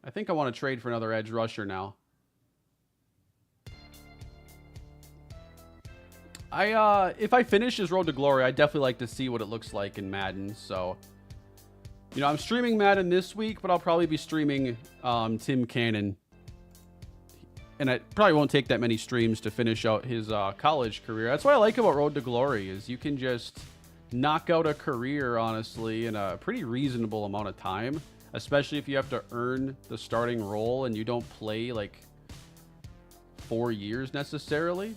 A: I think I want to trade for another edge rusher now. If I finish his Road to Glory, I'd definitely like to see what it looks like in Madden. So, you know, I'm streaming Madden this week, but I'll probably be streaming Tim Cannon. And it probably won't take that many streams to finish out his college career. That's what I like about Road to Glory is you can just knock out a career, honestly, in a pretty reasonable amount of time. Especially if you have to earn the starting role and you don't play like 4 years necessarily.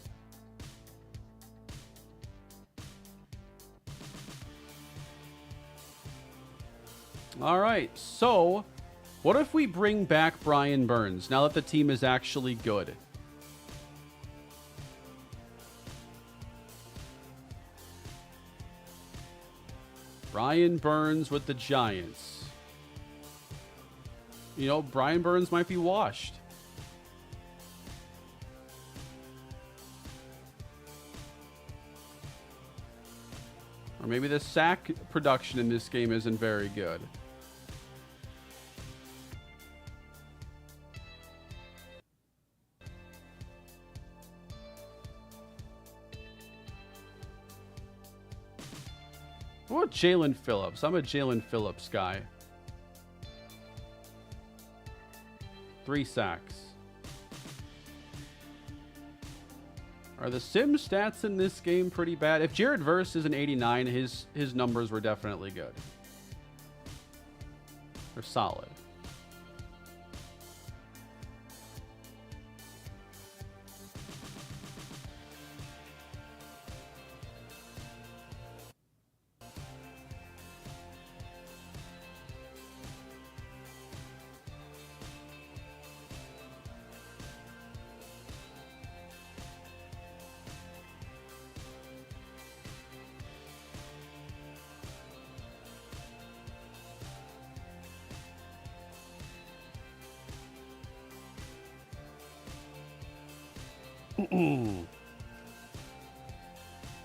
A: All right, so what if we bring back Brian Burns now that the team is actually good? Brian Burns with the Giants. You know, Brian Burns might be washed. Or maybe the sack production in this game isn't very good. What about Jalen Phillips? I'm a Jalen Phillips guy. 3 sacks. Are the sim stats in this game pretty bad? If Jared Verse is an 89, his numbers were definitely good. They're solid.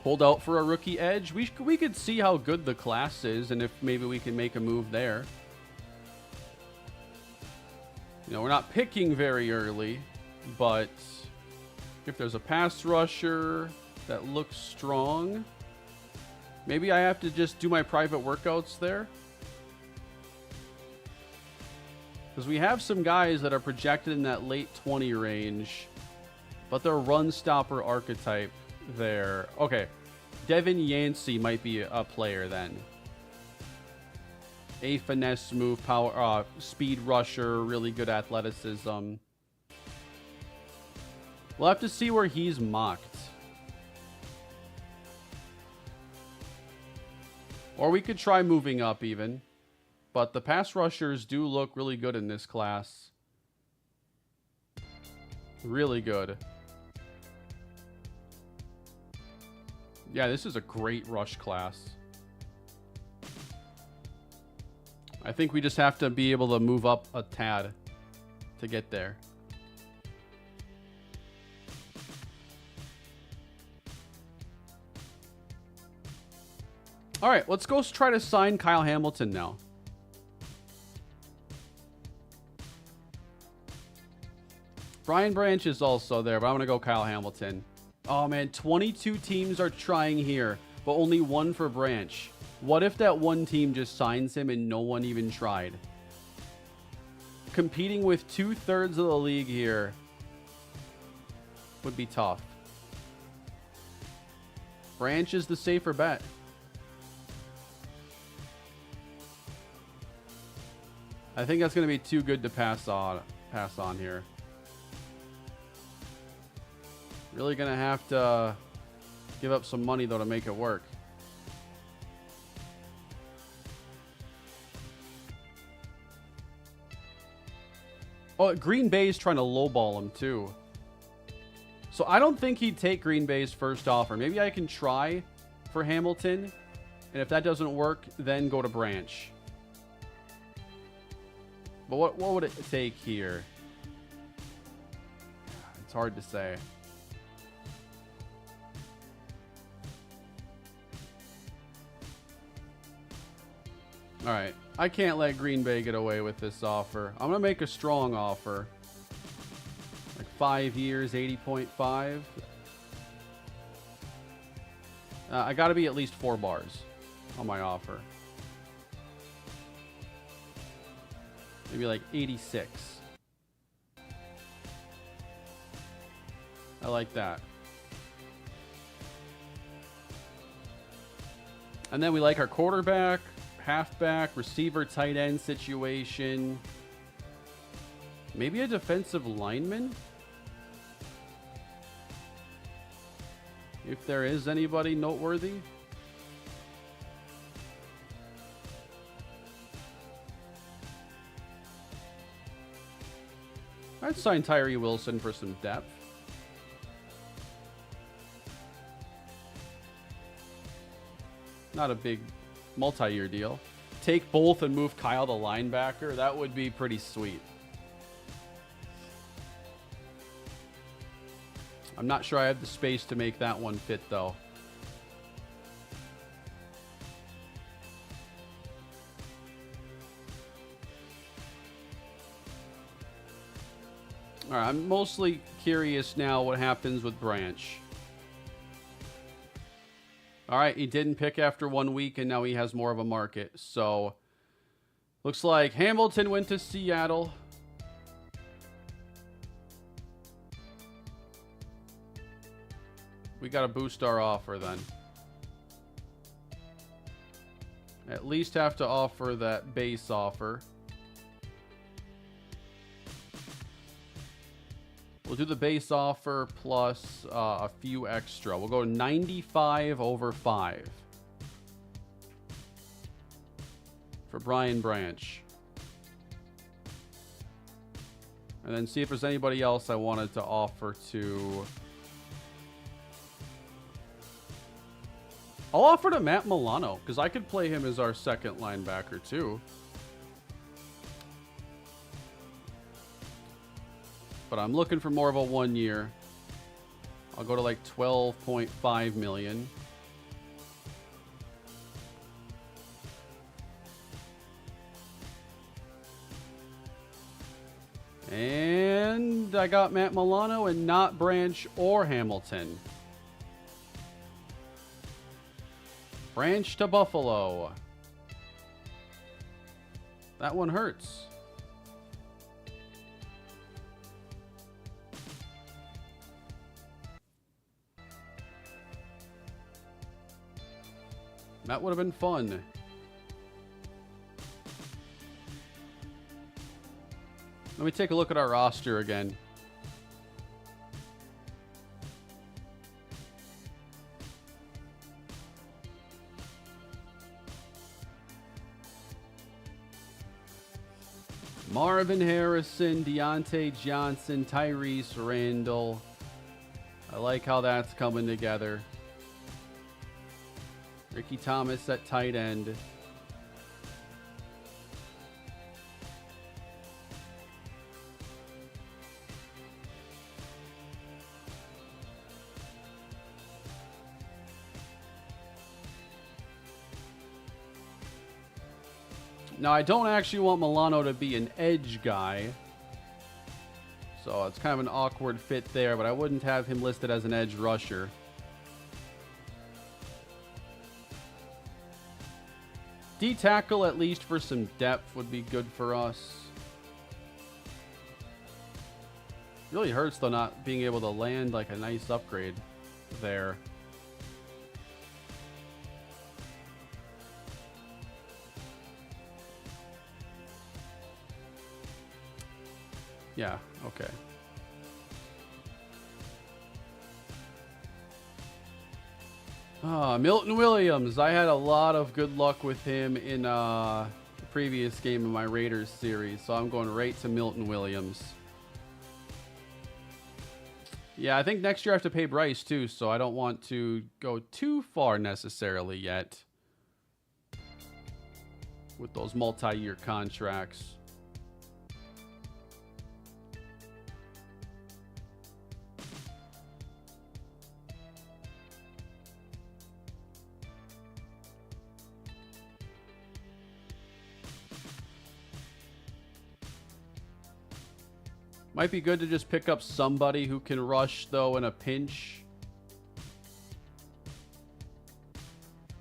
A: Hold out for a rookie edge. We could see how good the class is and if maybe we can make a move there. You know, we're not picking very early, but if there's a pass rusher that looks strong, maybe I have to just do my private workouts there. Because we have some guys that are projected in that late 20 range, but they're run stopper archetype there. Okay, Devin Yancey might be a player then. A finesse move, power, speed rusher, really good athleticism. We'll have to see where he's mocked. Or we could try moving up even. But the pass rushers do look really good in this class. Really good. Yeah, this is a great rush class. I think we just have to be able to move up a tad to get there. All right, let's go try to sign Kyle Hamilton now. Brian Branch is also there, but I'm going to go Kyle Hamilton. Oh, man, 22 teams are trying here, but only one for Branch. What if that one team just signs him and no one even tried? Competing with 2/3 of the league here would be tough. Branch is the safer bet. I think that's going to be too good to pass on here. Really going to have to give up some money, though, to make it work. Oh, Green Bay's trying to lowball him, too. So I don't think he'd take Green Bay's first offer. Maybe I can try for Hamilton. And if that doesn't work, then go to Branch. But what would it take here? It's hard to say. All right. I can't let Green Bay get away with this offer. I'm going to make a strong offer. Like 5 years, 80.5. I got to be at least 4 bars on my offer. Maybe like 86. I like that. And then we like our quarterback, halfback, receiver, tight end situation. Maybe a defensive lineman? If there is anybody noteworthy. I'd sign Tyree Wilson for some depth. Not a big multi-year deal. Take both and move Kyle the linebacker. That would be pretty sweet. I'm not sure I have the space to make that one fit, though. All right, I'm mostly curious now what happens with Branch. All right, he didn't pick after 1 week, and now he has more of a market. So, looks like Hamilton went to Seattle. We got to boost our offer then. At least have to offer that base offer. We'll do the base offer plus a few extra. We'll go 95 over 5 for Brian Branch. And then see if there's anybody else I wanted to offer to. I'll offer to Matt Milano because I could play him as our second linebacker too. But I'm looking for more of a 1 year. I'll go to like 12.5 million. And I got Matt Milano and not Branch or Hamilton. Branch to Buffalo. That one hurts. That would have been fun. Let me take a look at our roster again. Marvin Harrison, Deontay Johnson, Tyrese Randall. I like how that's coming together. Ricky Thomas at tight end. Now, I don't actually want Milano to be an edge guy. So it's kind of an awkward fit there, but I wouldn't have him listed as an edge rusher. D-tackle, at least for some depth, would be good for us. Really hurts, though, not being able to land like a nice upgrade there. Yeah, okay. Milton Williams. I had a lot of good luck with him in the previous game of my Raiders series, so I'm going right to Milton Williams. Yeah, I think next year I have to pay Bryce too, so I don't want to go too far necessarily yet with those multi-year contracts. Might be good to just pick up somebody who can rush, though, in a pinch.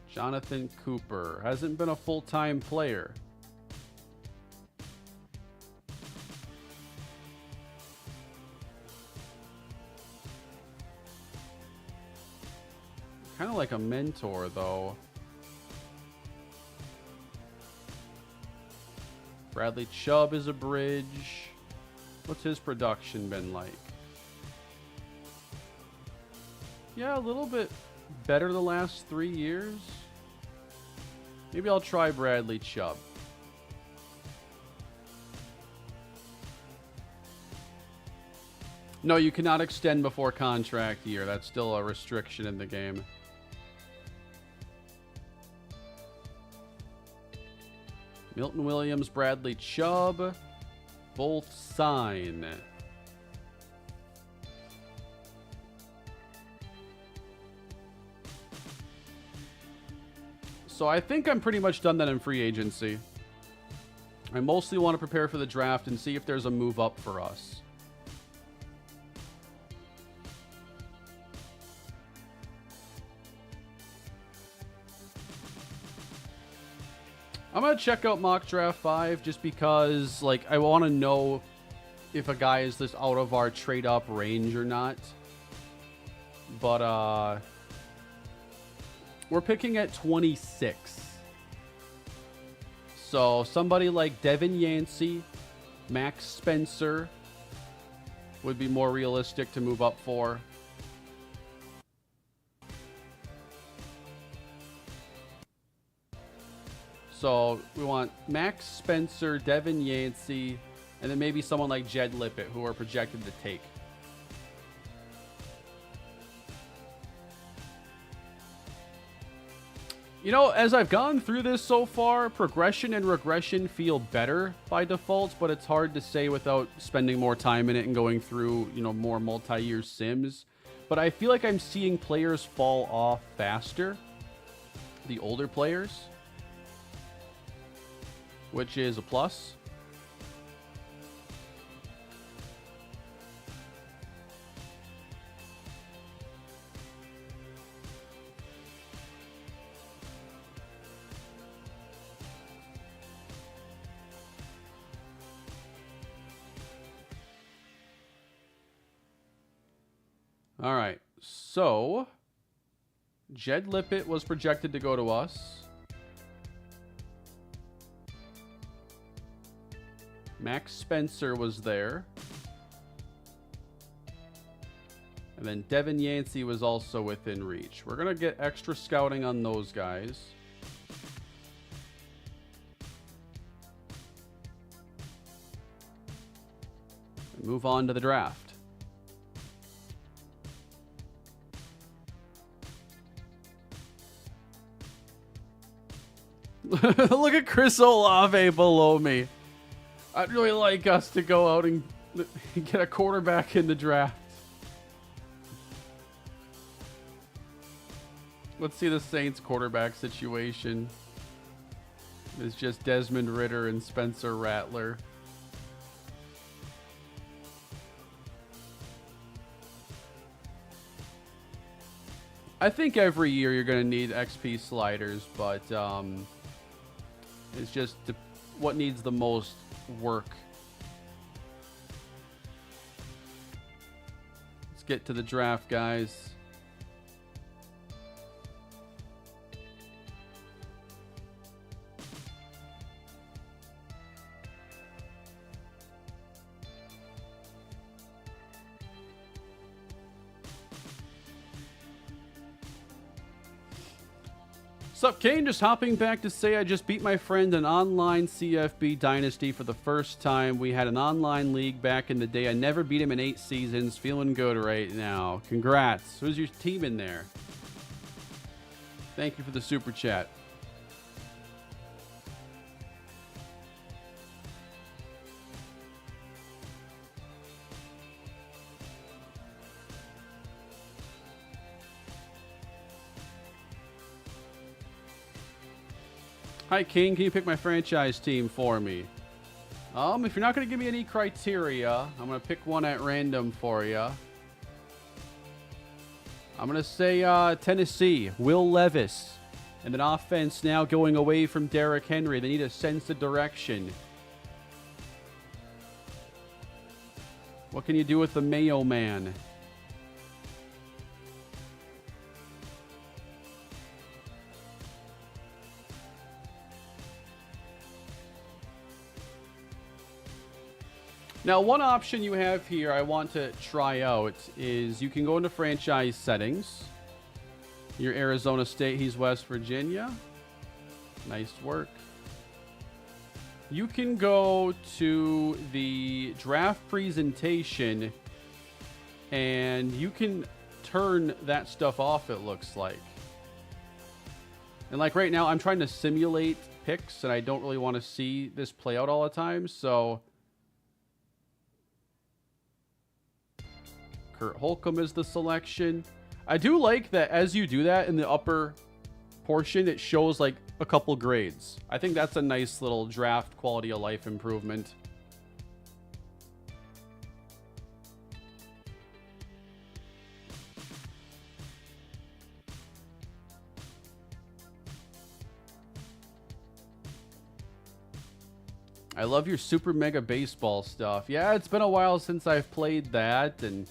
A: Jonathan Cooper hasn't been a full-time player. Kind of like a mentor, though. Bradley Chubb is a bridge. What's his production been like? Yeah, a little bit better the last 3 years. Maybe I'll try Bradley Chubb. No, you cannot extend before contract year. That's still a restriction in the game. Milton Williams, Bradley Chubb, both sign. So I think I'm pretty much done that in free agency. I mostly want to prepare for the draft and see if there's a move up for us. I'm going to check out Mock Draft 5 just because, like, I want to know if a guy is this out of our trade-up range or not. But, we're picking at 26. So, somebody like Devin Yancey, Max Spencer would be more realistic to move up for. So we want Max Spencer, Devin Yancey, and then maybe someone like Jed Lippett, who are projected to take. You know, as I've gone through this so far, progression and regression feel better by default, but it's hard to say without spending more time in it and going through, you know, more multi-year sims. But I feel like I'm seeing players fall off faster, the older players, which is a plus. All right, so Jed Lippett was projected to go to us. Max Spencer was there. And then Devin Yancey was also within reach. We're going to get extra scouting on those guys. And move on to the draft. Look at Chris Olave below me. I'd really like us to go out and get a quarterback in the draft. Let's see the Saints quarterback situation. It's just Desmond Ridder and Spencer Rattler. I think every year you're going to need XP sliders, but it's just what needs the most work. Let's get to the draft, guys. Sup, Kane? Just hopping back to say I just beat my friend in online CFB Dynasty for the first time. We had an online league back in the day. I never beat him in 8 seasons. Feeling good right now. Congrats. Who's your team in there? Thank you for the super chat. Hi, King. Can you pick my franchise team for me? If you're not going to give me any criteria, I'm going to pick one at random for you. I'm going to say Tennessee, Will Levis. And an offense now going away from Derrick Henry. They need a sense of direction. What can you do with the Mayo Man? Now, one option you have here I want to try out is you can go into franchise settings. You're Arizona State, he's West Virginia. Nice work. You can go to the draft presentation and you can turn that stuff off, it looks like. And like right now, I'm trying to simulate picks and I don't really want to see this play out all the time, so Kurt Holcomb is the selection. I do like that as you do that in the upper portion, it shows like a couple grades. I think that's a nice little draft quality of life improvement. I love your Super Mega Baseball stuff. Yeah, it's been a while since I've played that, and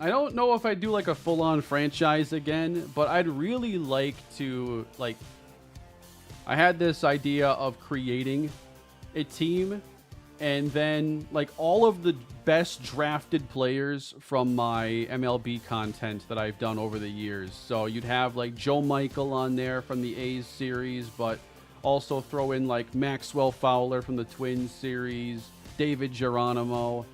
A: I don't know if I'd do like a full-on franchise again, but I'd really like to, like, I had this idea of creating a team and then like all of the best drafted players from my MLB content that I've done over the years. So you'd have like Joe Michael on there from the A's series, but also throw in like Maxwell Fowler from the Twins series, David Geronimo.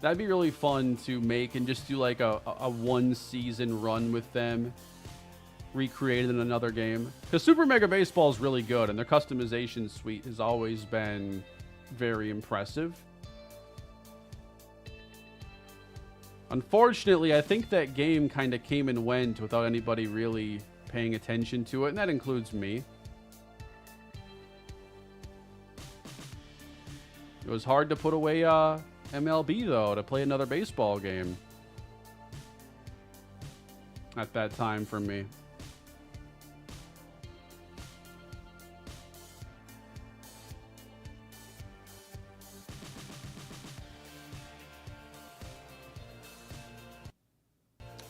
A: That'd be really fun to make and just do like a one season run with them, recreated in another game. Because Super Mega Baseball is really good and their customization suite has always been very impressive. Unfortunately, I think that game kind of came and went without anybody really paying attention to it, and that includes me. It was hard to put away MLB, though, to play another baseball game at that time for me.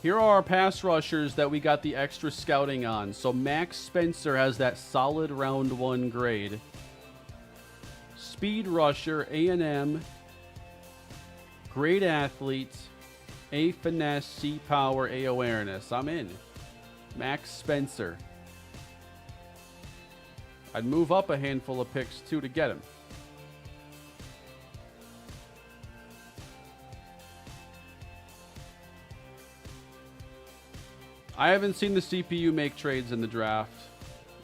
A: Here are our pass rushers that we got the extra scouting on. So Max Spencer has that solid round 1 grade. Speed rusher, A&M. Great athlete, A finesse, C power, A awareness. I'm in. Max Spencer. I'd move up a handful of picks too to get him. I haven't seen the CPU make trades in the draft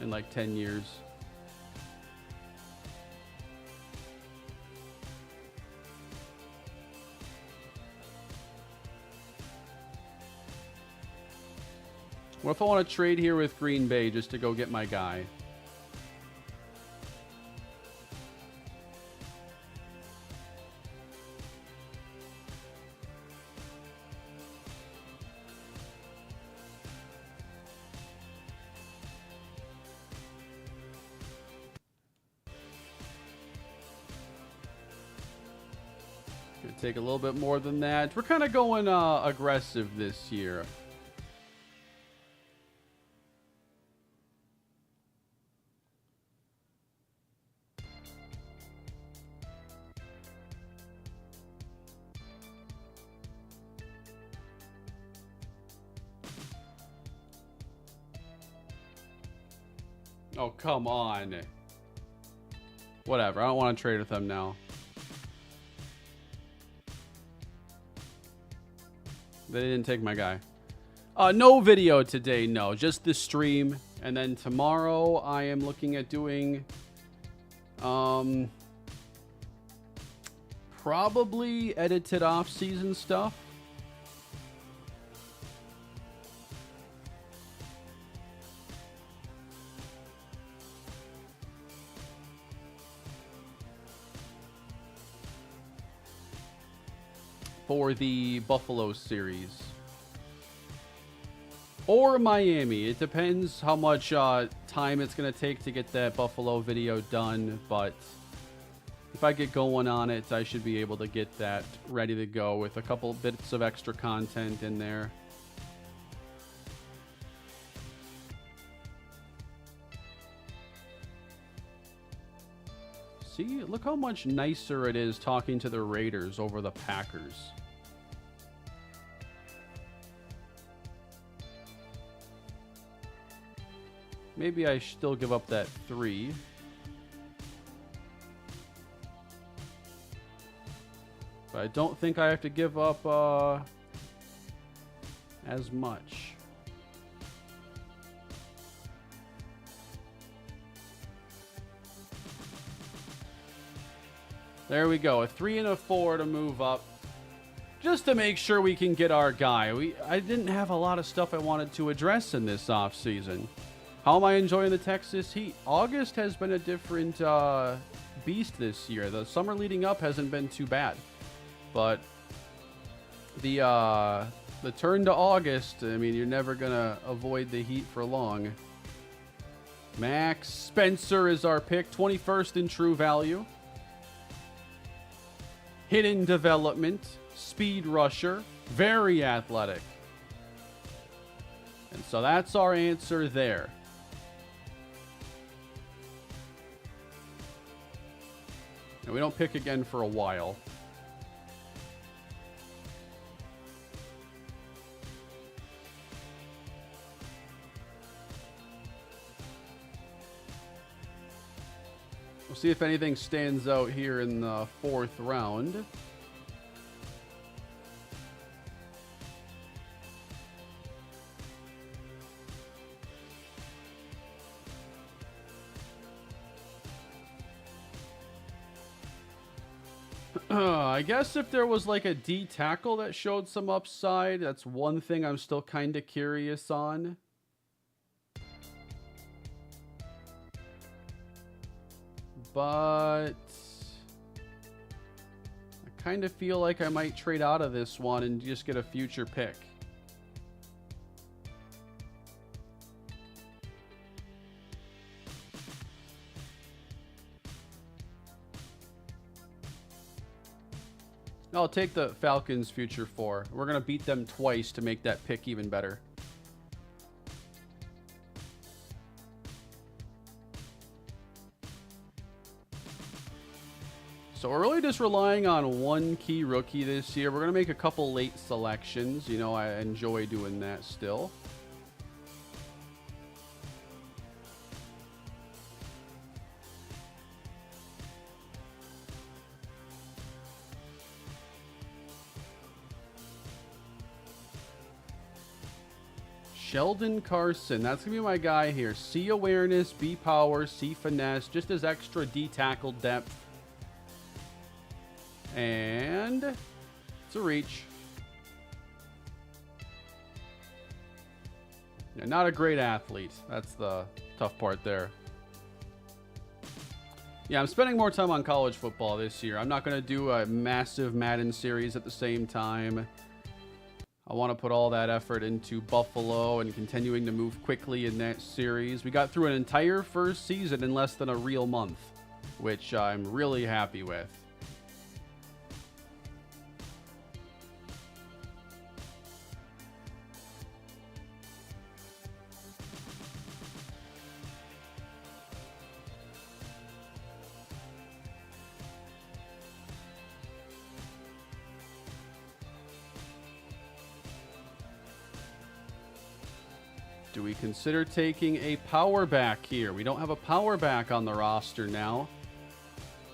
A: in like 10 years. What if I want to trade here with Green Bay just to go get my guy? Gonna take a little bit more than that. We're kind of going aggressive this year. Oh, come on. Whatever. I don't want to trade with them now. They didn't take my guy. No video today, no. Just the stream. And then tomorrow I am looking at doing probably edited off-season stuff. for the Buffalo series. Or Miami. It depends how much time it's going to take to get that Buffalo video done. But if I get going on it, I should be able to get that ready to go with a couple bits of extra content in there. See, look how much nicer it is talking to the Raiders over the Packers. Maybe I still give up that 3. But I don't think I have to give up as much. There we go. A 3 and a 4 to move up. Just to make sure we can get our guy. I didn't have a lot of stuff I wanted to address in this offseason. How am I enjoying the Texas Heat? August has been a different beast this year. The summer leading up hasn't been too bad. But the turn to August, I mean, you're never going to avoid the Heat for long. Max Spencer is our pick. 21st in true value. Hidden development. Speed rusher. Very athletic. And so that's our answer there. And we don't pick again for a while. We'll see if anything stands out here in the 4th round. I guess if there was like a D tackle that showed some upside, that's one thing I'm still kind of curious on. But I kind of feel like I might trade out of this one and just get a future pick. I'll take the Falcons future 4. We're going to beat them twice to make that pick even better. So we're really just relying on one key rookie this year. We're going to make a couple late selections. You know, I enjoy doing that still. Sheldon Carson, that's going to be my guy here. C awareness, B power, C finesse, just as extra D tackle depth. And it's a reach. Yeah, not a great athlete. That's the tough part there. Yeah, I'm spending more time on college football this year. I'm not going to do a massive Madden series at the same time. I want to put all that effort into Buffalo and continuing to move quickly in that series. We got through an entire first season in less than a real month, which I'm really happy with. Do we consider taking a power back here? We don't have a power back on the roster now.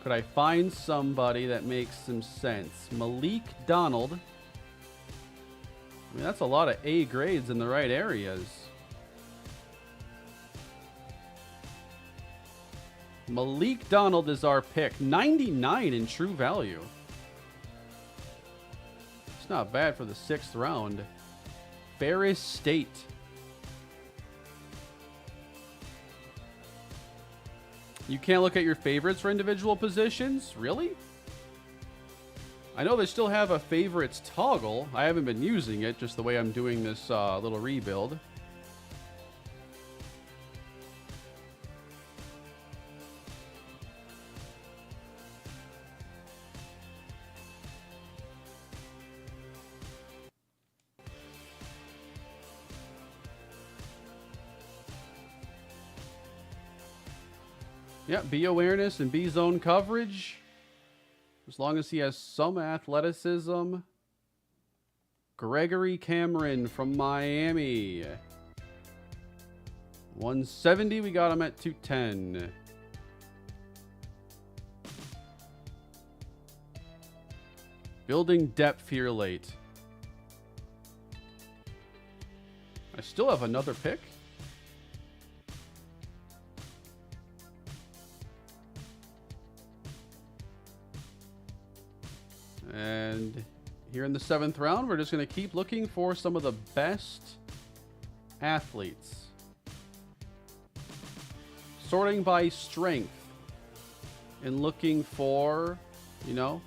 A: Could I find somebody that makes some sense? Malik Donald. I mean, that's a lot of A grades in the right areas. Malik Donald is our pick. 99 in true value. It's not bad for the 6th round. Ferris State. You can't look at your favorites for individual positions? Really? I know they still have a favorites toggle. I haven't been using it, just the way I'm doing this little rebuild. Yeah, B awareness and B zone coverage. As long as he has some athleticism. Gregory Cameron from Miami. 170, we got him at 210. Building depth here late. I still have another pick. And here in the 7th round, we're just going to keep looking for some of the best athletes. Sorting by strength. And looking for, you know,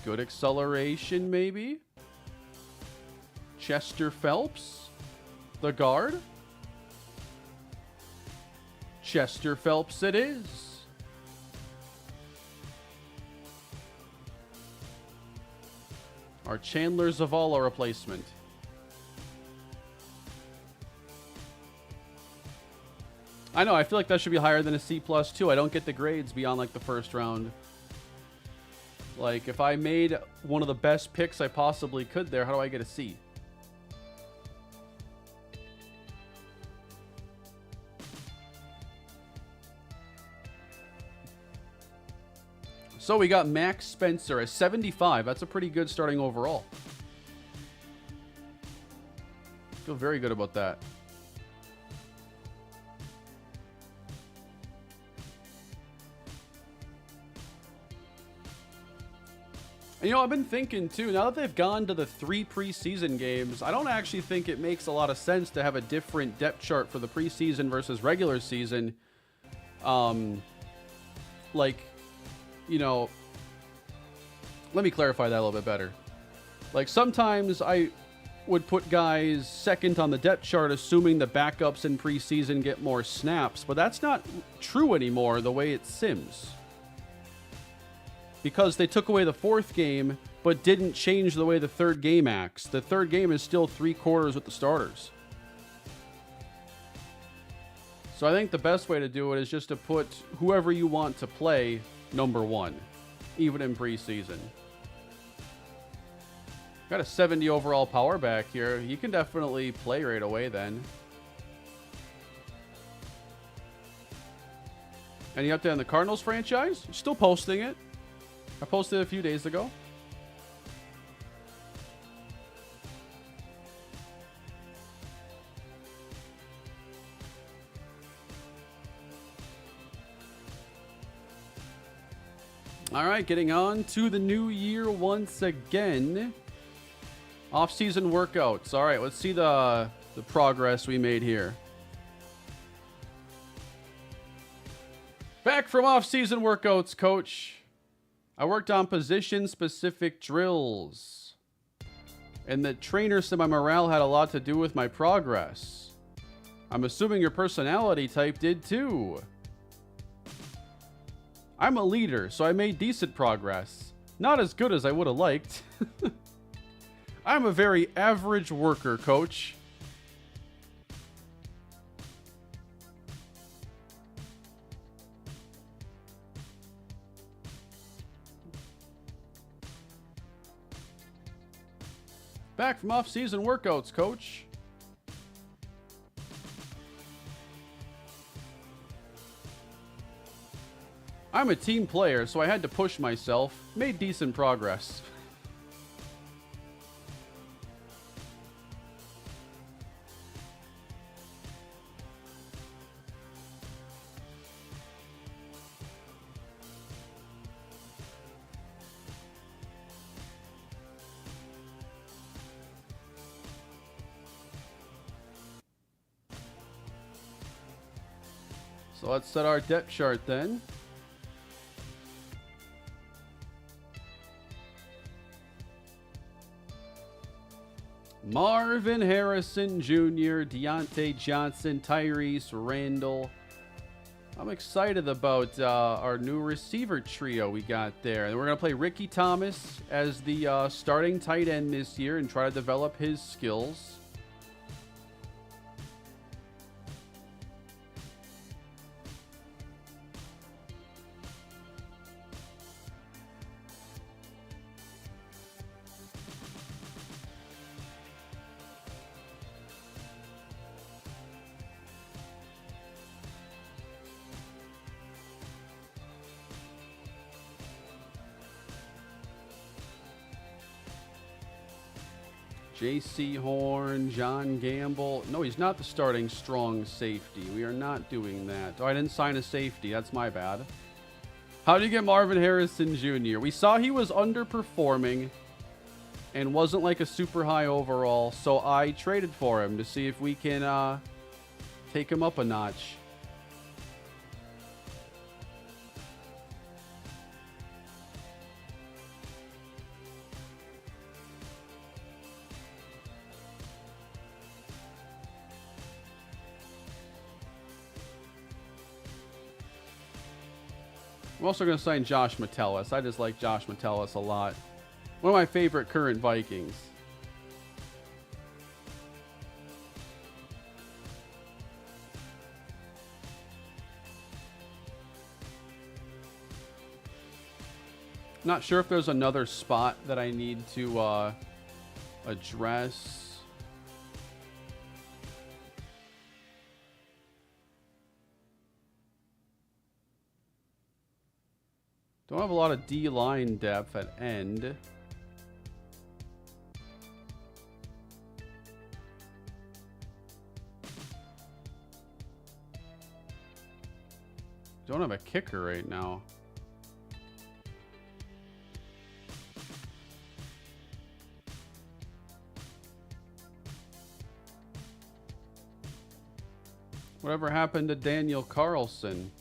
A: good acceleration maybe. Chester Phelps, the guard. Chester Phelps it is. Our Chandler Zavala replacement. I know, I feel like that should be higher than a C+ too. I don't get the grades beyond like the 1st round. Like, if I made one of the best picks I possibly could there, how do I get a C? So we got Max Spencer at 75. That's a pretty good starting overall. Feel very good about that. And, you know, I've been thinking too, now that they've gone to the 3 preseason games, I don't actually think it makes a lot of sense to have a different depth chart for the preseason versus regular season. Like, you know, let me clarify that a little bit better. Like, sometimes I would put guys second on the depth chart, assuming the backups in preseason get more snaps, but that's not true anymore the way it sims. Because they took away the 4th game, but didn't change the way the 3rd game acts. The 3rd game is still 3 quarters with the starters. So I think the best way to do it is just to put whoever you want to play number 1, even in preseason. Got a 70 overall power back here. You can definitely play right away then. Any update on the Cardinals franchise? Still posting it. I posted it a few days ago. All right, getting on to the new year once again. Off-season workouts. All right, let's see the progress we made here. Back from off-season workouts, coach. I worked on position-specific drills. And the trainer said my morale had a lot to do with my progress. I'm assuming your personality type did too. I'm a leader, so I made decent progress. Not as good as I would have liked. I'm a very average worker, coach. Back from off-season workouts, coach. I'm a team player, so I had to push myself. Made decent progress. So let's set our depth chart then. Marvin Harrison Jr., Deontay Johnson, Tyrese Randall. I'm excited about our new receiver trio we got there. And we're going to play Ricky Thomas as the starting tight end this year and try to develop his skills. J.C. Horn, John Gamble. No, he's not the starting strong safety. We are not doing that. Oh, I didn't sign a safety. That's my bad. How do you get Marvin Harrison Jr.? We saw he was underperforming and wasn't like a super high overall, so I traded for him to see if we can take him up a notch. I'm also going to sign Josh Metellus. I just like Josh Metellus a lot. One of my favorite current Vikings. Not sure if there's another spot that I need to address. Don't have a lot of D-line depth at end. Don't have a kicker right now. Whatever happened to Daniel Carlson?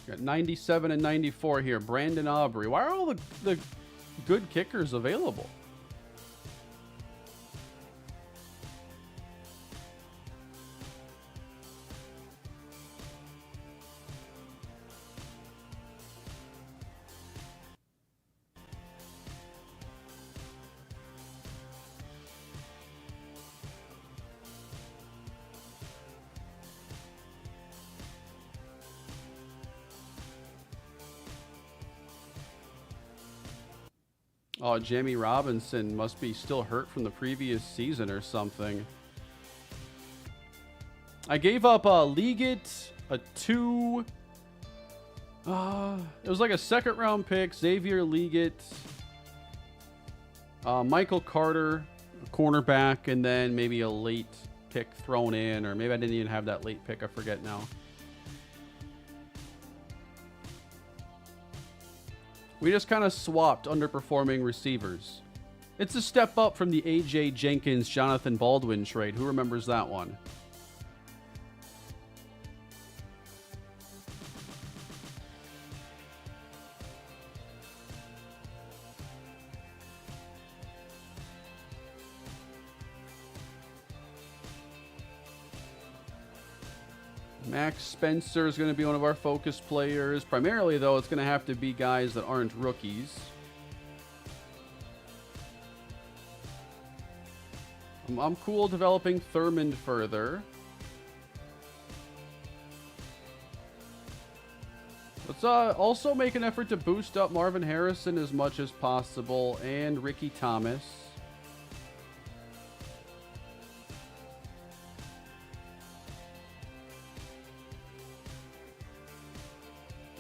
A: Got 97 and 94 here. Brandon Aubrey. Why are all the good kickers available? Oh, Jamie Robinson must be still hurt from the previous season or something. I gave up Leggett, a 2. It was like a second round pick. Xavier Leggett, Michael Carter, a cornerback, and then maybe a late pick thrown in, or maybe I didn't even have that late pick. I forget now. We just kind of swapped underperforming receivers. It's a step up from the A.J. Jenkins, Jonathan Baldwin trade. Who remembers that one? Max Spencer is going to be one of our focus players. Primarily, though, it's going to have to be guys that aren't rookies. I'm cool developing Thurmond further. Let's also make an effort to boost up Marvin Harrison as much as possible, and Ricky Thomas.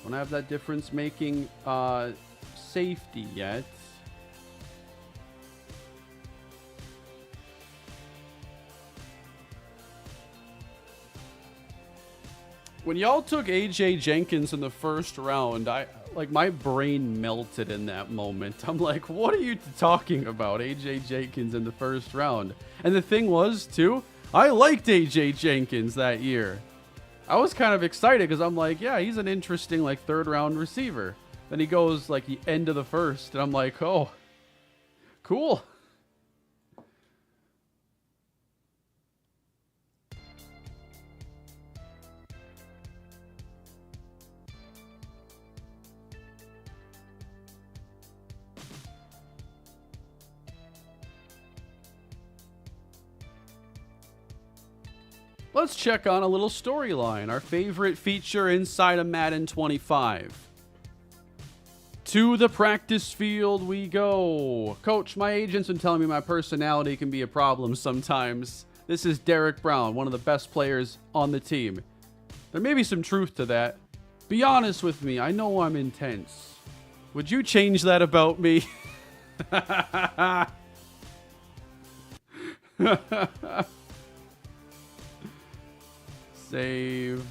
A: Don't have that difference making safety yet. When y'all took A.J. Jenkins in the first round, my brain melted in that moment. I'm like, what are you talking about? A.J. Jenkins in the first round. And the thing was, too, I liked A.J. Jenkins that year. I was kind of excited because I'm like, yeah, he's an interesting third round receiver. Then he goes the end of the first, and I'm like, oh, Cool. Let's check on a little storyline, our favorite feature inside of Madden 25. To the practice field we go. Coach, my agent's been telling me my personality can be a problem sometimes. This is Derek Brown, one of the best players on the team. There may be some truth to that. Be honest with me, I know I'm intense. Would you change that about me? Save.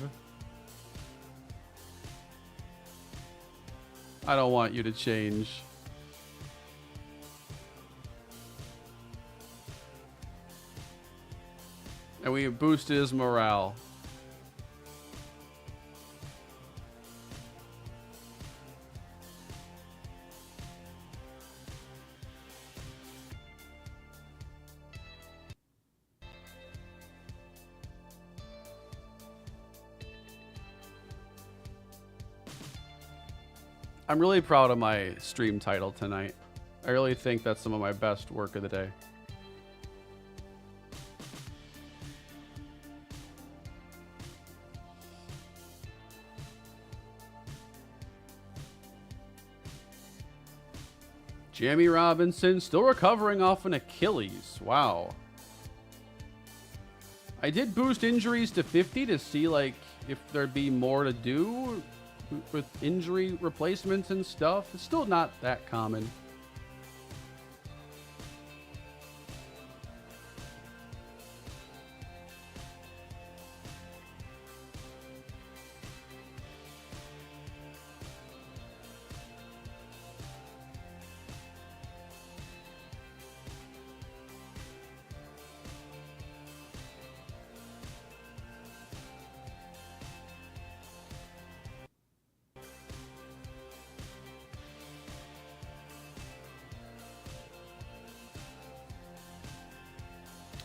A: I don't want you to change. And we boosted his morale. I'm really proud of my stream title tonight. I really think that's some of my best work of the day. Jamie Robinson still recovering off an Achilles. Wow. I did boost injuries to 50 to see like if there'd be more to do with injury replacements and stuff. It's still not that common.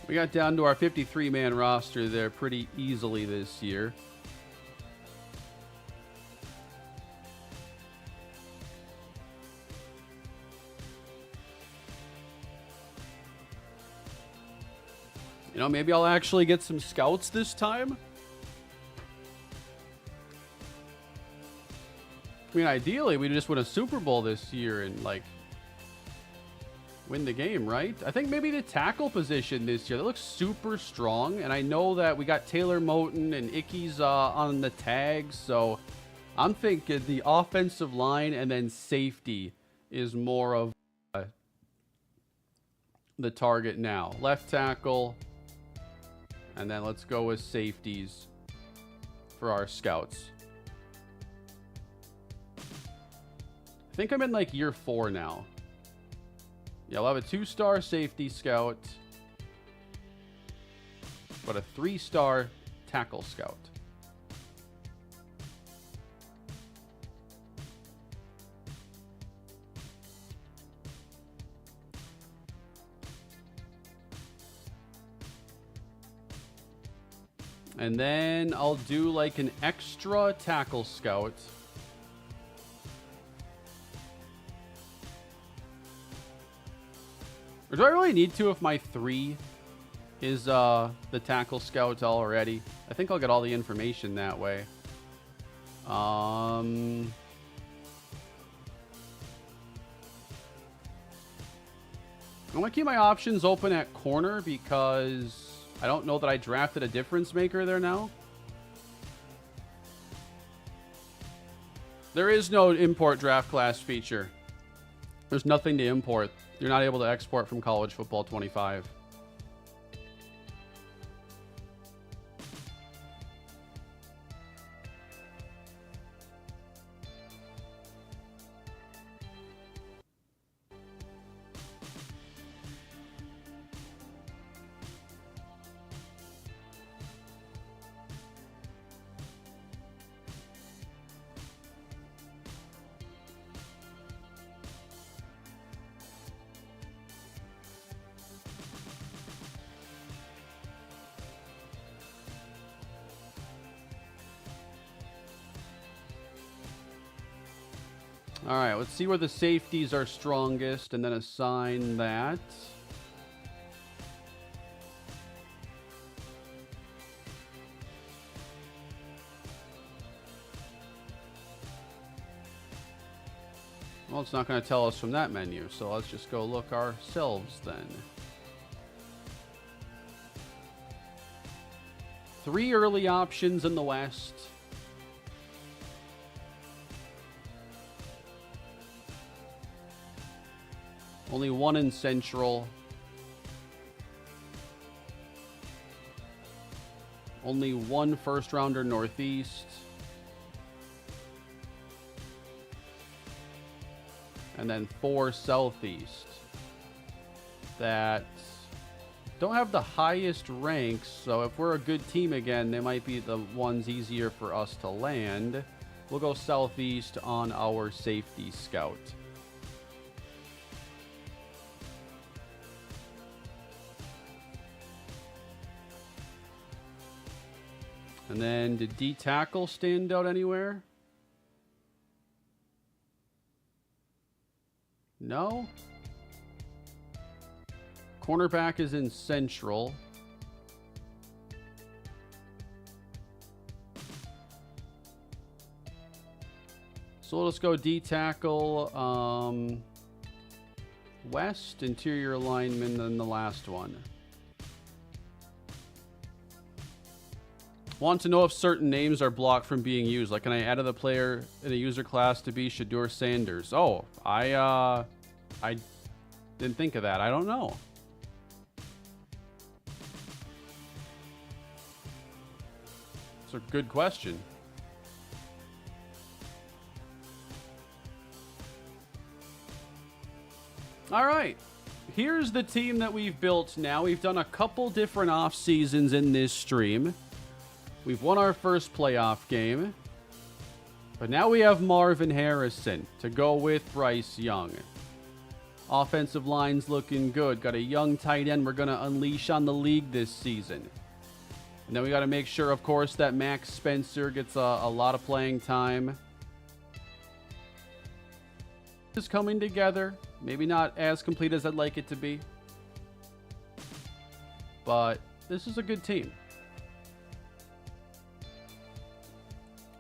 A: We got down to our 53-man roster there pretty easily this year. You know, maybe I'll actually get some scouts this time. I mean, ideally, we just win a Super Bowl this year and, like, win the game, right? I think maybe the tackle position this year, that looks super strong. And I know that we got Taylor Moton and Icky's on the tags. So I'm thinking the offensive line and then safety is more of the target now. Left tackle. And then let's go with safeties for our scouts. I think I'm in like year 4 now. Yeah, I'll have a 2-star safety scout, but a 3-star tackle scout. And then I'll do like an extra tackle scout. Or do I really need to if my 3 is the tackle scout already? I think I'll get all the information that way. I'm going to keep my options open at corner because I don't know that I drafted a difference maker there now. There is no import draft class feature. There's nothing to import. You're not able to export from College Football 25. All right, let's see where the safeties are strongest and then assign that. Well, it's not going to tell us from that menu, so let's just go look ourselves then. 3 early options in the West. Only 1 in Central. Only 1 first rounder Northeast. And then 4 Southeast that don't have the highest ranks. So if we're a good team again, they might be the ones easier for us to land. We'll go Southeast on our safety scout. And then did D tackle stand out anywhere? No. Cornerback is in Central. So let's go D tackle, West, interior lineman, and the last one. Want to know if certain names are blocked from being used. Like, can I add the player in a user class to be Shedeur Sanders? Oh, I didn't think of that. I don't know. It's a good question. All right. Here's the team that we've built now. We've done a couple different off seasons in this stream. We've won our first playoff game. But now we have Marvin Harrison to go with Bryce Young. Offensive line's looking good. Got a young tight end we're going to unleash on the league this season. And then we got to make sure, of course, that Max Spencer gets a lot of playing time. Is coming together. Maybe not as complete as I'd like it to be. But this is a good team.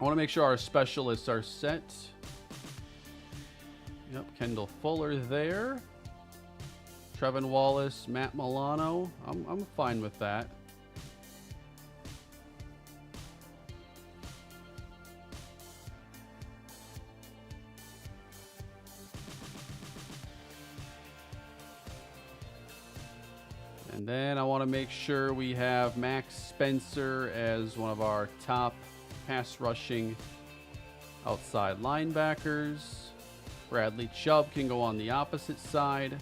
A: I want to make sure our specialists are set. Yep, Kendall Fuller there. Trevin Wallace, Matt Milano. I'm fine with that. And then I want to make sure we have Max Spencer as one of our top pass rushing outside linebackers. Bradley Chubb can go on the opposite side.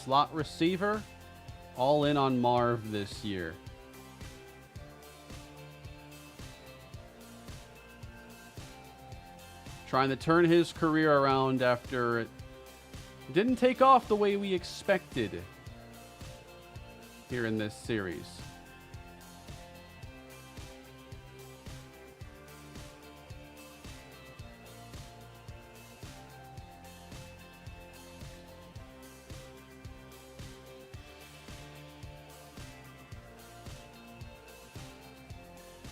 A: Slot receiver, all in on Marv this year. Trying to turn his career around after it didn't take off the way we expected here in this series.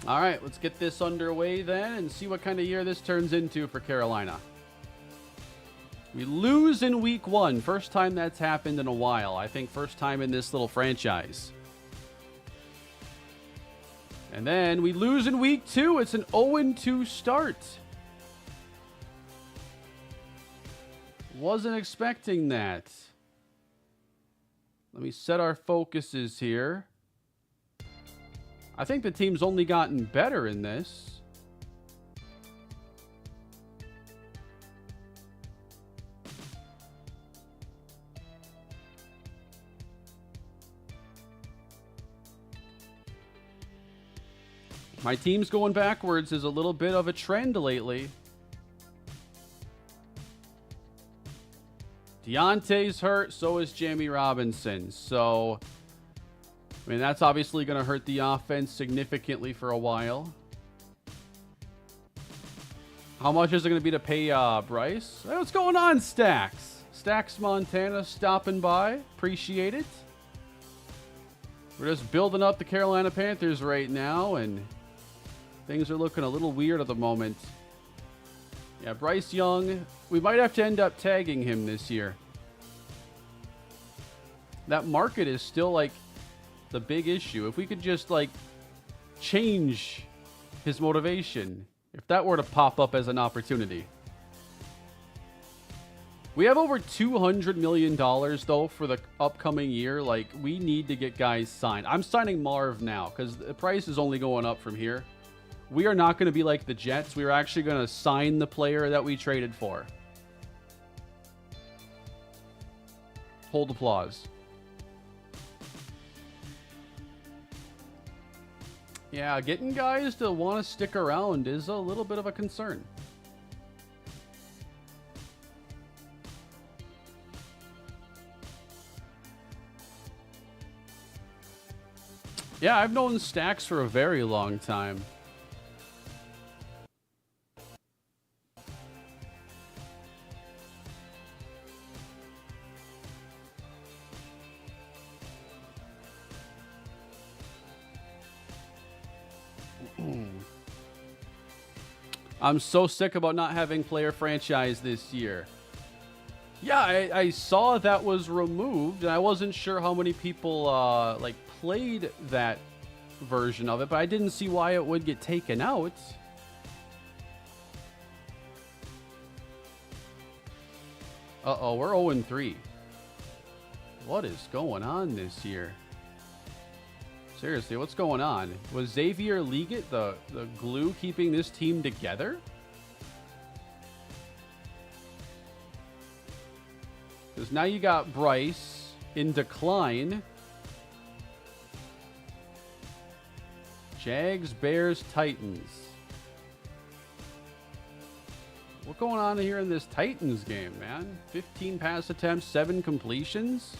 A: All right, let's get this underway then and see what kind of year this turns into for Carolina. We lose in week 1. First time that's happened in a while. I think first time in this little franchise. And then we lose in week 2. It's an 0-2 start. Wasn't expecting that. Let me set our focuses here. I think the team's only gotten better in this. My team's going backwards is a little bit of a trend lately. Deontay's hurt, so is Jamie Robinson. So I mean, that's obviously going to hurt the offense significantly for a while. How much is it going to be to pay Bryce? Hey, what's going on, Stacks? Stacks Montana stopping by. Appreciate it. We're just building up the Carolina Panthers right now, and things are looking a little weird at the moment. Yeah, Bryce Young, we might have to end up tagging him this year. That market is still, like, the big issue. If we could just, like, change his motivation, if that were to pop up as an opportunity. We have over $200 million, though, for the upcoming year. Like, we need to get guys signed. I'm signing Marv now because the price is only going up from here. We are not going to be like the Jets. We are actually going to sign the player that we traded for. Hold applause. Yeah, getting guys to want to stick around is a little bit of a concern. Yeah, I've known Stacks for a very long time. I'm so sick about not having player franchise this year. Yeah, I saw that was removed, and I wasn't sure how many people like played that version of it, but I didn't see why it would get taken out. Uh-oh, we're 0-3. What is going on this year? Seriously, what's going on? Was Xavier Leggett the glue keeping this team together? Because now you got Bryce in decline. Jags, Bears, Titans. What's going on here in this Titans game, man? 15 pass attempts, 7 completions.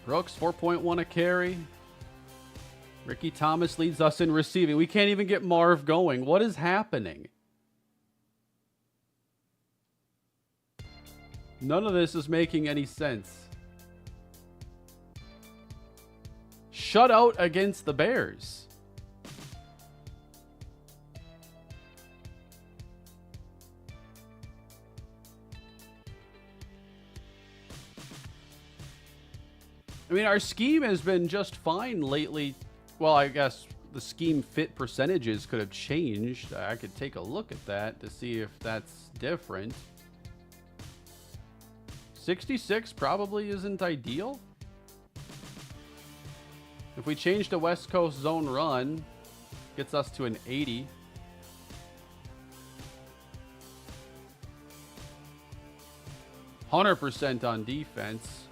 A: Brooks, 4.1 a carry. Ricky Thomas leads us in receiving. We can't even get Marv going. What is happening? None of this is making any sense. Shutout against the Bears. I mean, our scheme has been just fine lately. Well, I guess the scheme fit percentages could have changed. I could take a look at that to see if that's different. 66 probably isn't ideal. If we change to West Coast zone run, gets us to an 80. %100% on defense.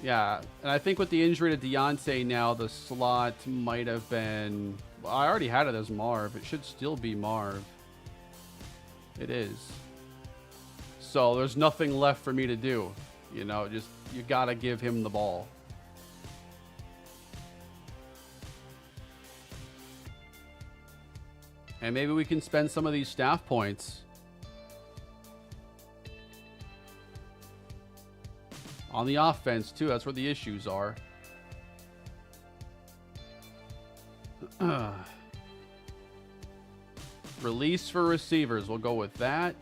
A: Yeah, and I think with the injury to Deontay now, the slot might have been... Well, I already had it as Marv. It should still be Marv. It is. So there's nothing left for me to do. You know, just you got to give him the ball. And maybe we can spend some of these staff points on the offense, too. That's where the issues are. Release for receivers. We'll go with that.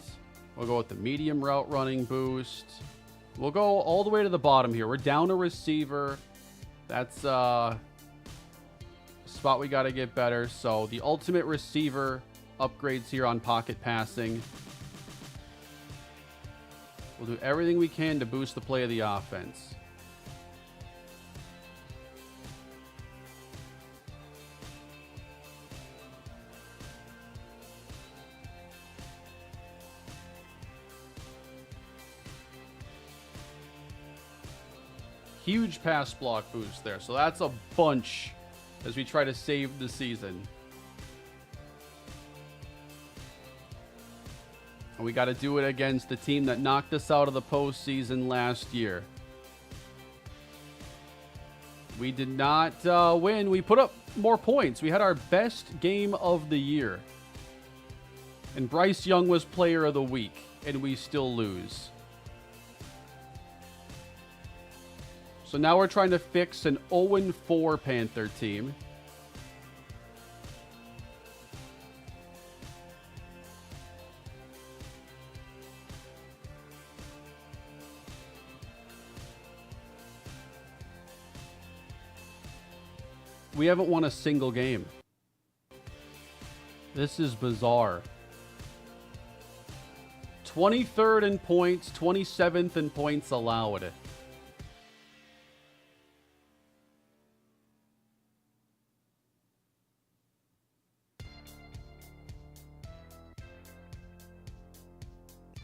A: We'll go with the medium route running boost. We'll go all the way to the bottom here. We're down a receiver. That's a spot we got to get better. So the ultimate receiver upgrades here on pocket passing. We'll do everything we can to boost the play of the offense. Huge pass block boost there. So that's a bunch as we try to save the season. And we got to do it against the team that knocked us out of the postseason last year. We did not win. We put up more points. We had our best game of the year. And Bryce Young was player of the week, and we still lose. So now we're trying to fix an 0-4 Panther team. We haven't won a single game. This is bizarre. 23rd in points, 27th in points allowed.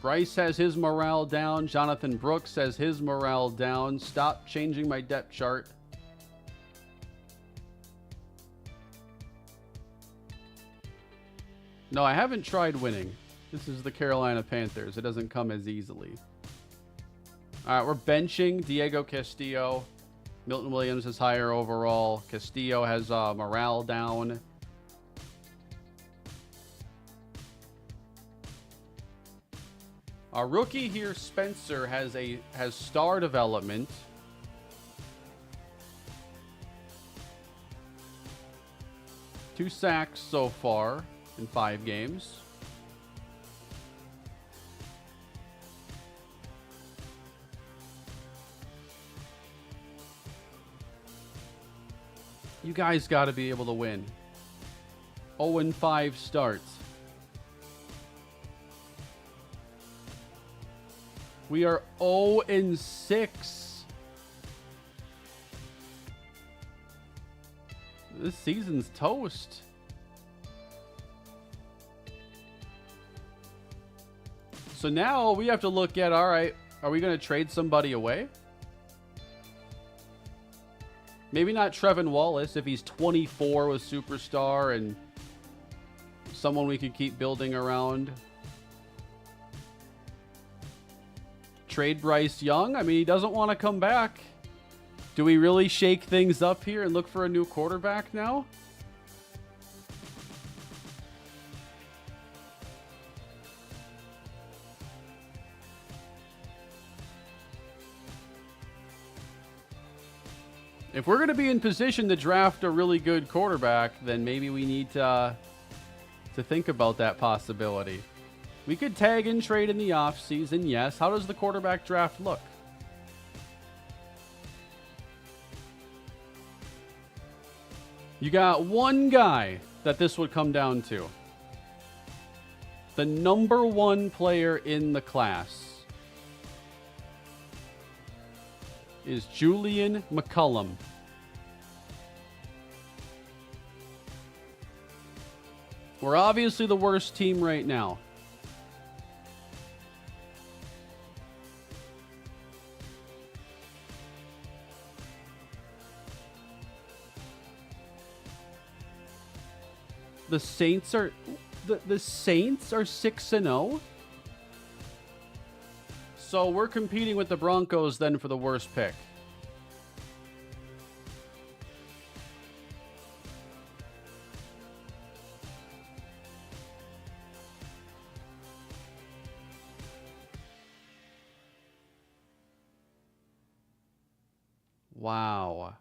A: Bryce has his morale down. Jonathan Brooks has his morale down. Stop changing my depth chart. No, I haven't tried winning. This is the Carolina Panthers. It doesn't come as easily. All right, we're benching Diego Castillo. Milton Williams is higher overall. Castillo has morale down. Our rookie here, Spencer, has star development. Two sacks so far in 5 games. You guys got to be able to win. 0-5 starts. We are 0-6. This season's toast. So now we have to look at, all right, are we going to trade somebody away? Maybe not Trevin Wallace if he's 24 with superstar and someone we could keep building around. Trade Bryce Young. I mean, he doesn't want to come back. Do we really shake things up here and look for a new quarterback now? If we're going to be in position to draft a really good quarterback, then maybe we need to think about that possibility. We could tag and trade in the offseason, yes. How does the quarterback draft look? You got one guy that this would come down to. The number 1 player in the class is Julian McCullum. We're obviously the worst team right now. The Saints are 6-0. So we're competing with the Broncos then for the worst pick. Wow.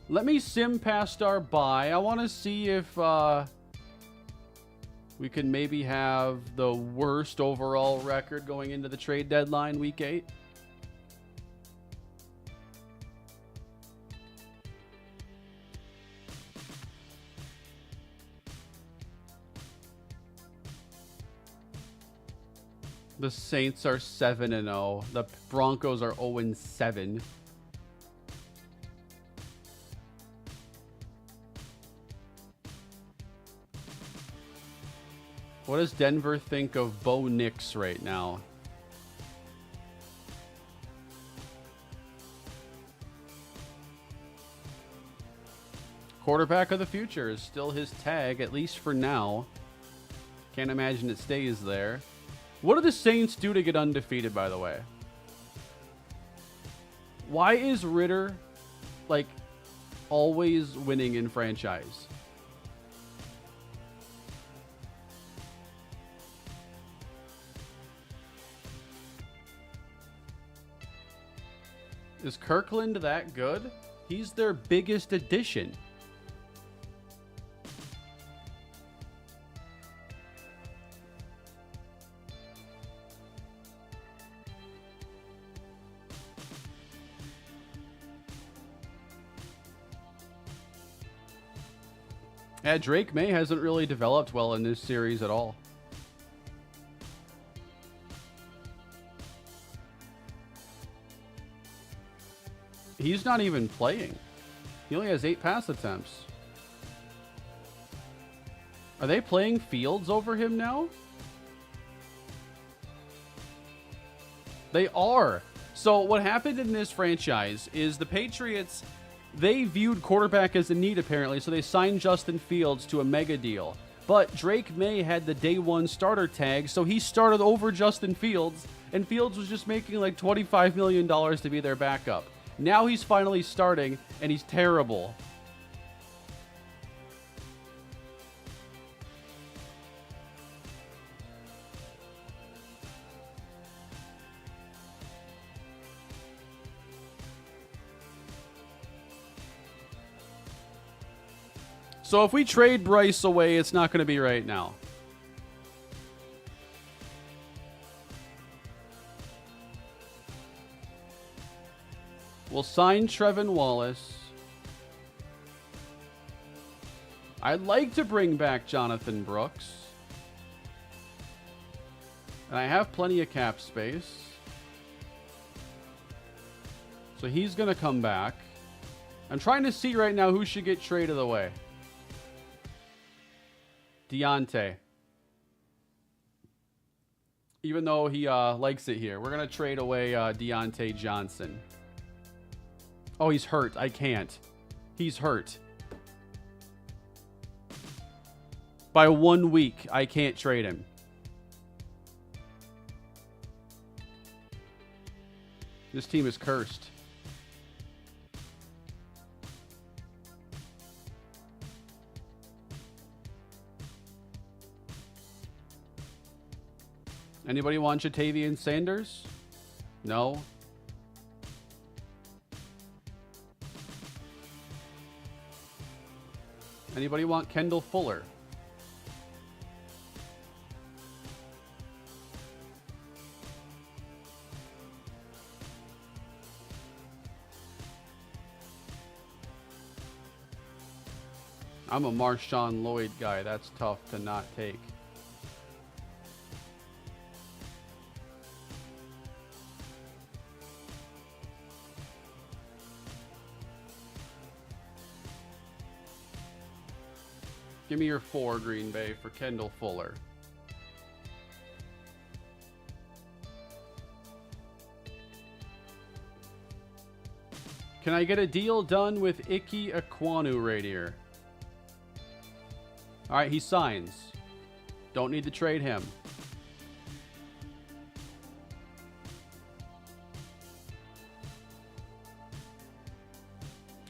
A: Let me sim past our bye. I want to see if we can maybe have the worst overall record going into the trade deadline week 8. The Saints are 7-0. The Broncos are 0-7. What does Denver think of Bo Nix right now? Quarterback of the future is still his tag, at least for now. Can't imagine it stays there. What do the Saints do to get undefeated, by the way? Why is Ritter, like, always winning in franchise? Is Kirkland that good? He's their biggest addition. Yeah, Drake May hasn't really developed well in this series at all. He's not even playing. He only has 8 pass attempts. Are they playing Fields over him now? They are. So what happened in this franchise is the Patriots, they viewed quarterback as a need apparently, so they signed Justin Fields to a mega deal. But Drake May had the day 1 starter tag, so he started over Justin Fields, and Fields was just making like $25 million to be their backup. Now he's finally starting, and he's terrible. So if we trade Bryce away, it's not going to be right now. We'll sign Trevin Wallace. I'd like to bring back Jonathan Brooks. And I have plenty of cap space. So he's going to come back. I'm trying to see right now who should get traded away. Deontay. Even though he likes it here. We're going to trade away Deontay Johnson. Oh, he's hurt. I can't. He's hurt. By 1 week, I can't trade him. This team is cursed. Anybody want Jatavian Sanders? No. Anybody want Kendall Fuller? I'm a Marshawn Lloyd guy. That's tough to not take. Give me your 4, Green Bay, for Kendall Fuller. Can I get a deal done with Ike Ekwonu right here? All right, he signs. Don't need to trade him.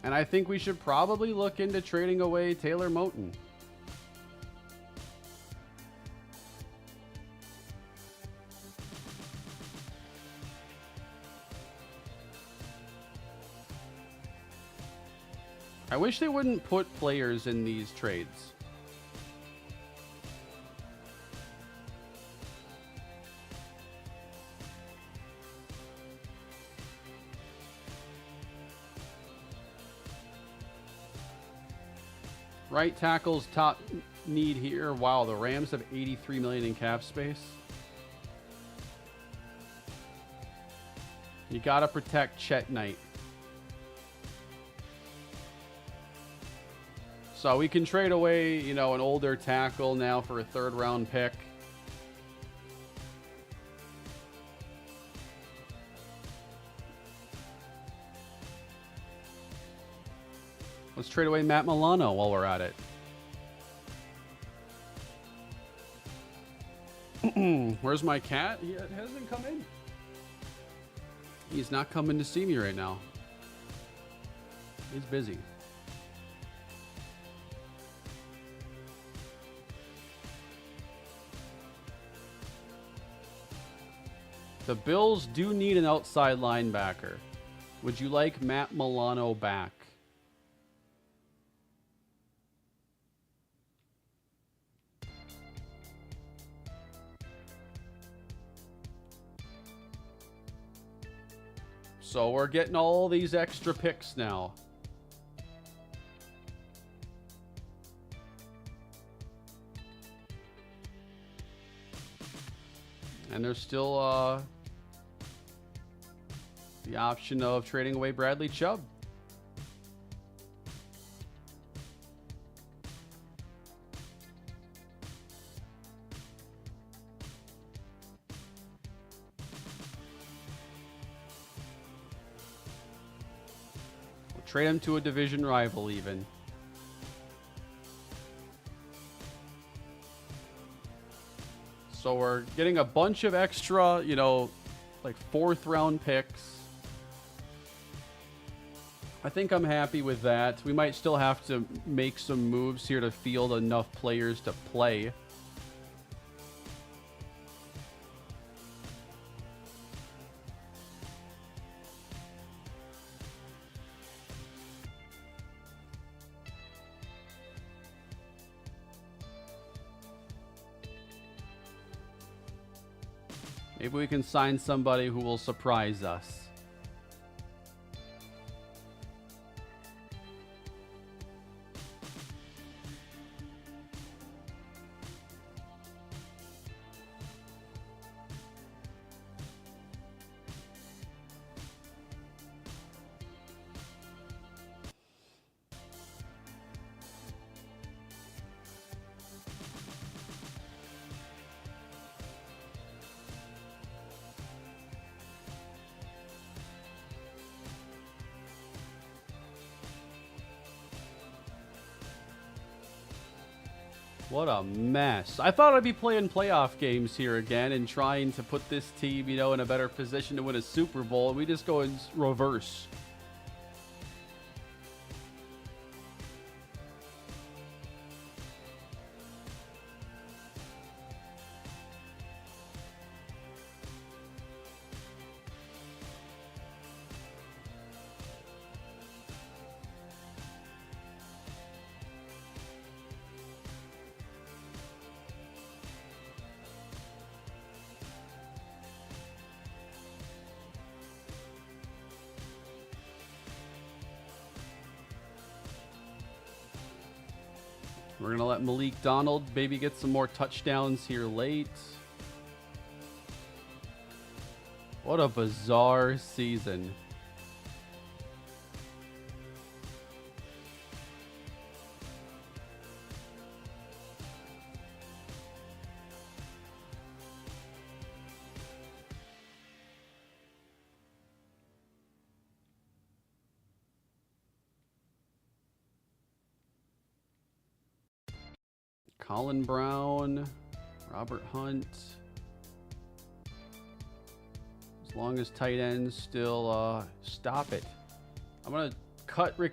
A: And I think we should probably look into trading away Taylor Moton. I wish they wouldn't put players in these trades. Right tackle's top need here. Wow, the Rams have $83 million in cap space. You got to protect Chet Knight. So we can trade away, you know, an older tackle now for a 3rd round pick. Let's trade away Matt Milano while we're at it. Where's my cat? He hasn't come in. He's not coming to see me right now. He's busy. The Bills do need an outside linebacker. Would you like Matt Milano back? So we're getting all these extra picks now. And there's still the option of trading away Bradley Chubb. We'll trade him to a division rival even. So we're getting a bunch of extra, you know, like 4th round picks. I think I'm happy with that. We might still have to make some moves here to field enough players to play. Maybe we can sign somebody who will surprise us. What a mess. I thought I'd be playing playoff games here again and trying to put this team, you know, in a better position to win a Super Bowl, and we just go in reverse. We're going to let Malik Donald maybe get some more touchdowns here late. What a bizarre season. Colin Brown, Robert Hunt. As long as tight ends still stop it. I'm gonna cut cut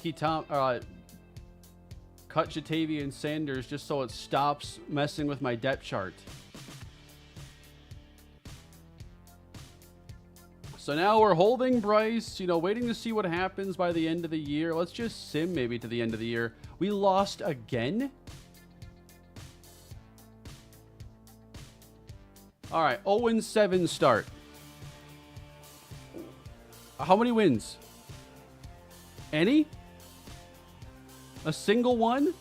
A: Jatavian Sanders just so it stops messing with my depth chart. So now we're holding Bryce, you know, waiting to see what happens by the end of the year. Let's just sim maybe to the end of the year. We lost again? All right, 0-7 start. How many wins? Any? A single one?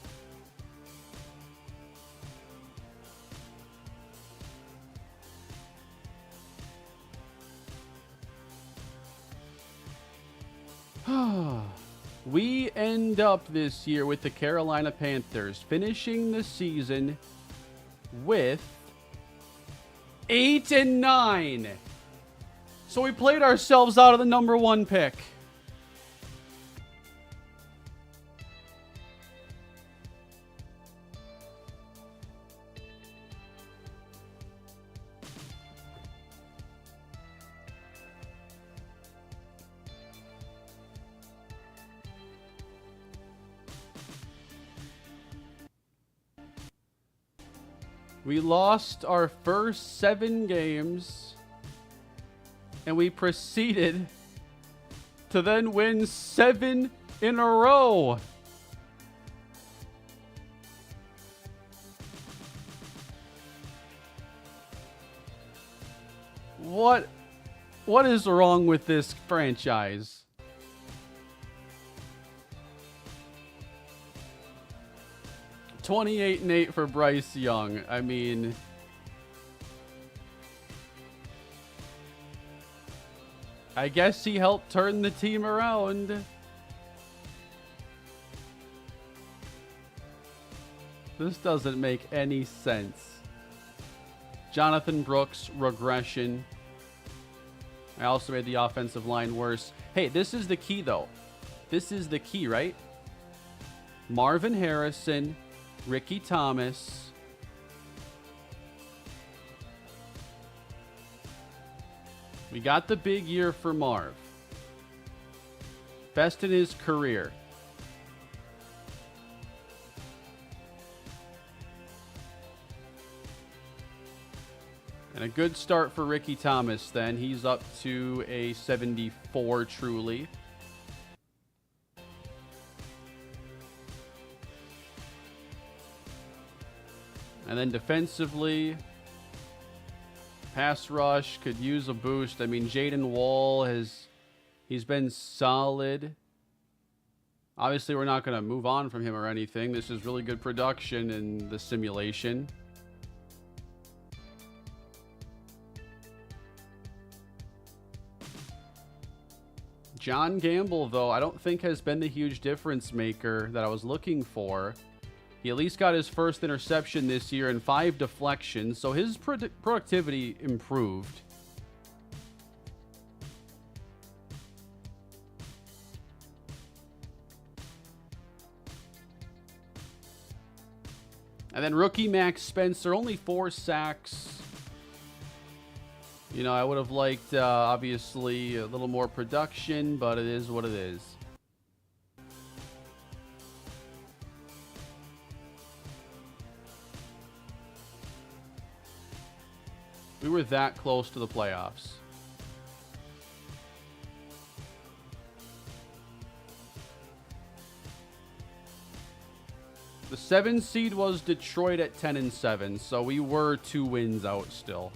A: We end up this year with the Carolina Panthers finishing the season with 8-9. So we played ourselves out of the #1 pick. We lost our first 7 games, and we proceeded to then win 7 in a row. What is wrong with this franchise? $28-8 for Bryce Young. I mean, I guess he helped turn the team around. This doesn't make any sense. Jonathan Brooks, regression. I also made the offensive line worse. Hey, this is the key, though. This is the key, right? Marvin Harrison, Ricky Thomas. We got the big year for Marv. Best in his career. And a good start for Ricky Thomas then. He's up to a 74 truly. And then defensively, pass rush could use a boost. I mean, Jaden Wall he's been solid. Obviously, we're not going to move on from him or anything. This is really good production in the simulation. John Gamble, though, I don't think has been the huge difference maker that I was looking for. He at least got his first interception this year and 5 deflections, so his productivity improved. And then rookie Max Spencer, only 4 sacks. You know, I would have liked, obviously, a little more production, but it is what it is. We were that close to the playoffs. The 7 seed was Detroit at 10-7, so we were 2 wins out still.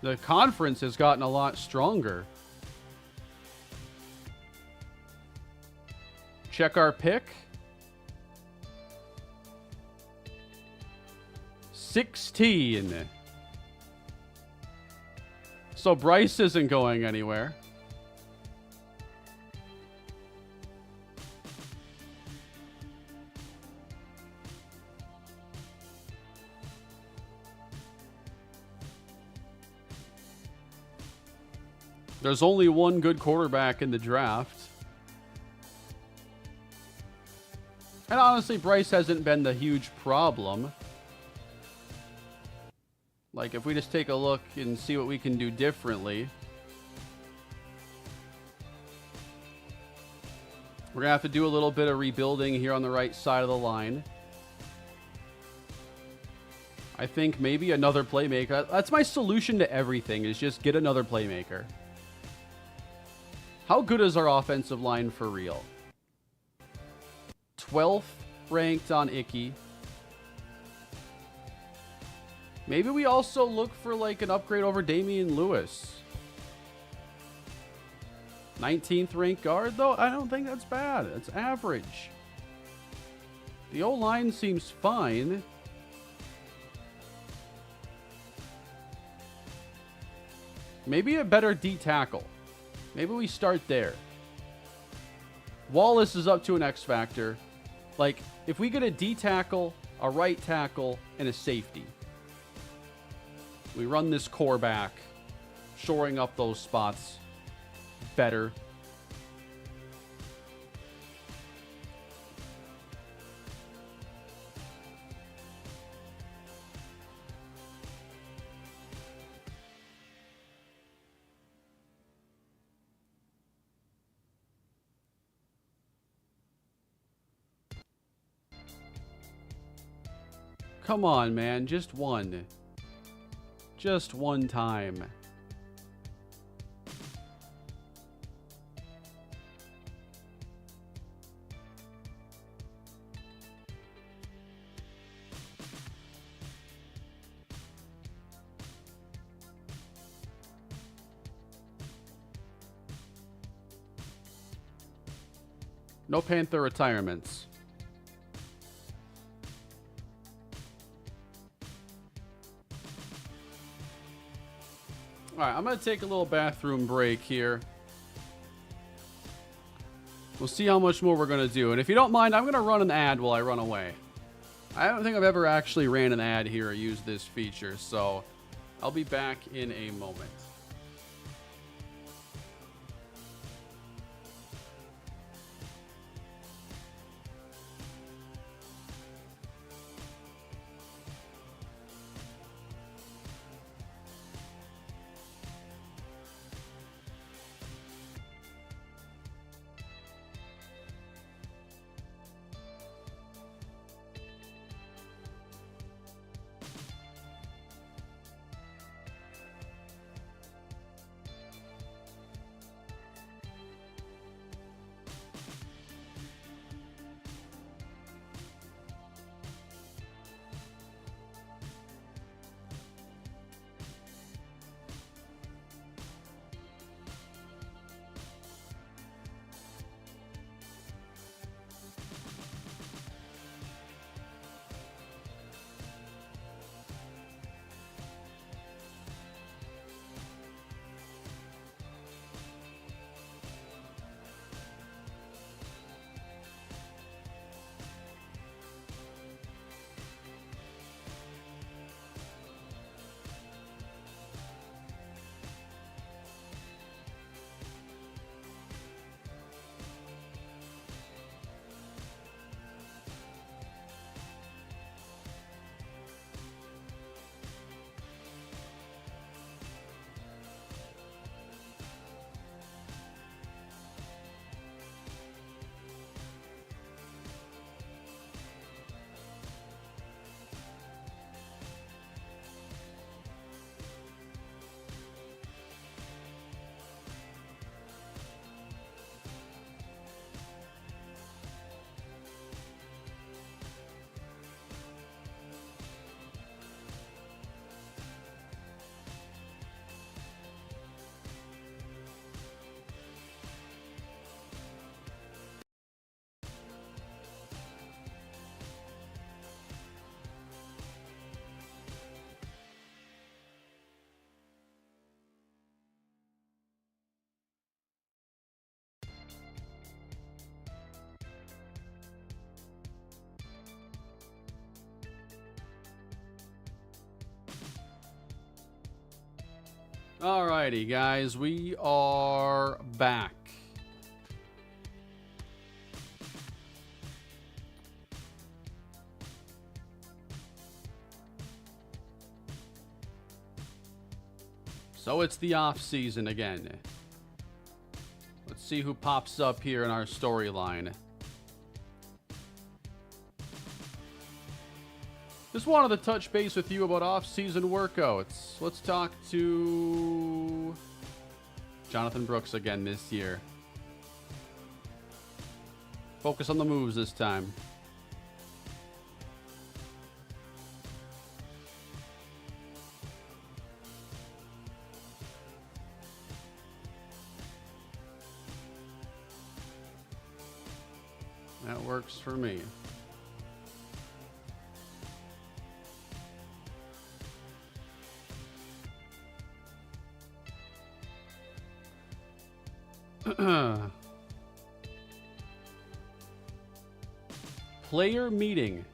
A: The conference has gotten a lot stronger. Check our pick. 16. So Bryce isn't going anywhere. There's only one good quarterback in the draft. And honestly, Bryce hasn't been the huge problem. Like, if we just take a look and see what we can do differently. We're going to have to do a little bit of rebuilding here on the right side of the line. I think maybe another playmaker. That's my solution to everything, is just get another playmaker. How good is our offensive line for real? 12th ranked on Icky. Maybe we also look for like an upgrade over Damian Lewis. 19th ranked guard, though? I don't think that's bad. It's average. The O-line seems fine. Maybe a better D tackle. Maybe we start there. Wallace is up to an X factor. Like, if we get a D tackle, a right tackle, and a safety, we run this core back, shoring up those spots better. Come on, man. Just one. Just one time. No Panther retirements. All right, I'm going to take a little bathroom break here. We'll see how much more we're going to do. And if you don't mind, I'm going to run an ad while I run away. I don't think I've ever actually ran an ad here or used this feature, so I'll be back in a moment. Alrighty, guys, we are back. So it's the off season again. Let's see who pops up here in our storyline. Just wanted to touch base with you about off-season workouts. Let's talk to Jonathan Brooks again this year. Focus on the moves this time. That works for me. Player meeting.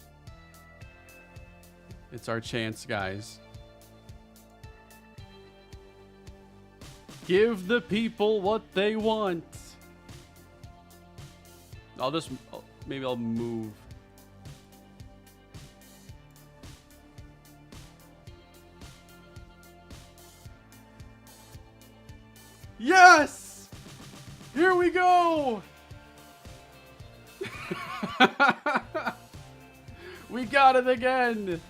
A: It's our chance, guys. Give the people what they want. Maybe I'll move. Yes! Here we go! We got it again!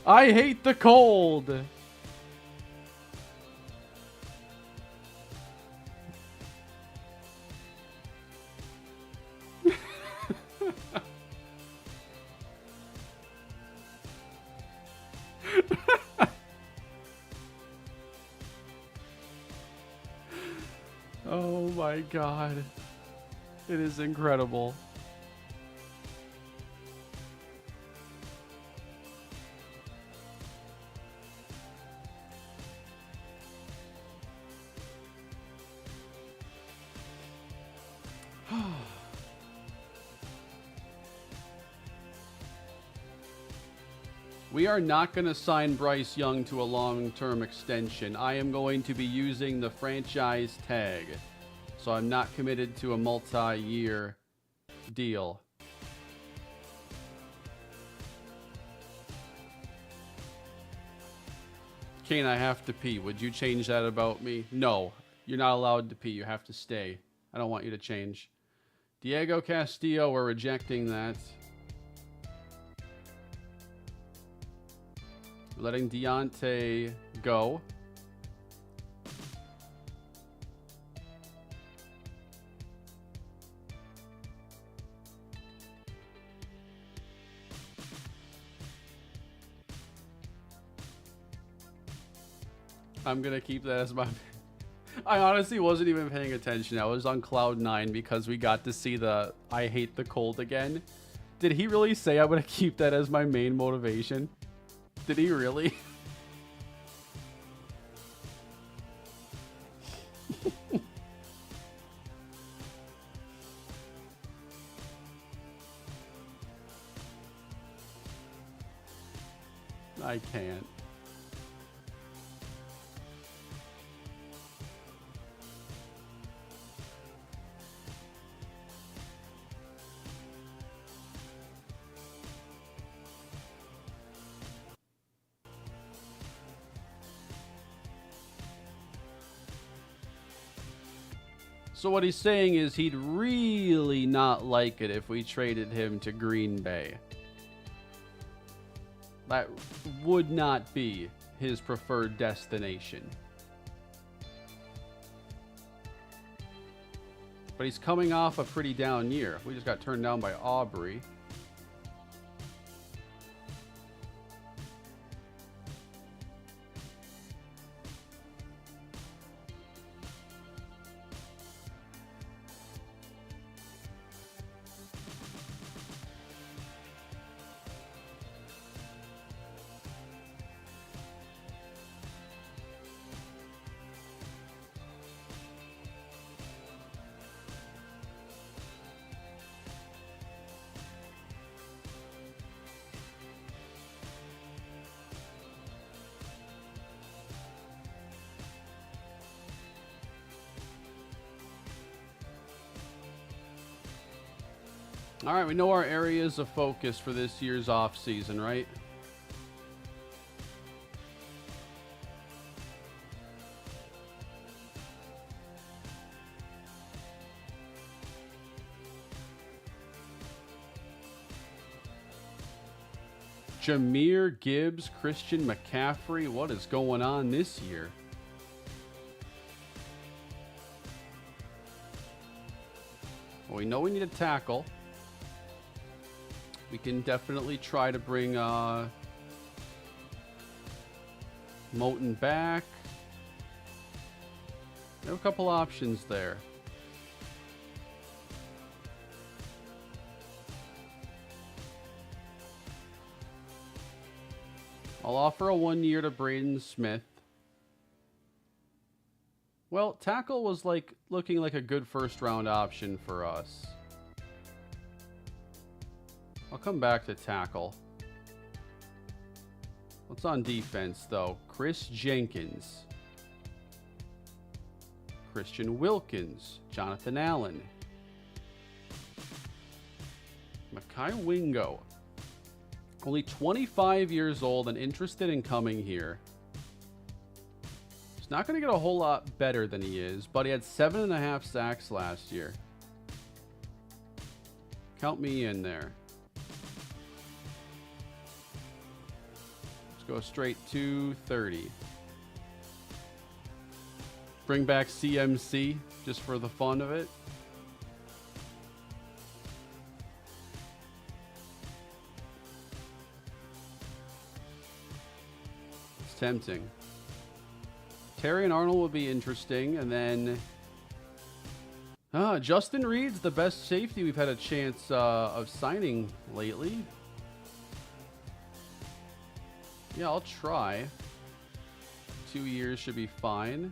A: I hate the cold. Oh my God. It is incredible. We are not going to sign Bryce Young to a long-term extension. I am going to be using the franchise tag. So I'm not committed to a multi-year deal. Kane, I have to pee. Would you change that about me? No, you're not allowed to pee. You have to stay. I don't want you to change. Diego Castillo, we're rejecting that. Letting Deontay go. I'm going to keep that as my... I honestly wasn't even paying attention. I was on cloud 9 because we got to see the I hate the cold again. Did he really say I'm going to keep that as my main motivation? Did he really? I can't. So what he's saying is he'd really not like it if we traded him to Green Bay. That would not be his preferred destination. But he's coming off a pretty down year. We just got turned down by Aubrey. All right, we know our areas of focus for this year's offseason, right? Jahmyr Gibbs, Christian McCaffrey, what is going on this year? Well, we know we need a tackle. We can definitely try to bring Moten back. We have a couple options there. I'll offer a 1 year to Braden Smith. Well, tackle was looking like a good first round option for us. I'll come back to tackle. What's on defense, though? Chris Jenkins. Christian Wilkins. Jonathan Allen. Mekhi Wingo. Only 25 years old and interested in coming here. He's not going to get a whole lot better than he is, but he had 7.5 sacks last year. Count me in there. go straight to 30. Bring back CMC just for the fun of it. It's tempting. Terry and Arnold will be interesting. And then Justin Reed's the best safety we've had a chance of signing lately. Yeah, I'll try. 2 years should be fine.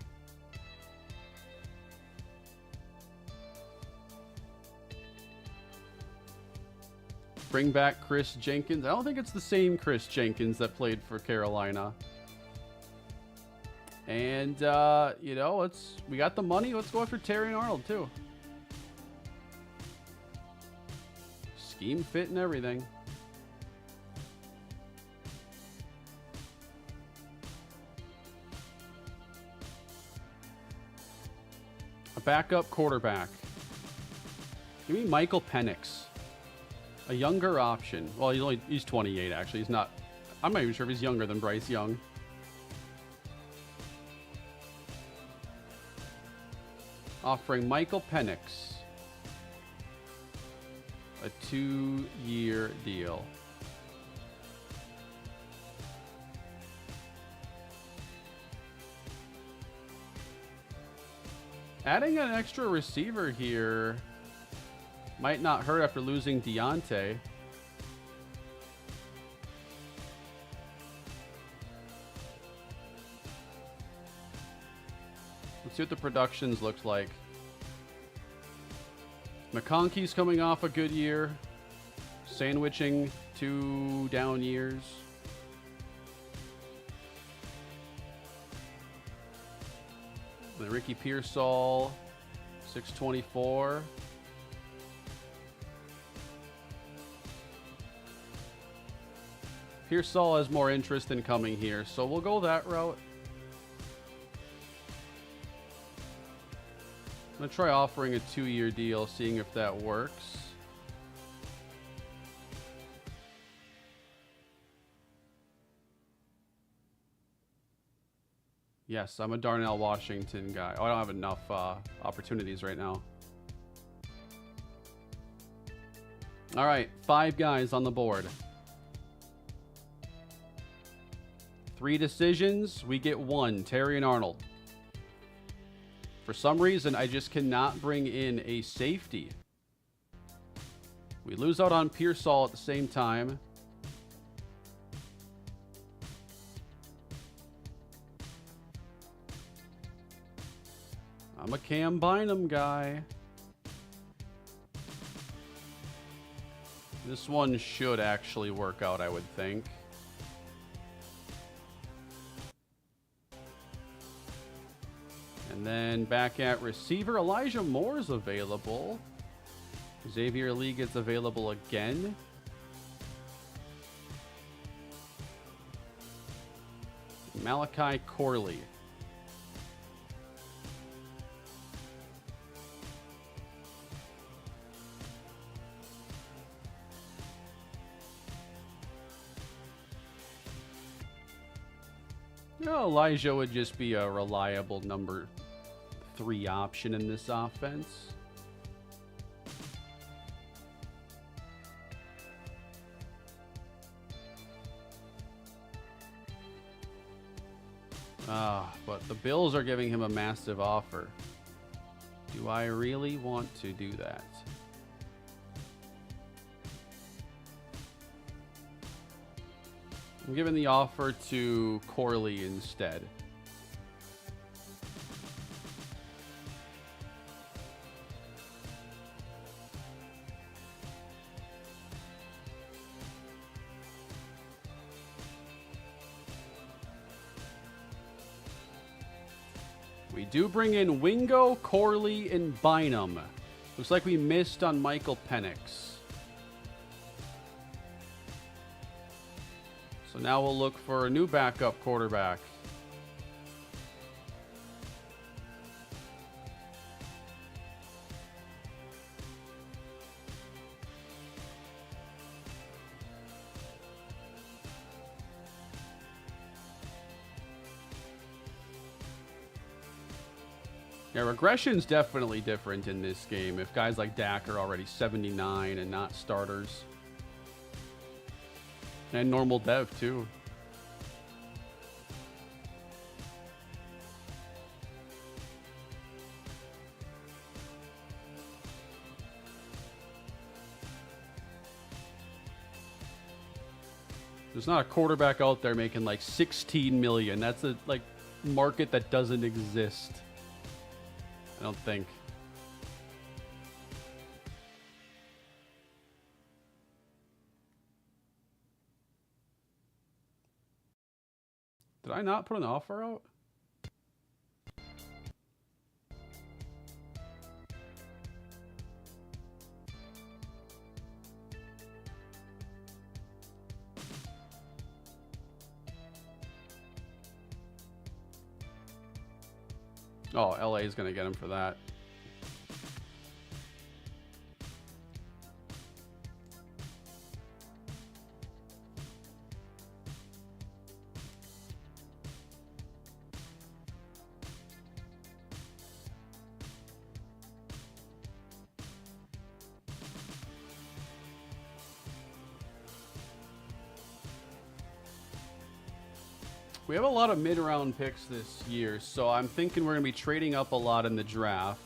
A: Bring back Chris Jenkins. I don't think it's the same Chris Jenkins that played for Carolina. And, you know, we got the money. Let's go after Terry and Arnold, too. Scheme fit and everything. A backup quarterback. Give me Michael Penix. A younger option. Well, he's 28, actually. He's not... I'm not even sure if he's younger than Bryce Young. Offering Michael Penix a 2-year deal. Adding an extra receiver here might not hurt after losing Deontay. Let's see what the productions looks like. McConkey's coming off a good year, sandwiching 2 down years. Then Ricky Pearsall, 624. Pearsall has more interest in coming here, so we'll go that route. I'm going to try offering a 2-year deal, seeing if that works. Yes, I'm a Darnell Washington guy. Oh, I don't have enough opportunities right now. All right, 5 guys on the board. 3 decisions, we get 1, Terry and Arnold. For some reason, I just cannot bring in a safety. We lose out on Pearsall at the same time. I'm a Cam Bynum guy. This one should actually work out, I would think. And then back at receiver, Elijah Moore's available. Xavier Lee gets available again. Malachi Corley. You know, Elijah would just be a reliable number 3 option in this offense. But the Bills are giving him a massive offer. Do I really want to do that? I'm giving the offer to Corley instead. We do bring in Wingo, Corley, and Bynum. Looks like we missed on Michael Penix. So now we'll look for a new backup quarterback. Yeah, regression's definitely different in this game. If guys like Dak are already 79 and not starters. And normal dev, too. There's not a quarterback out there making like 16 million. That's a like market that doesn't exist. I don't think. Did I not put an offer out? Oh, LA is going to get him for that. We have a lot of mid-round picks this year, so I'm thinking we're going to be trading up a lot in the draft.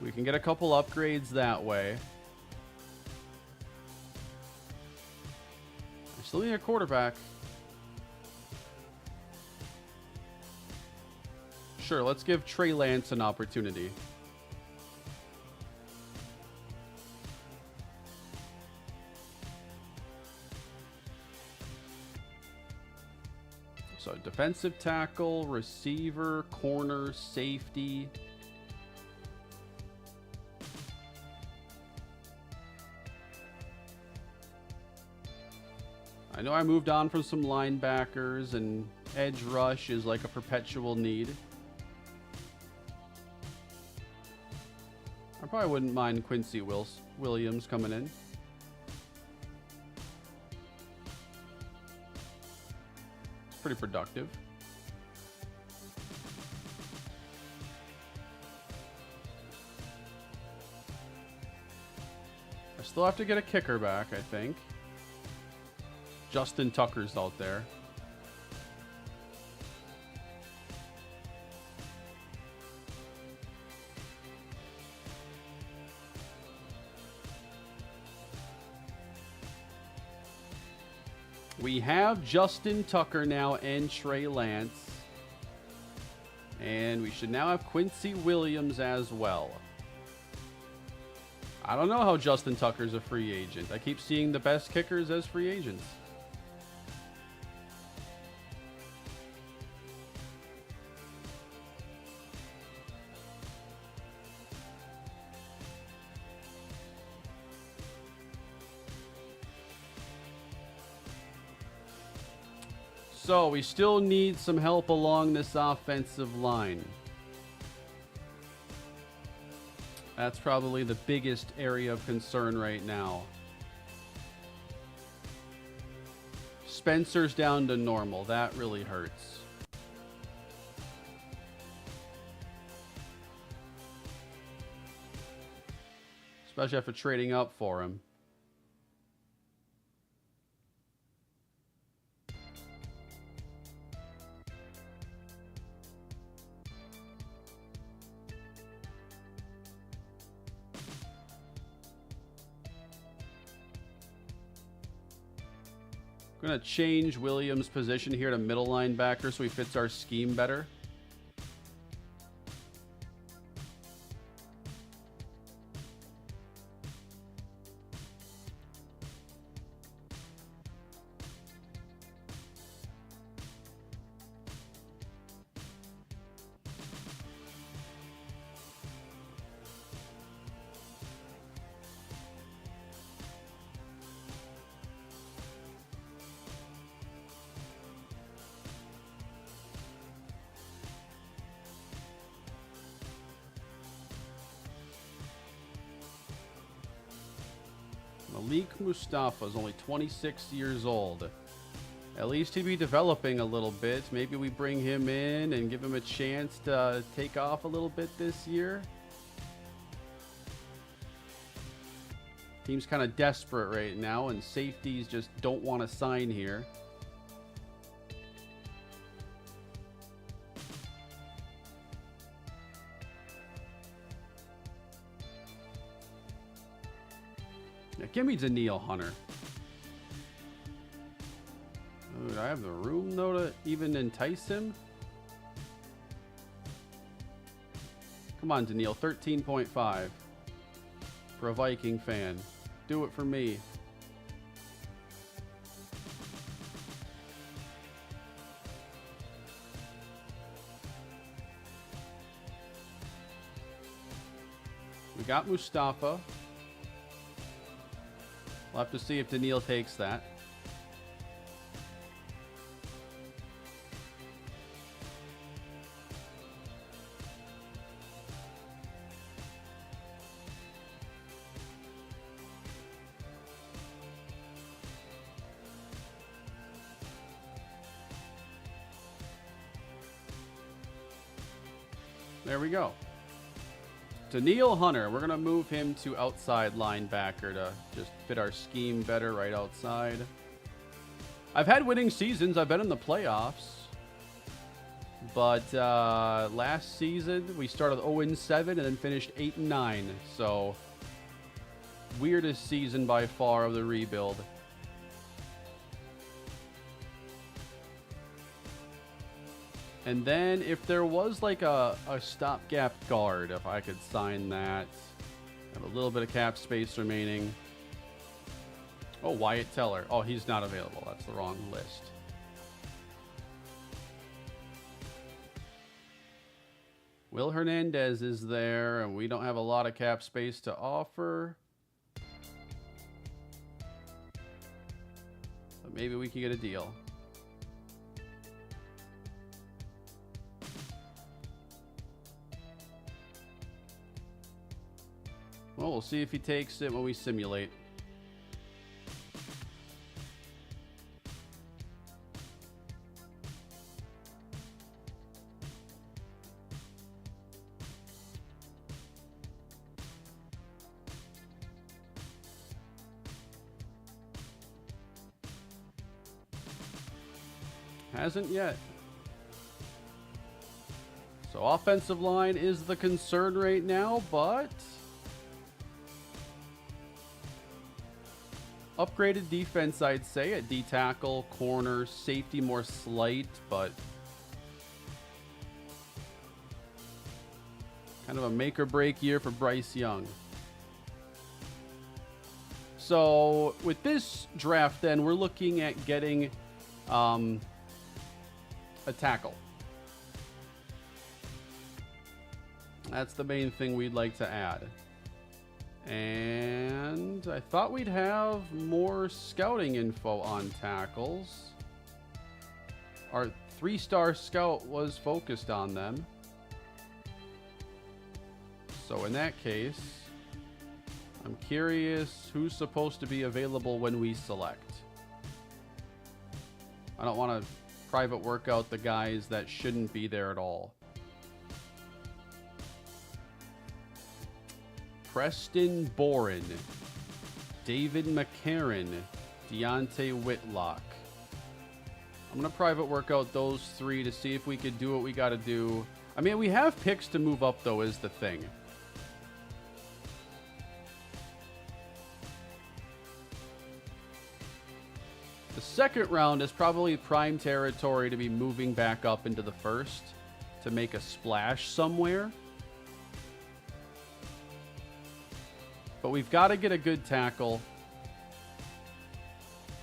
A: We can get a couple upgrades that way. I still need a quarterback. Sure, let's give Trey Lance an opportunity. So defensive tackle, receiver, corner, safety. I know I moved on from some linebackers, and edge rush is like a perpetual need. I probably wouldn't mind Quincy Williams coming in. Pretty productive. I still have to get a kicker back, I think. Justin Tucker's out there. We have Justin Tucker now and Trey Lance. And we should now have Quincy Williams as well. I don't know how Justin Tucker's a free agent. I keep seeing the best kickers as free agents. So we still need some help along this offensive line. That's probably the biggest area of concern right now. Spencer's down to normal. That really hurts. Especially after trading up for him. I'm going to change Williams' position here to middle linebacker so he fits our scheme better. Malik Mustafa is only 26 years old. At least he'd be developing a little bit. Maybe we bring him in and give him a chance to take off a little bit this year. Team's kind of desperate right now, and safeties just don't want to sign here. Yeah, give me Daniil Hunter. Oh, do I have the room, though, to even entice him? Come on, Daniil, 13.5 for a Viking fan. Do it for me. We got Mustafa. We'll have to see if Daniil takes that. There we go. Daniil Hunter. We're going to move him to outside linebacker to just fit our scheme better right outside. I've had winning seasons. I've been in the playoffs. But last season, we started 0-7 and then finished 8-9. So, weirdest season by far of the rebuild. And then if there was like a stopgap guard, if I could sign that. Have a little bit of cap space remaining. Oh, Wyatt Teller. Oh, he's not available. That's the wrong list. Will Hernandez is there, and we don't have a lot of cap space to offer. But maybe we can get a deal. Well, we'll see if he takes it when we simulate. Hasn't yet. So offensive line is the concern right now, but upgraded defense, I'd say, at D-tackle, corner, safety more slight, but kind of a make or break year for Bryce Young. So with this draft, then, we're looking at getting a tackle. That's the main thing we'd like to add. And I thought we'd have more scouting info on tackles. Our 3-star scout was focused on them. So in that case, I'm curious who's supposed to be available when we select. I don't want to private work out the guys that shouldn't be there at all. Preston Boren, David McCarron, Deontay Whitlock. I'm going to private work out those three to see if we could do what we got to do. I mean, we have picks to move up, though, is the thing. The second round is probably prime territory to be moving back up into the first to make a splash somewhere. But we've got to get a good tackle.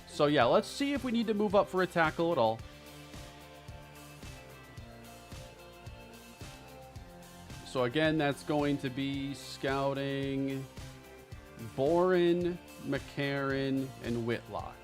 A: So yeah, let's see if we need to move up for a tackle at all. So again, that's going to be scouting Boren, McCarron, and Whitlock.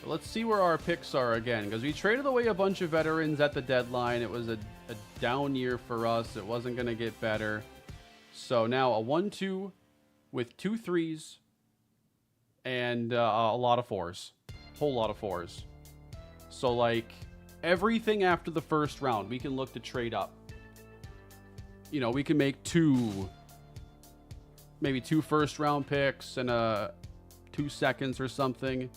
A: Let's see where our picks are again, because we traded away a bunch of veterans at the deadline. It was a down year for us. It wasn't going to get better. So now a 1-2 with 2 3s and a lot of 4s. Whole lot of 4s. So, like, everything after the first round, we can look to trade up. You know, we can make maybe 2 first-round picks and 2 seconds or something.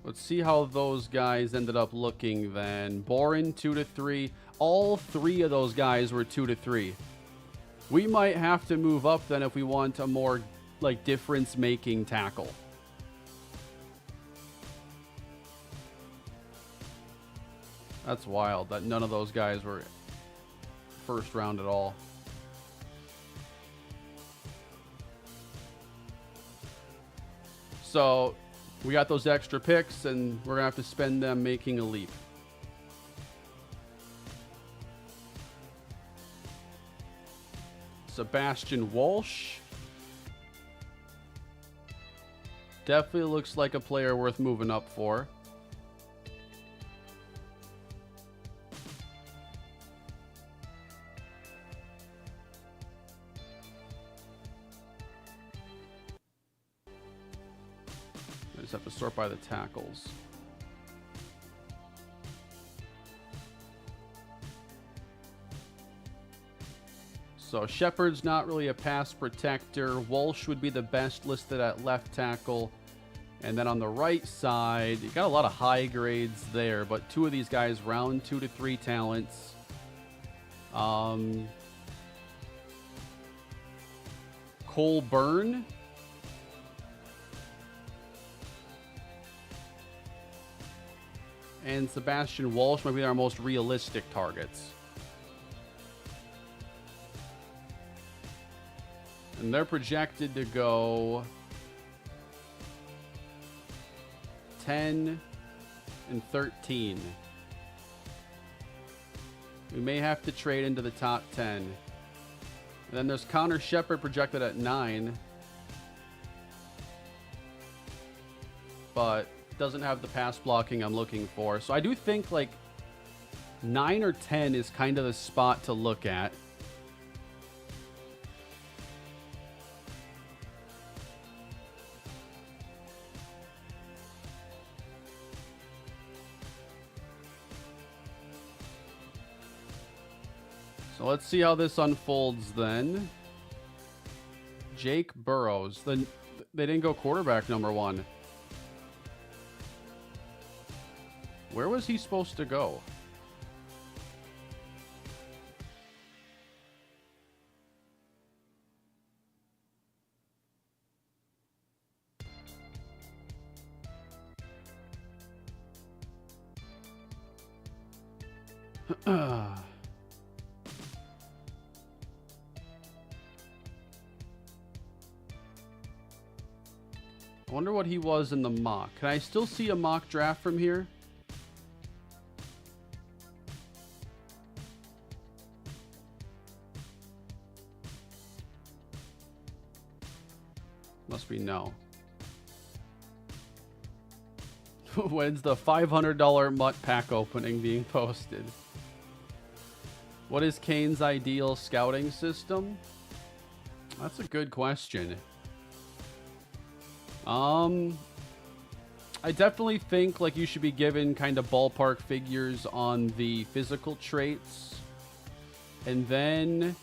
A: Let's see how those guys ended up looking then. Boren, 2 to 3. All 3 of those guys were 2 to 3. We might have to move up then if we want a more, like, difference-making tackle. That's wild that none of those guys were first round at all. So we got those extra picks, and we're going to have to spend them making a leap. Sebastian Walsh. Definitely looks like a player worth moving up for. I just have to sort by the tackles. So Shepard's not really a pass protector. Walsh would be the best listed at left tackle. And then on the right side, you got a lot of high grades there, but 2 of these guys round 2 to 3 talents. Cole Byrne. And Sebastian Walsh might be our most realistic targets. And they're projected to go 10 and 13. We may have to trade into the top 10. And then there's Connor Shepard projected at 9. But doesn't have the pass blocking I'm looking for. So I do think like 9 or 10 is kind of the spot to look at. So let's see how this unfolds then. Jake Burrows. Then they didn't go quarterback number 1. Where was he supposed to go? I wonder what he was in the mock. Can I still see a mock draft from here? Must be no. When's the $500 MUT pack opening being posted? What is Kane's ideal scouting system? That's a good question. I definitely think like you should be given kind of ballpark figures on the physical traits. And then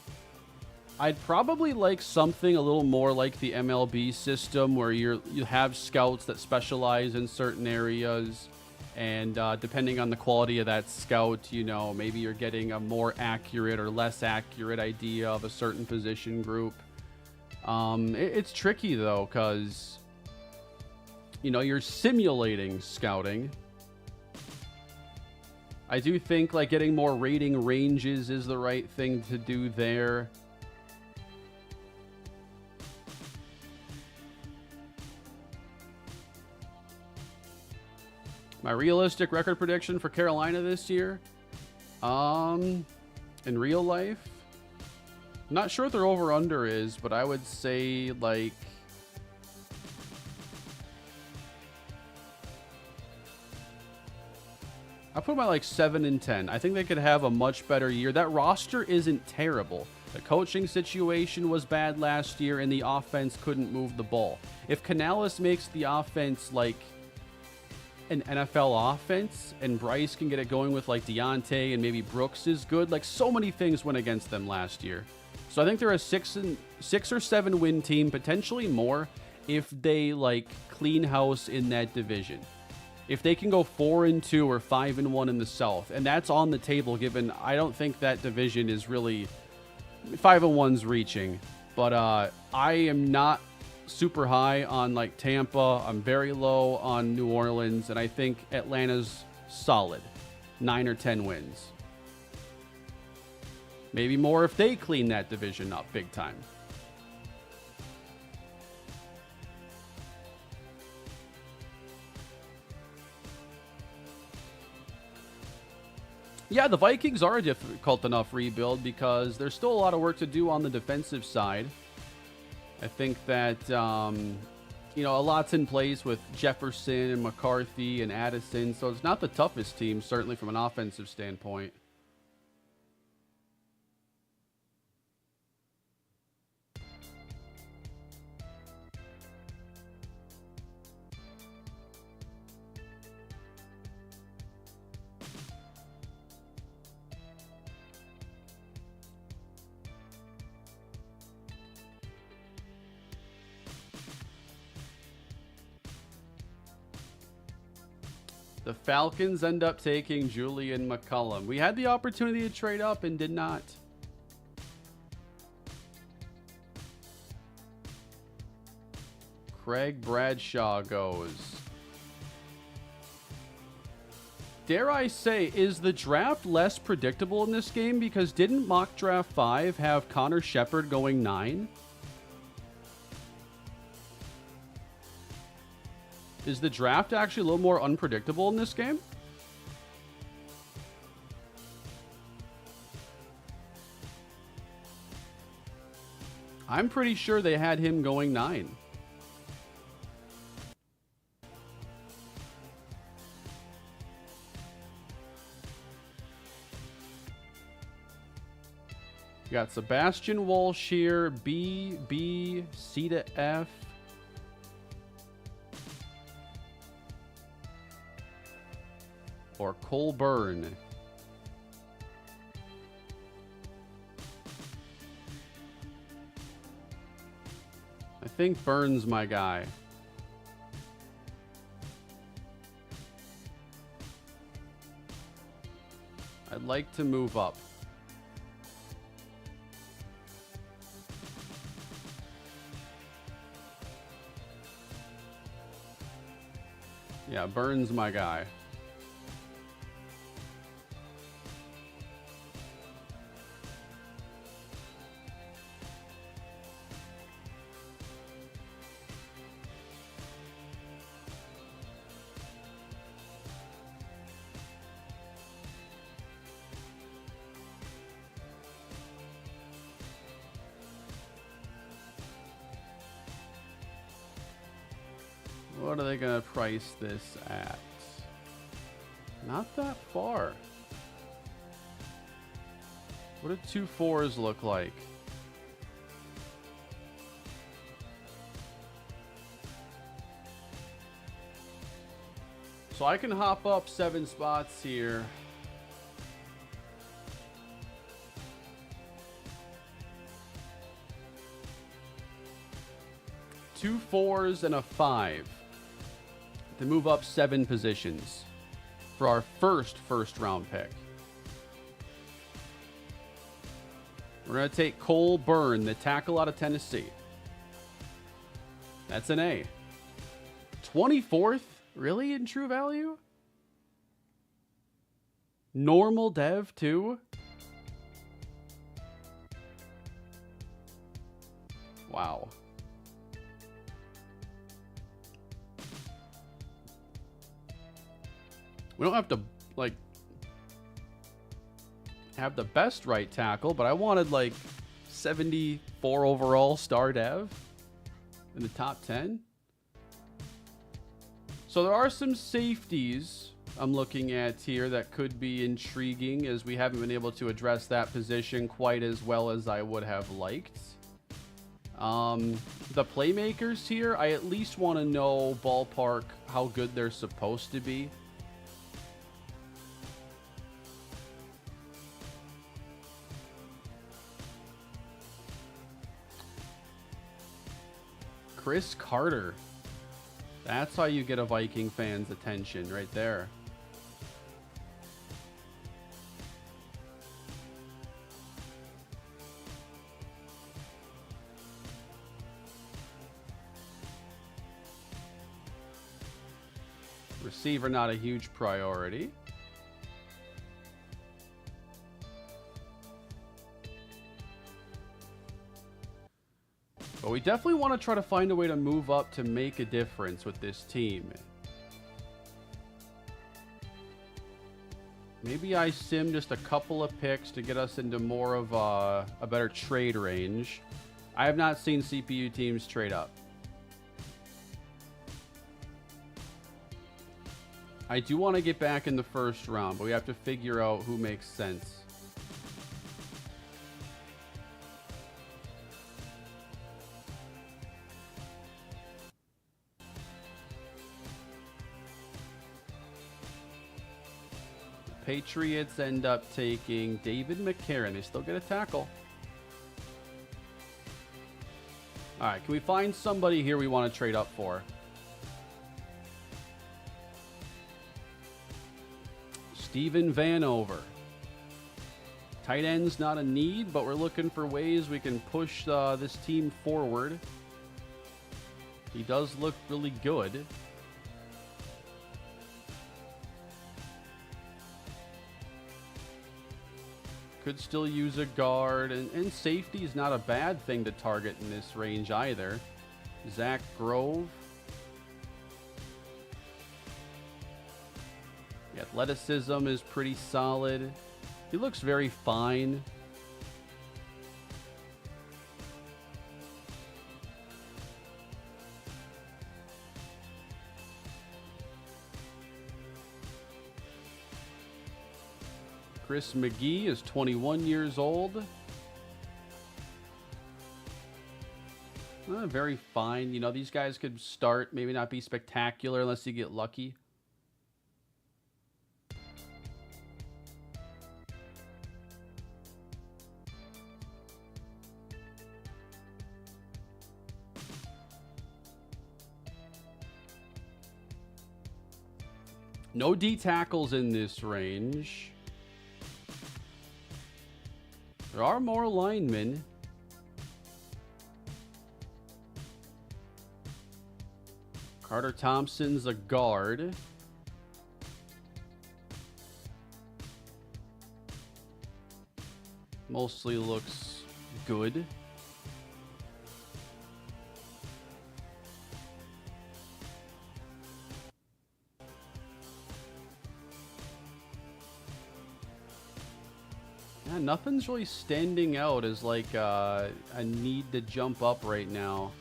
A: I'd probably like something a little more like the MLB system where you have scouts that specialize in certain areas, and depending on the quality of that scout, you know, maybe you're getting a more accurate or less accurate idea of a certain position group. It's tricky though, because you know, you're simulating scouting. I do think like getting more rating ranges is the right thing to do there. My realistic record prediction for Carolina this year, in real life, not sure what their over-under is, but I would say, like, I put them at like 7-10. I think they could have a much better year. That roster isn't terrible. The coaching situation was bad last year, and the offense couldn't move the ball. If Canales makes the offense like an NFL offense, and Bryce can get it going with like Deontay and maybe Brooks is good, like so many things went against them last year. So I think they're a 6 or 7 win team, potentially more, if they like clean house in that division. If they can go 4-2 or 5-1 in the South, and that's on the table, given I don't think that division is really 5-1's reaching, but I am not super high on like Tampa. I'm very low on New Orleans, and I think Atlanta's solid, 9 or 10 wins. Maybe more if they clean that division up big time. Yeah, the Vikings are a difficult enough rebuild because there's still a lot of work to do on the defensive side. I think that, you know, a lot's in place with Jefferson and McCarthy and Addison, so it's not the toughest team, certainly from an offensive standpoint. The Falcons end up taking Julian McCullum. We had the opportunity to trade up and did not. Craig Bradshaw goes. Dare I say, is the draft less predictable in this game? Because didn't Mock Draft 5 have Connor Shepard going 9? Is the draft actually a little more unpredictable in this game? I'm pretty sure they had him going 9. You got Sebastian Walsh here, B, C to F. Or Cole Byrne. I think Byrne's my guy. I'd like to move up. Yeah, Byrne's my guy. What are they going to price this at? Not that far. What do 2 4s look like? So I can hop up 7 spots here. Two 4s and a 5 to move up 7 positions for our first round pick. We're going to take Cole Byrne, the tackle out of Tennessee. That's an A. 24th? Really, in true value? Normal dev, too? Wow. We don't have to, like, have the best right tackle, but I wanted, like, 74 overall star dev in the top 10. So there are some safeties I'm looking at here that could be intriguing, as we haven't been able to address that position quite as well as I would have liked. The playmakers here, I at least want to know ballpark how good they're supposed to be. Chris Carter. That's how you get a Viking fan's attention right there. Receiver, not a huge priority. But we definitely want to try to find a way to move up to make a difference with this team. Maybe I sim just a couple of picks to get us into more of a better trade range. I have not seen CPU teams trade up. I do want to get back in the first round, but we have to figure out who makes sense. Patriots end up taking David McCarron. They still get a tackle. All right, can we find somebody here we want to trade up for? Steven Vanover. Tight end's not a need, but we're looking for ways we can push this team forward. He does look really good. Could still use a guard, and safety is not a bad thing to target in this range either. Zach Grove. The athleticism is pretty solid. He looks very fine. Chris McGee is 21 years old. Very fine. You know, these guys could start, maybe not be spectacular unless you get lucky. No D tackles in this range. There are more linemen. Carter Thompson's a guard. Mostly looks good. Yeah, nothing's really standing out as like a need to jump up right now.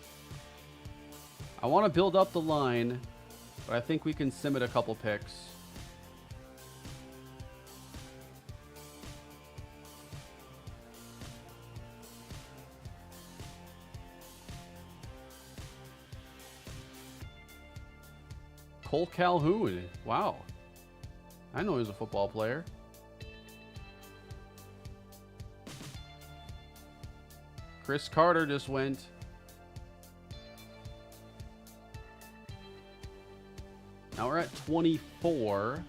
A: I want to build up the line, but I think we can sim it a couple picks. Cole Calhoun. Wow. I know he was a football player. Chris Carter just went. Now we're at 24.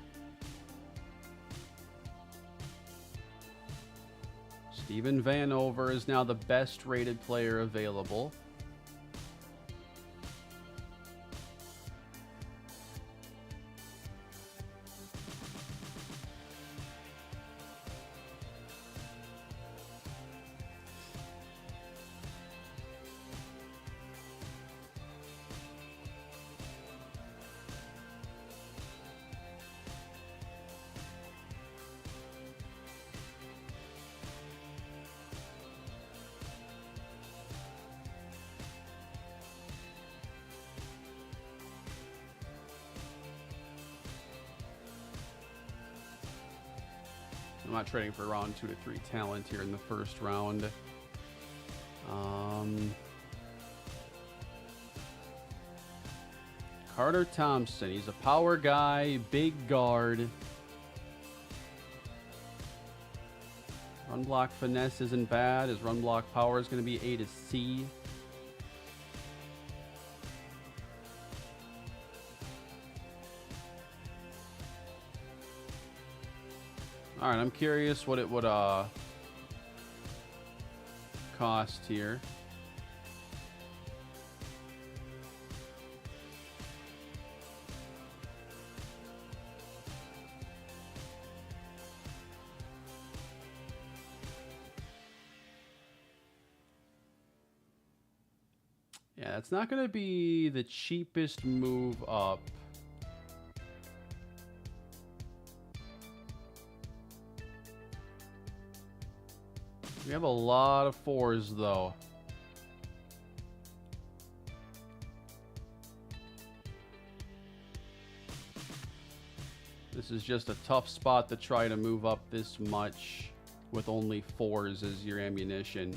A: Steven Vanover is now the best rated player available. I'm not trading for round 2 to 3 talent here in the first round. Carter Thompson. He's a power guy, big guard. Run block finesse isn't bad. His run block power is going to be A to C. All right, I'm curious what it would cost here. Yeah, it's not going to be the cheapest move up. We have a lot of 4s, though. This is just a tough spot to try to move up this much with only 4s as your ammunition.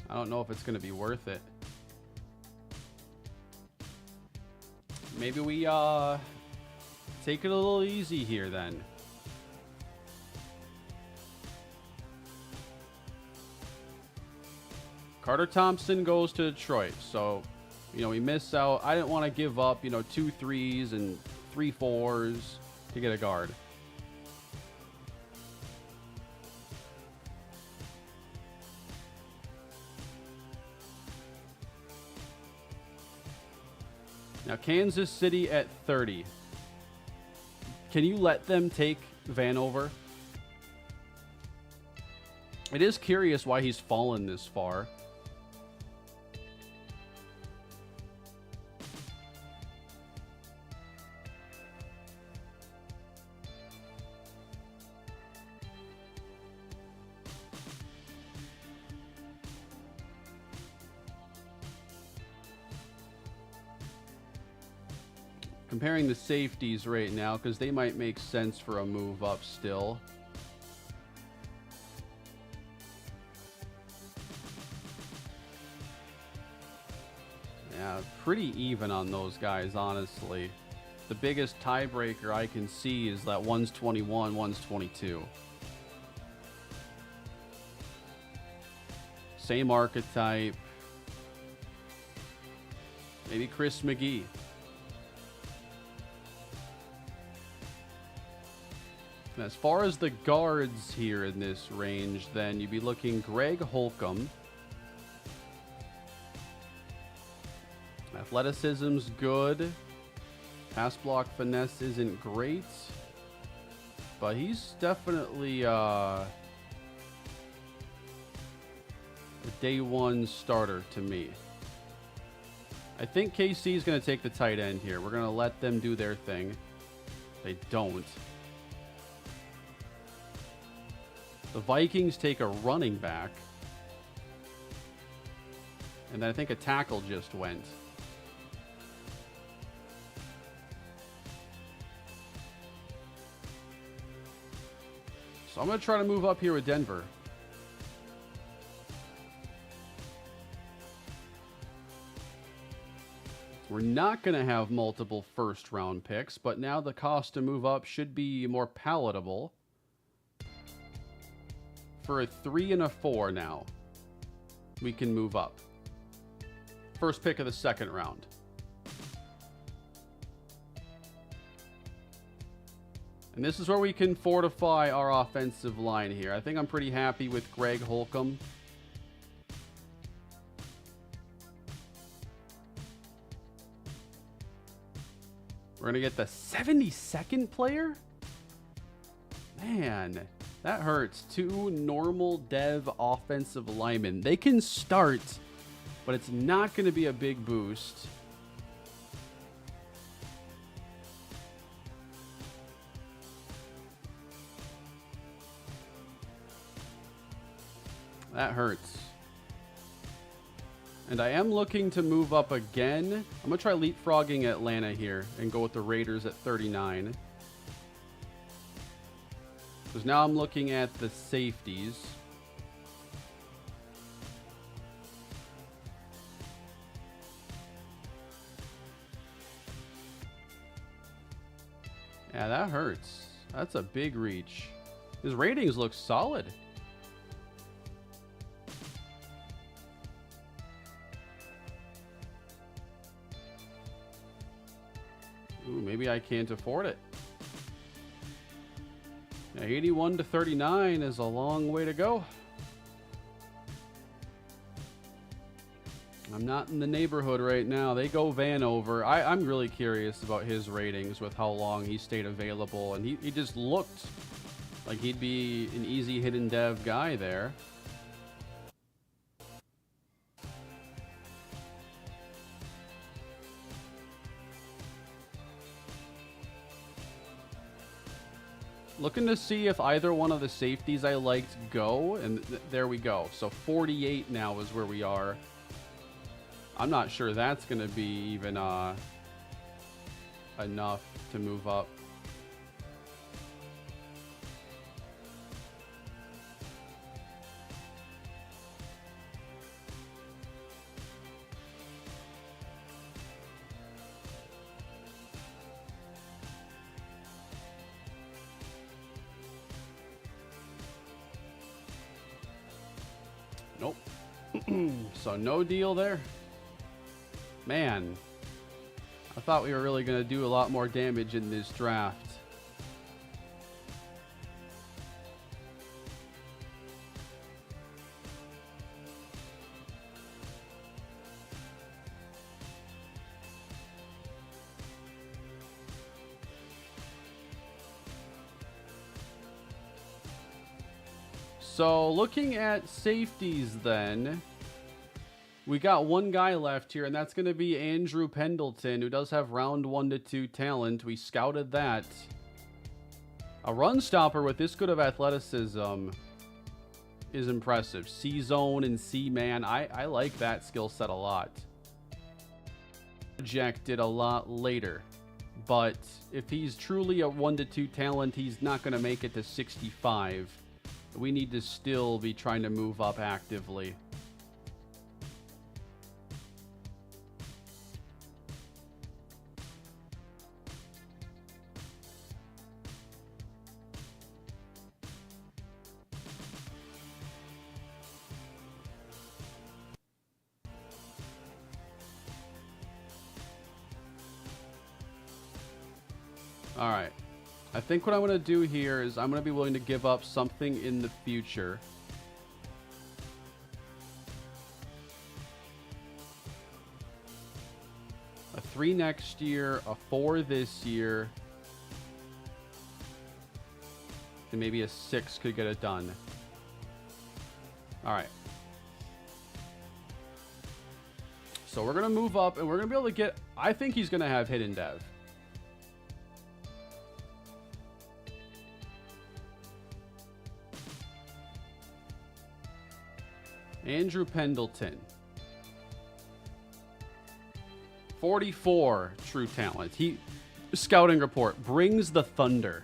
A: I don't know if it's going to be worth it. Maybe we take it a little easy here then. Carter Thompson goes to Detroit, so, you know, we miss out. I didn't want to give up, you know, 2 3s and 3 4s to get a guard. Now, Kansas City at 30. Can you let them take Vanover? It is curious why he's fallen this far. Comparing the safeties right now, because they might make sense for a move up still. Yeah, pretty even on those guys, honestly. The biggest tiebreaker I can see is that one's 21, one's 22. Same archetype. Maybe Chris McGee. As far as the guards here in this range, then you'd be looking Greg Holcomb. Athleticism's good. Pass block finesse isn't great. But he's definitely a day one starter to me. I think KC is going to take the tight end here. We're going to let them do their thing. They don't. The Vikings take a running back. And then I think a tackle just went. So I'm going to try to move up here with Denver. We're not going to have multiple first round picks, but now the cost to move up should be more palatable. For a 3 and a 4 now, we can move up. First pick of the second round. And this is where we can fortify our offensive line here. I think I'm pretty happy with Greg Holcomb. We're going to get the 72nd player? Man, that hurts. 2 normal dev offensive linemen. They can start, but it's not going to be a big boost. That hurts. And I am looking to move up again. I'm going to try leapfrogging Atlanta here and go with the Raiders at 39. Because now I'm looking at the safeties. Yeah, that hurts. That's a big reach. His ratings look solid. Ooh, maybe I can't afford it. Yeah, 81 to 39 is a long way to go. I'm not in the neighborhood right now. They go Vanover. I'm really curious about his ratings with how long he stayed available. And he just looked like he'd be an easy hidden dev guy there. Looking to see if either one of the safeties I liked go. And there we go. So 48 now is where we are. I'm not sure that's going to be even enough to move up. Nope. So no deal there. Man, I thought we were really going to do a lot more damage in this draft. So looking at safeties then, we got one guy left here, and that's going to be Andrew Pendleton, who does have round 1 to 2 talent. We scouted that. A run stopper with this good of athleticism is impressive. C-zone and C-man. I like that skill set a lot. Projected a lot later. But if he's truly a 1 to 2 talent, he's not going to make it to 65. We need to still be trying to move up actively. All right. I think what I'm going to do here is I'm going to be willing to give up something in the future. A 3 next year, a 4 this year, and maybe a 6 could get it done. All right. So we're going to move up, and we're going to be able to get... I think he's going to have hidden dev. Andrew Pendleton. 44 true talent. Scouting report, brings the thunder.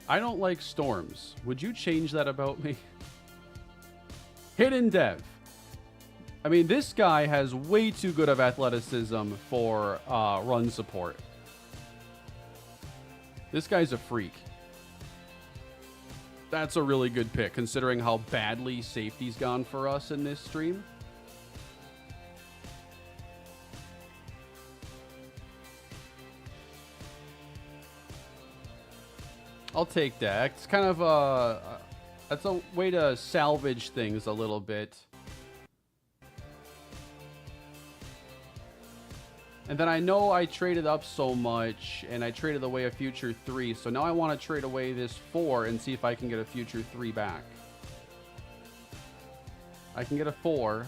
A: I don't like storms. Would you change that about me? Hidden dev. I mean, this guy has way too good of athleticism for run support. This guy's a freak. That's a really good pick, considering how badly safety's gone for us in this stream. I'll take that. It's kind of that's a way to salvage things a little bit. And then I know I traded up so much, and I traded away a future 3, so now I want to trade away this 4 and see if I can get a future 3 back. I can get a 4.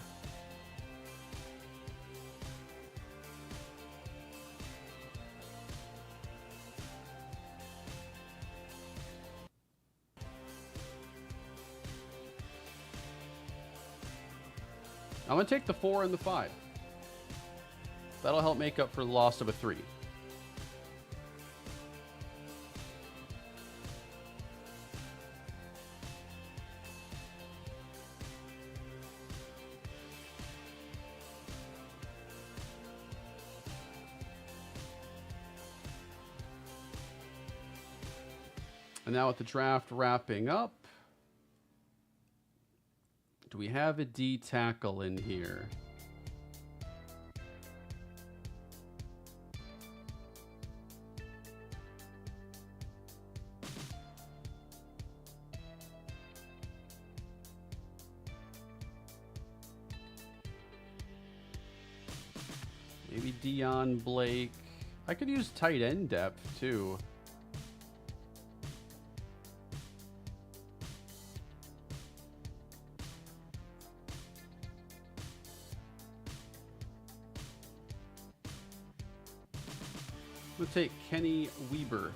A: I'm going to take the 4 and the 5. That'll help make up for the loss of a 3. And now with the draft wrapping up, do we have a D tackle in here? Maybe Dion Blake. I could use tight end depth too. We'll take Kenny Weber.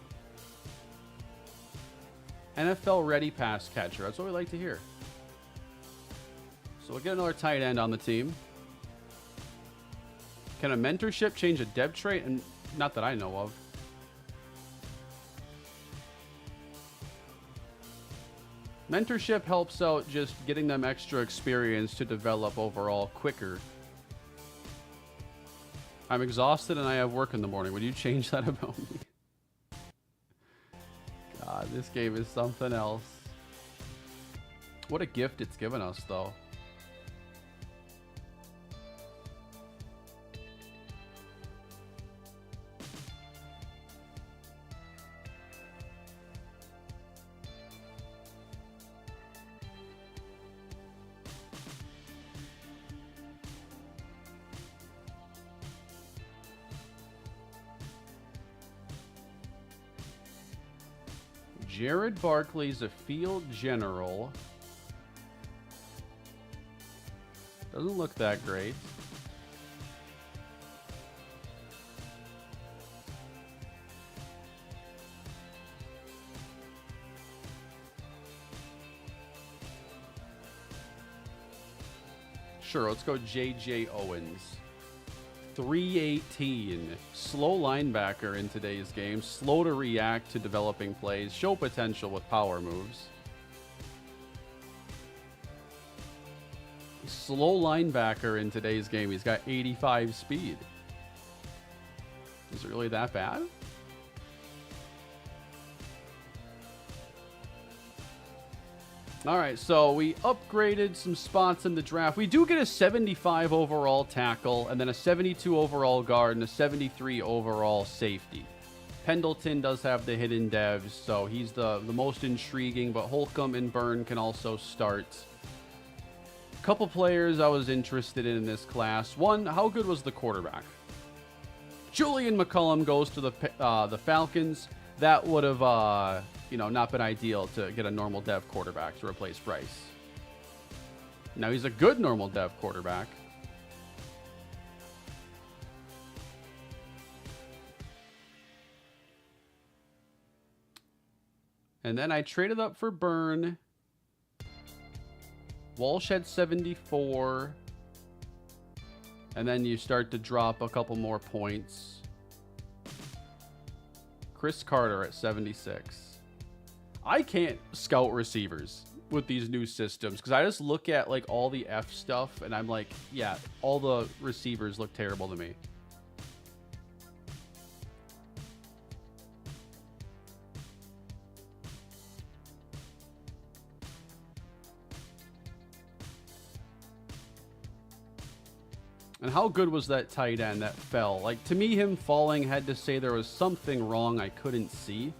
A: NFL ready pass catcher. That's what we like to hear. So we'll get another tight end on the team. Can a mentorship change a depth trait? And not that I know of. Mentorship helps out just getting them extra experience to develop overall quicker. I'm exhausted and I have work in the morning. Would you change that about me? God, this game is something else. What a gift it's given us, though. Jared Barkley's a field general. Doesn't look that great. Sure, let's go J.J. Owens. 318. Slow linebacker in today's game. Slow to react to developing plays. Show potential with power moves. Slow linebacker in today's game. He's got 85 speed. Is it really that bad? All right, so we upgraded some spots in the draft. We do get a 75 overall tackle, and then a 72 overall guard, and a 73 overall safety. Pendleton does have the hidden devs, so he's the most intriguing, but Holcomb and Byrne can also start. A couple players I was interested in this class. One, how good was the quarterback? Julian McCollum goes to the Falcons. That would have, not been ideal to get a normal dev quarterback to replace Bryce. Now he's a good normal dev quarterback. And then I traded up for Byrne. Walsh had 74. And then you start to drop a couple more points. Chris Carter at 76. I can't scout receivers with these new systems because I just look at like all the F stuff and I'm like, yeah, all the receivers look terrible to me. And how good was that tight end that fell? Like, to me, him falling had to say there was something wrong I couldn't see.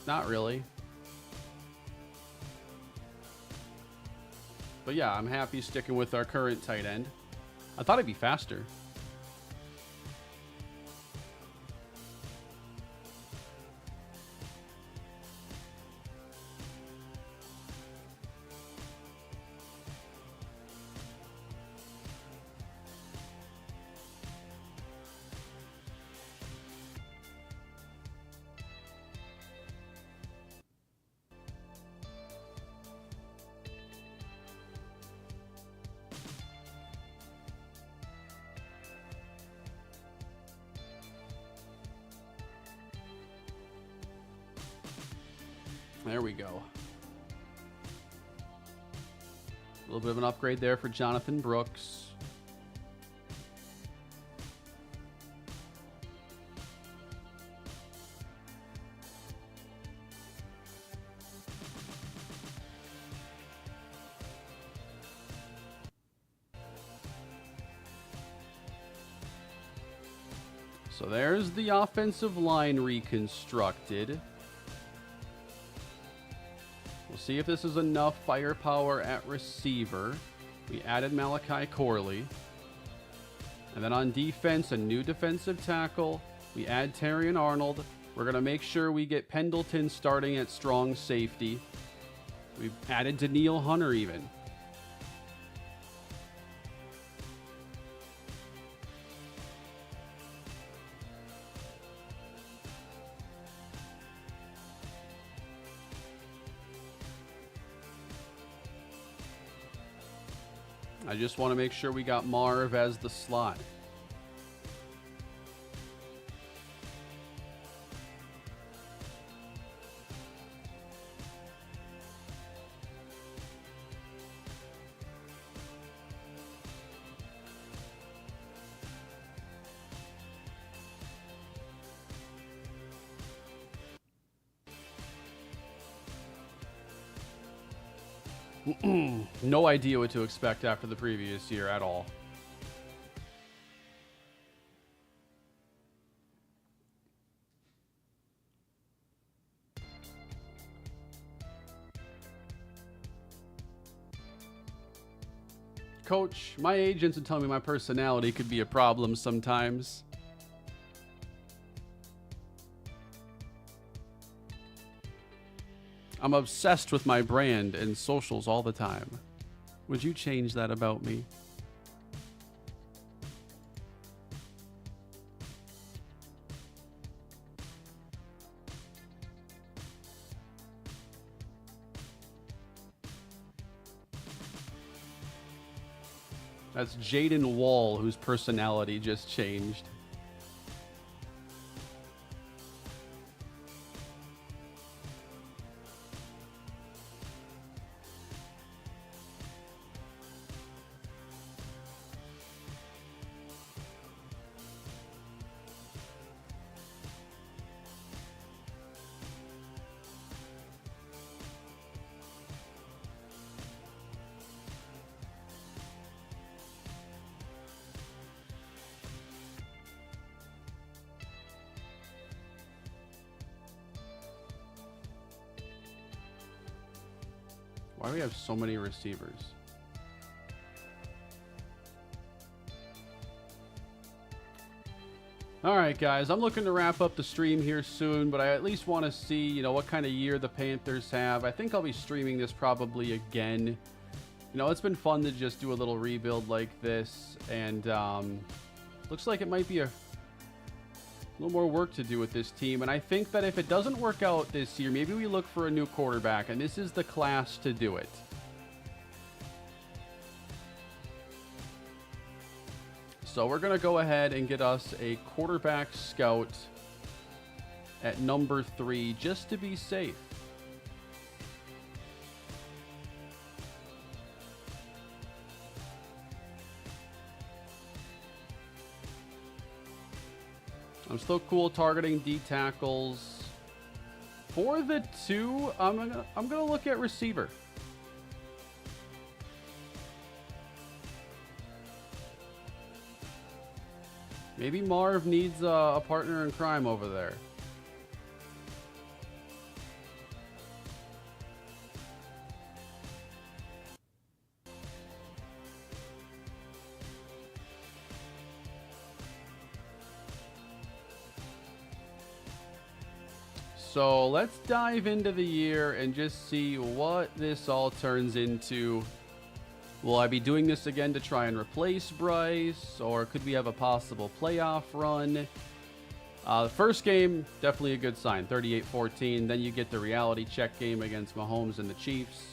A: Not really. But yeah, I'm happy sticking with our current tight end. I thought it'd be faster. There we go. A little bit of an upgrade there for Jonathan Brooks. So there's the offensive line reconstructed. We'll see if this is enough firepower at receiver. We added Malachi Corley. And then on defense, a new defensive tackle. We add Terrion Arnold. We're going to make sure we get Pendleton starting at strong safety. We've added Daniil Hunter even. I just want to make sure we got Marv as the slot. No idea what to expect after the previous year at all. Coach, my agents are telling me my personality could be a problem sometimes. I'm obsessed with my brand and socials all the time. Would you change that about me? That's Jaden Wall, whose personality just changed. Why do we have so many receivers? All right, guys, I'm looking to wrap up the stream here soon, but I at least want to see, you know, what kind of year the Panthers have. I think I'll be streaming this probably again. You know, it's been fun to just do a little rebuild like this, and looks like it might be a little more work to do with this team. And I think that if it doesn't work out this year, maybe we look for a new quarterback, and this is the class to do it. So we're going to go ahead and get us a quarterback scout at number 3 just to be safe. I'm still cool targeting D tackles. For the 2, I'm gonna look at receiver. Maybe Marv needs a partner in crime over there. So let's dive into the year and just see what this all turns into. Will I be doing this again to try and replace Bryce, or could we have a possible playoff run? The first game, definitely a good sign, 38-14. Then you get the reality check game against Mahomes and the Chiefs.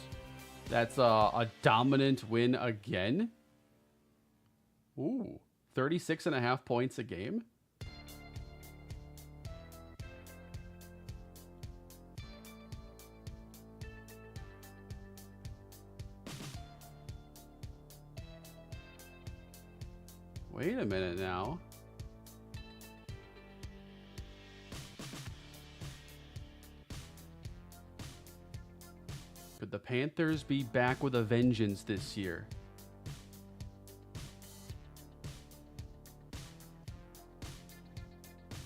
A: That's a dominant win again. Ooh, 36.5 points a game. Wait a minute now. Could the Panthers be back with a vengeance this year?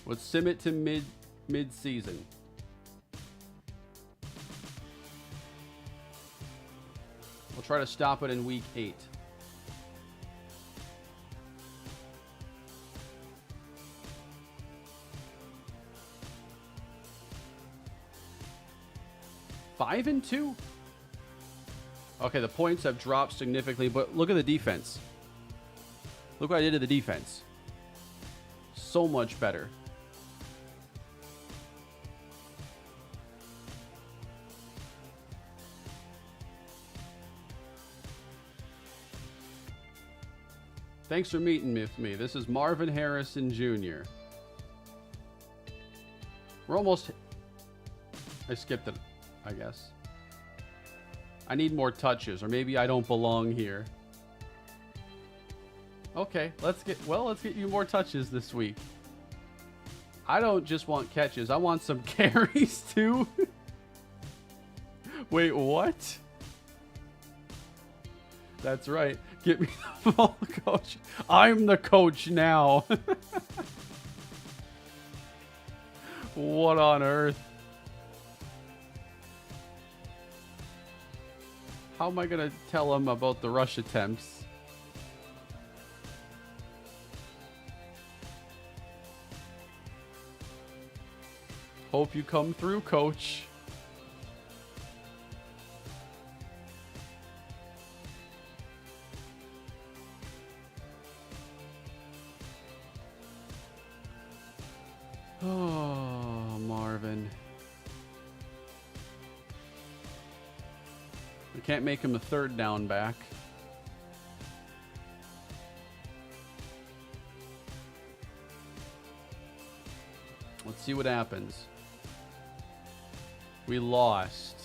A: Let's sim it to mid-season. We'll try to stop it in week 8. Five and 2. Okay, the points have dropped significantly, but look at the defense. Look what I did to the defense. So much better. Thanks for meeting with me. This is Marvin Harrison Jr. We're almost... I skipped it, I guess. I need more touches, or maybe I don't belong here. Okay, let's get you more touches this week. I don't just want catches. I want some carries too. Wait, what? That's right. Get me the ball, coach. I'm the coach now. What on earth? How am I going to tell him about the rush attempts? Hope you come through, coach. Oh, Marvin. We can't make him a third down back. Let's see what happens. We lost.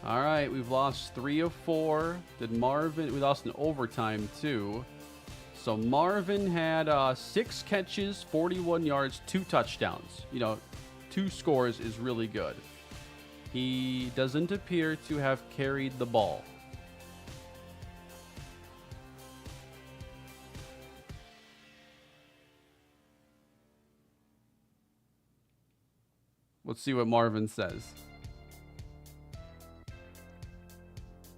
A: All right, we've lost 3 of 4. Did Marvin? We lost in overtime too. So Marvin had 6 catches, 41 yards, 2 touchdowns. You know, 2 scores is really good. He doesn't appear to have carried the ball. Let's see what Marvin says.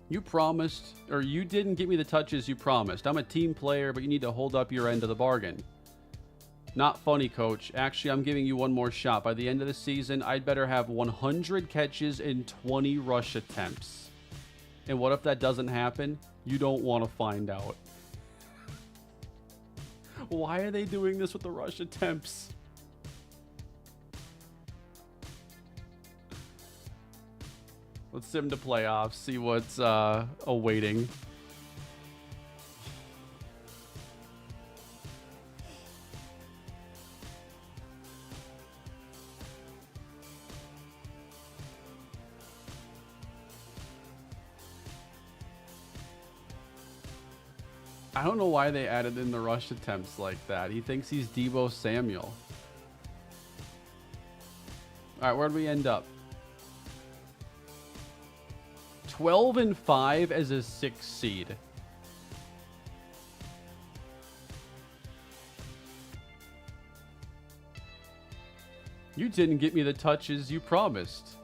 A: You promised, or you didn't get me the touches you promised. I'm a team player, but you need to hold up your end of the bargain. Not funny, coach. Actually, I'm giving you one more shot. By the end of the season, I'd better have 100 catches and 20 rush attempts. And what if that doesn't happen? You don't want to find out. Why are they doing this with the rush attempts? Let's sim to playoffs, see what's awaiting. I don't know why they added in the rush attempts like that. He thinks he's Deebo Samuel. All right, where'd we end up? 12-5 as a 6th seed. You didn't get me the touches you promised.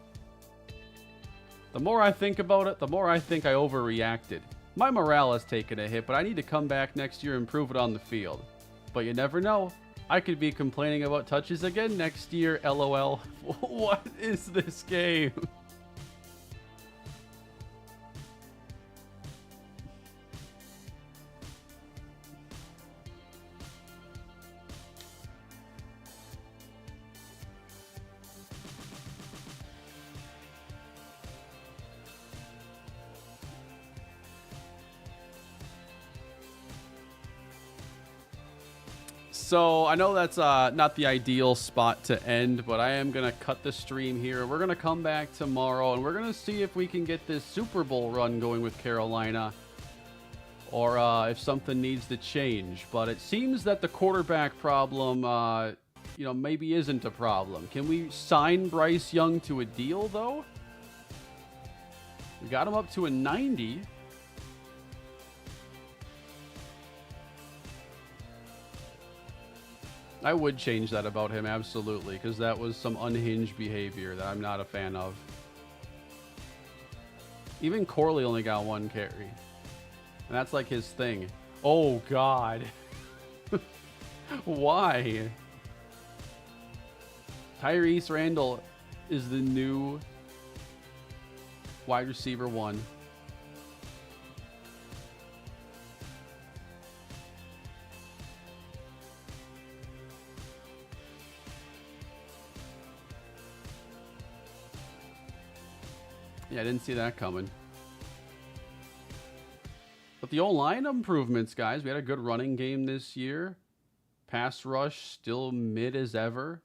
A: The more I think about it, the more I think I overreacted. My morale has taken a hit, but I need to come back next year and prove it on the field. But you never know. I could be complaining about touches again next year, LOL. What is this game? So I know that's not the ideal spot to end, but I am going to cut the stream here. We're going to come back tomorrow, and we're going to see if we can get this Super Bowl run going with Carolina, or if something needs to change. But it seems that the quarterback problem, maybe isn't a problem. Can we sign Bryce Young to a deal, though? We got him up to a 90. I would change that about him, absolutely, because that was some unhinged behavior that I'm not a fan of. Even Corley only got 1 carry. And that's like his thing. Oh, God. Why? Tyrese Randall is the new wide receiver 1. Yeah, I didn't see that coming. But the O-line improvements, guys. We had a good running game this year. Pass rush still mid as ever.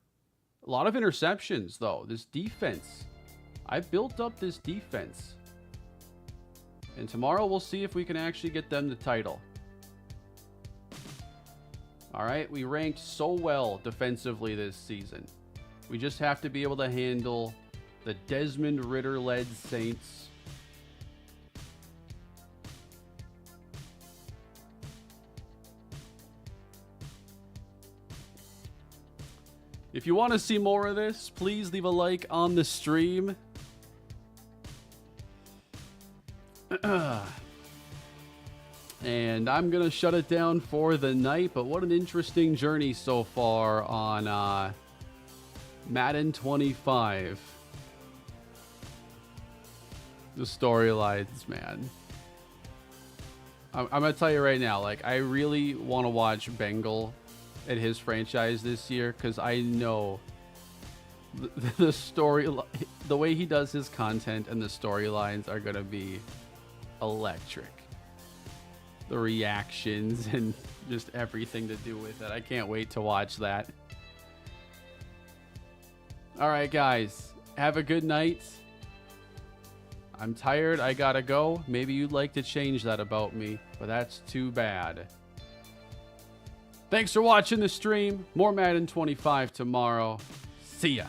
A: A lot of interceptions, though. This defense. I built up this defense. And tomorrow we'll see if we can actually get them the title. All right, we ranked so well defensively this season. We just have to be able to handle the Desmond Ridder-led Saints. If you want to see more of this, please leave a like on the stream. And I'm going to shut it down for the night, but what an interesting journey so far on Madden 25. The storylines, man. I'm going to tell you right now, like, I really want to watch Bengal at his franchise this year, because I know the story, the way he does his content and the storylines are going to be electric. The reactions and just everything to do with it. I can't wait to watch that. All right, guys. Have a good night. I'm tired. I gotta go. Maybe you'd like to change that about me, but that's too bad. Thanks for watching the stream. More Madden 25 tomorrow. See ya.